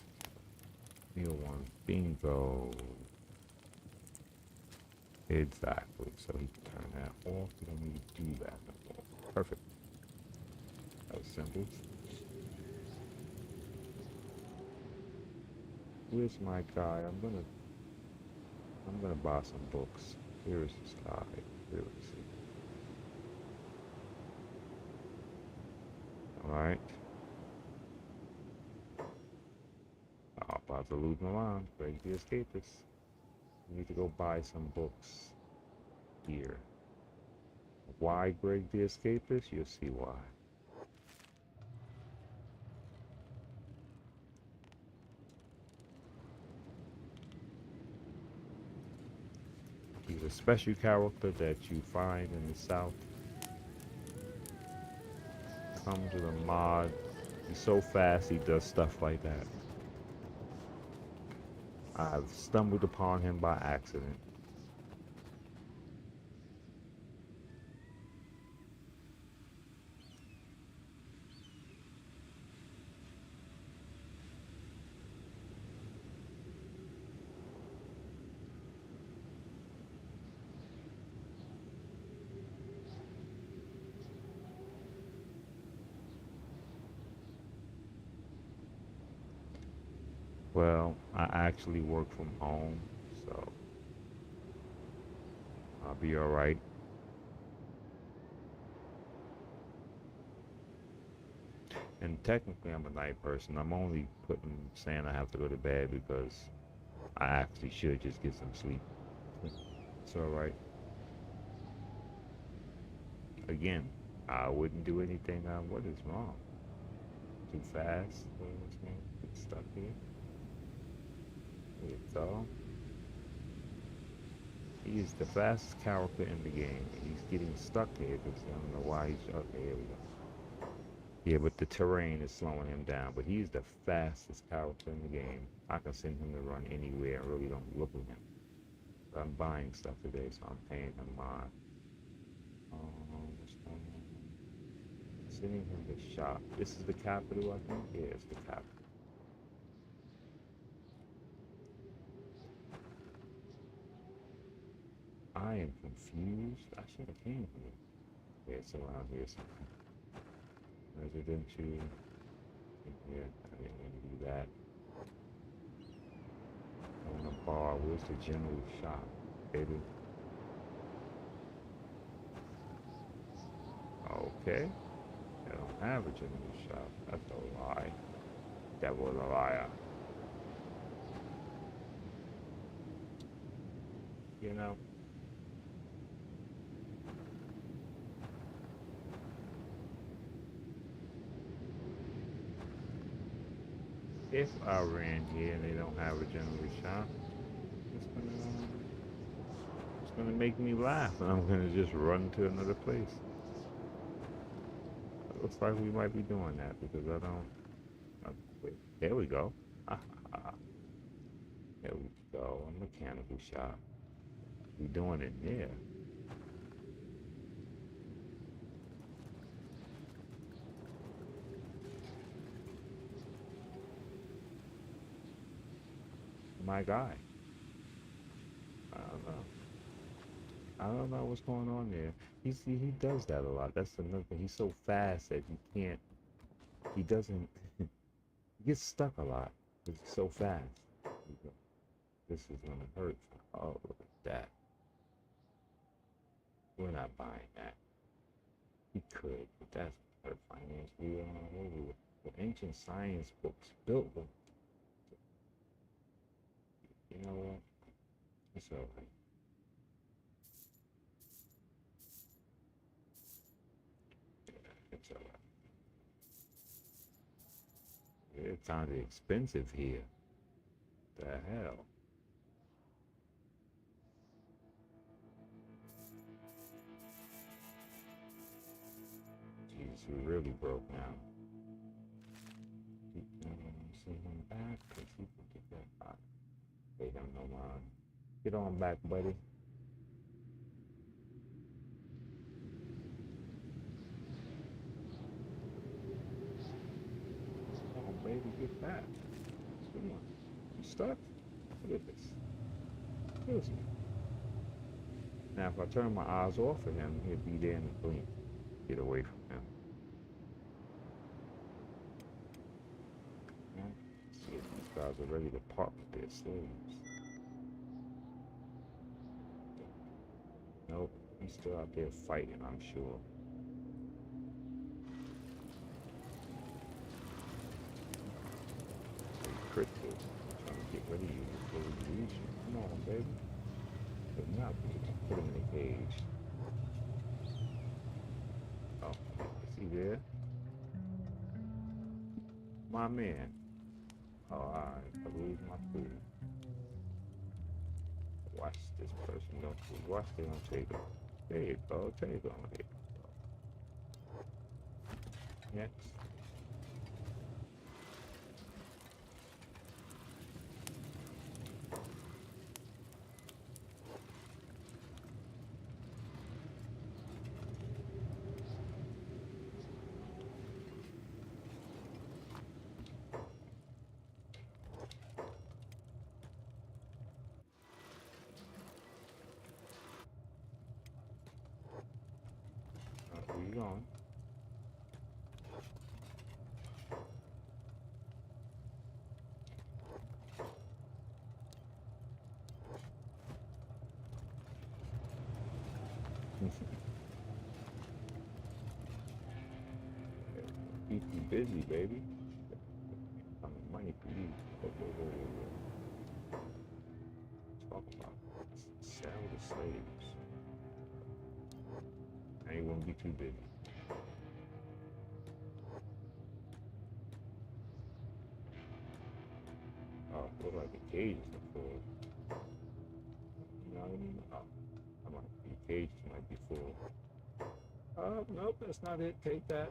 Meal one. Bingo. Exactly. So he can turn that off. We don't need to do that no more. Perfect. That was simple. Where's my guy? I'm gonna buy some books. Where is this guy? Where is he? Alright. I'm about to lose my mind. Break the escapist. We need to go buy some books here. Why Greg the Escapist? You'll see why. He's a special character that you find in the South. Comes with a mod. He's so fast he does stuff like that. I've stumbled upon him by accident. Well, I actually work from home, so I'll be alright. And technically, I'm a night person. I'm only saying I have to go to bed because I actually should just get some sleep. It's alright. Again, I wouldn't do anything. What is wrong? Too fast? What's wrong? Get stuck here. There you go. He is the fastest character in the game. He's getting stuck here because I don't know why he's... Okay, here we go. Yeah, but the terrain is slowing him down. But he's the fastest character in the game. I can send him to run anywhere. I really don't look at him. But I'm buying stuff today, so I'm paying him mine. What's going on? Sending him to shop. This is the capital, I think? Yeah, it's the capital. I am confused. I should have came here. Yeah, it's around here something. Residential. Yeah, I didn't want to do that. On a bar. Where's the general shop, baby? Okay. They don't have a general shop. That's a lie. That was a liar. You know? If I ran here and they don't have a general shop, it's gonna make me laugh, and I'm gonna just run to another place. It looks like we might be doing that because I don't. Wait, there we go. There we go. A mechanical shop. We doing it there. My guy. I don't know. I don't know what's going on there. He does that a lot. That's another thing. He's so fast that he can't. He doesn't. He gets stuck a lot because he's so fast. This is gonna hurt. Oh, look at that. We're not buying that. He could, but that's hurt finance. The ancient science books built them. You know what? It's alright. It's alright. It sounded expensive here. The hell? Jeez, we really broke now. Send him back because he can get that back. Pay him no mind. Get on back, buddy. Come on, baby, get back. Come on. You stuck? Look at this. Excuse me. Now, if I turn my eyes off of him, he'll be there in a blink. Get away from him. Yeah. See if these guys are ready to part with their slaves. Nope. He's still out there fighting, I'm sure. Critical. Trying to get rid of you before we lose you. Come on, baby. But not put him in a cage. Oh, is he there? My man. Oh, alright. I lose my food. Watch this person. Don't watch they don't take him. There you go. Take him. There you go. Next. Where you going? Keep you busy, baby. I'm money for you. Talk about sell the slaves. I ain't gonna be too busy. Oh, look like the cage is full. You know what I mean? Oh, I might be cage might be full. Oh, nope, that's not it. Take that.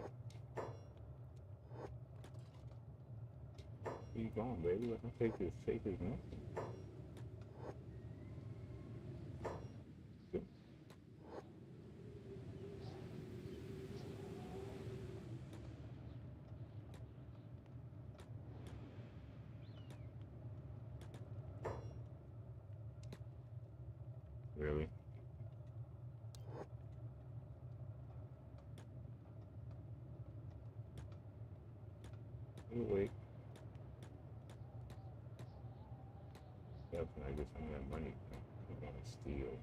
Where you going, baby? Let me take this. Take this, man. Really? We'll wait. Definitely, I get some of that money. I'm gonna steal.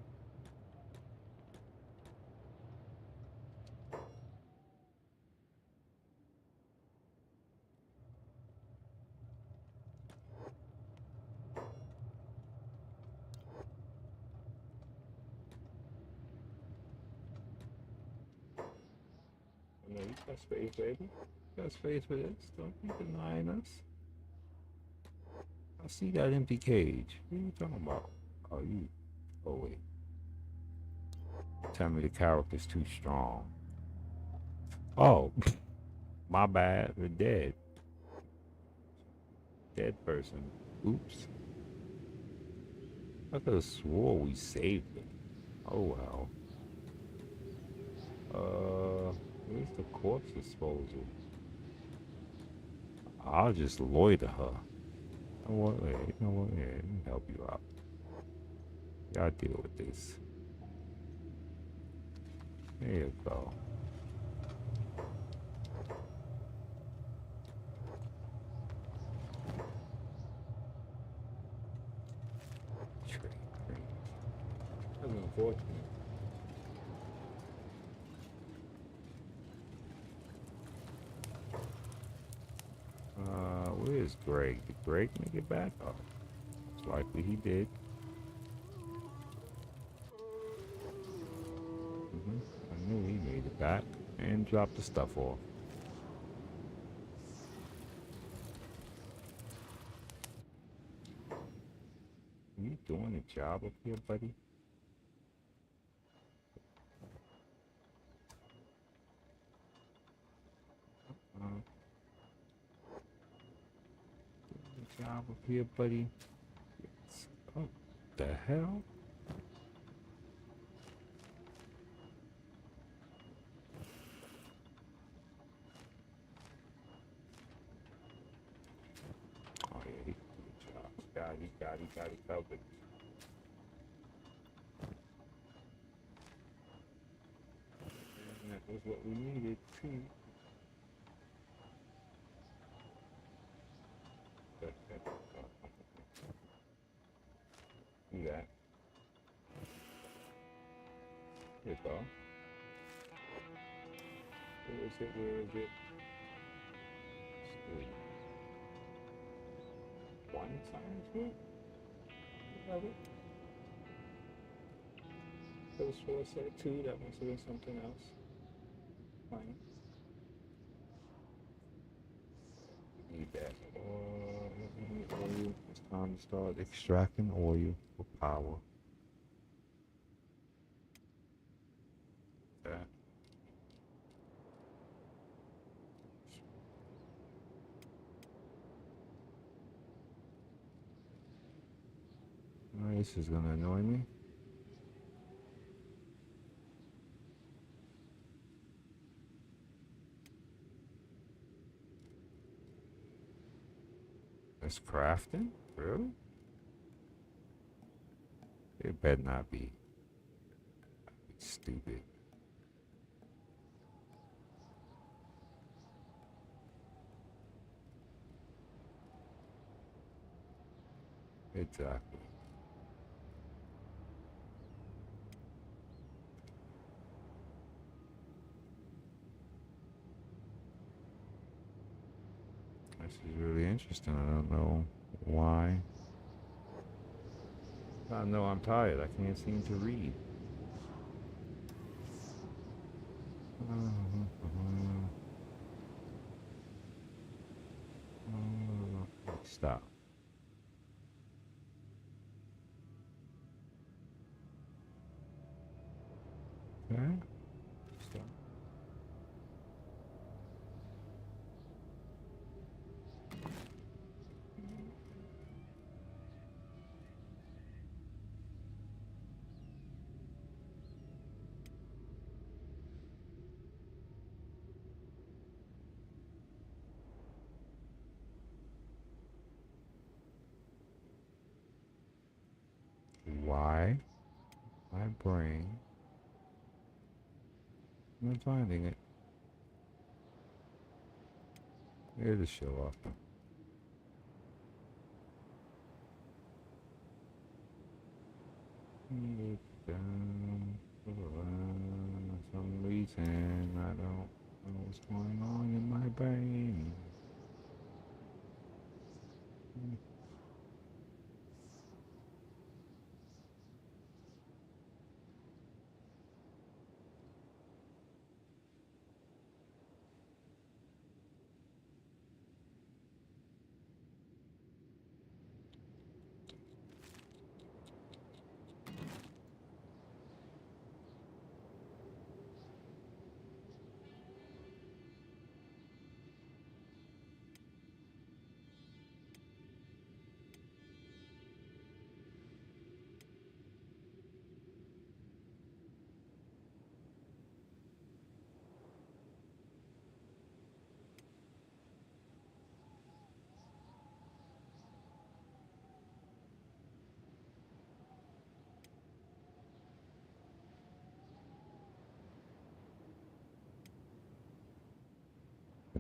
You know, you got space, baby. You got space for this. Don't be denying us. I see that empty cage. What are you talking about? Oh, you. Oh, wait. Tell me the character's too strong. Oh, my bad. We're dead. Dead person. Oops. I could have swore we saved him. Oh, well. Where's the corpse disposal? I'll just loiter her. You know what? Wait, you know what? Yeah, let me help you out. Y'all deal with this. There you go. Trade. That's unfortunate. Where's Greg? Did Greg make it back? Oh, it's likely he did. I knew he made it back and dropped the stuff off. You doing a job up here, buddy? Uh, doing a job up here, buddy? Yes. Oh, the hell? Oh yeah, he can do the job. He got it covered. And that was what we needed too. Do that. Here you go. Where is it? Where is it? Let's see. One times here? You have it? Those four said two. That must have been something else. Fine. Need that oil. It's time to start extracting oil for power. That. Oh, this is gonna annoy me. It's crafting? Really? It better not be. Stupid. Exactly. This is really interesting. I don't know why. I know I'm tired. I can't seem to read. Stop. Okay. Stop. Why? My brain. I'm not finding it. Here's the show off. For some reason, I don't know what's going on in my brain.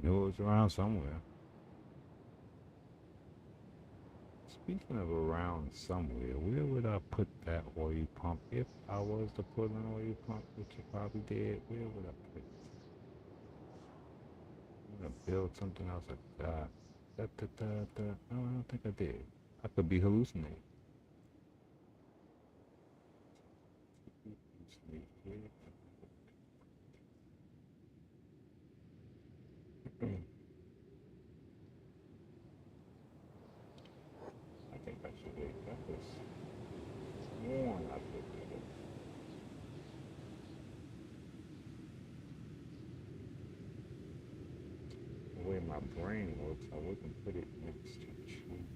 knew it was around somewhere. Speaking of around somewhere, where would I put that oil pump if I was to put an oil pump, which I probably did? Where would I put it? I'm gonna build something else like that. No, I don't think I did. I could be hallucinating. I think I should have. That was sworn I put that in. The way my brain works, I wouldn't put it next to food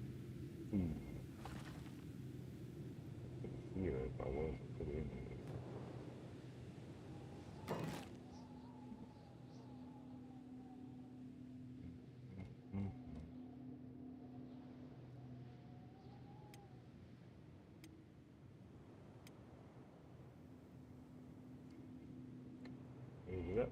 here if I was to put it in there. Raise it up.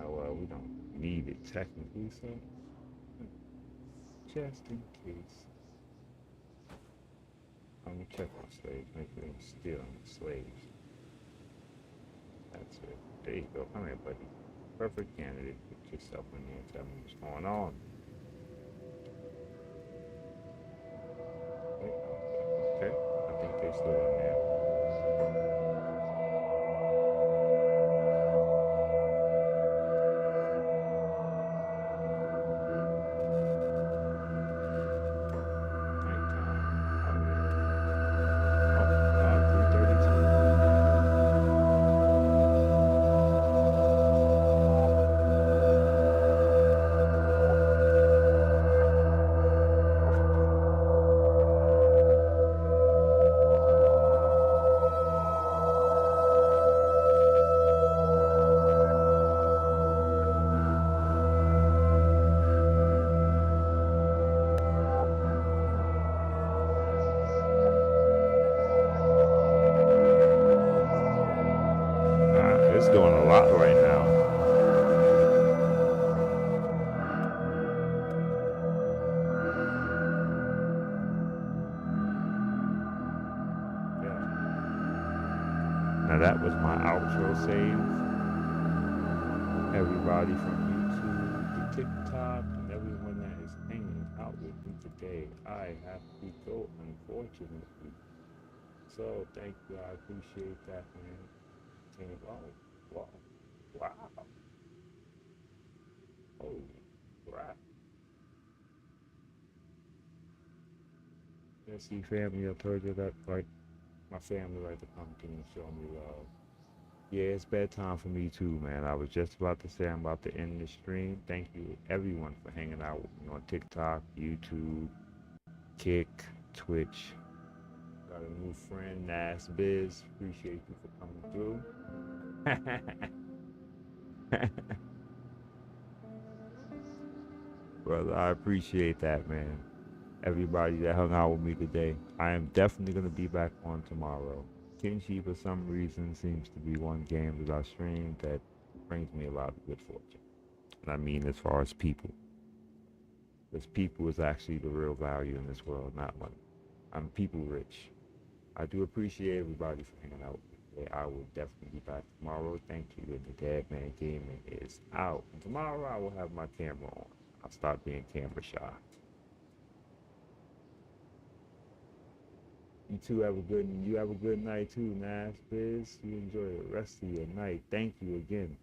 Well, we don't need it technically, so just in case. I'm gonna check my slaves, make sure they're still slaves. That's it. There you go. Come here, buddy. Perfect candidate. Put yourself in there and tell me what's going on. Okay. I think they're still in there. It's doing a lot right now. Yeah. Now that was my outro save. Everybody from YouTube to TikTok and everyone that is hanging out with me today. I have to go, unfortunately. So thank you. I appreciate that, man. Wow. Wow. Wow. Holy crap. Yeah, see, family, I told you that, like, my family like to come to me and show me love. Yeah, it's bedtime for me too, man. I was just about to say I'm about to end the stream. Thank you, everyone, for hanging out with me on TikTok, YouTube, Kick, Twitch. Got a new friend, Nas Biz. Appreciate you for coming through. Brother, I appreciate that, man. Everybody that hung out with me today. I am definitely going to be back on tomorrow. Kenshi, for some reason, seems to be one game that I stream that brings me a lot of good fortune. And I mean as far as people. Because people is actually the real value in this world, not money. I'm people rich. I do appreciate everybody for hanging out with me today. I will definitely be back tomorrow. Thank you. And the Dead Man Gaming is out. And tomorrow I will have my camera on. I'll stop being camera shy. You have a good night too, Nas Biz. You enjoy the rest of your night. Thank you again.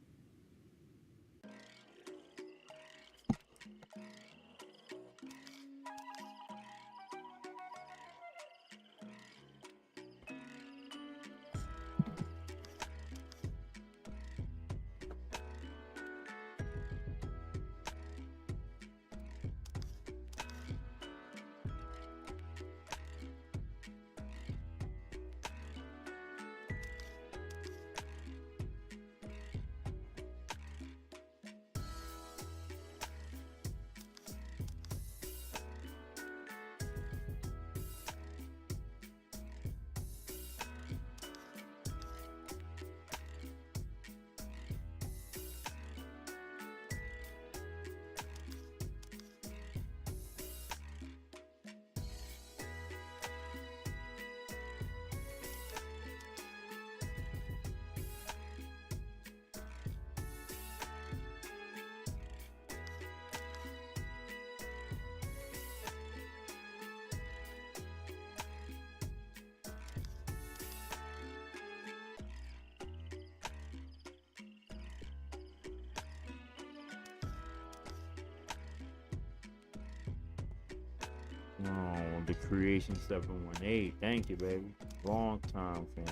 Oh, the Creation 718. Thank you, baby. Long time fan.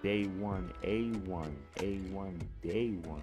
Day one, A1, A1, day one.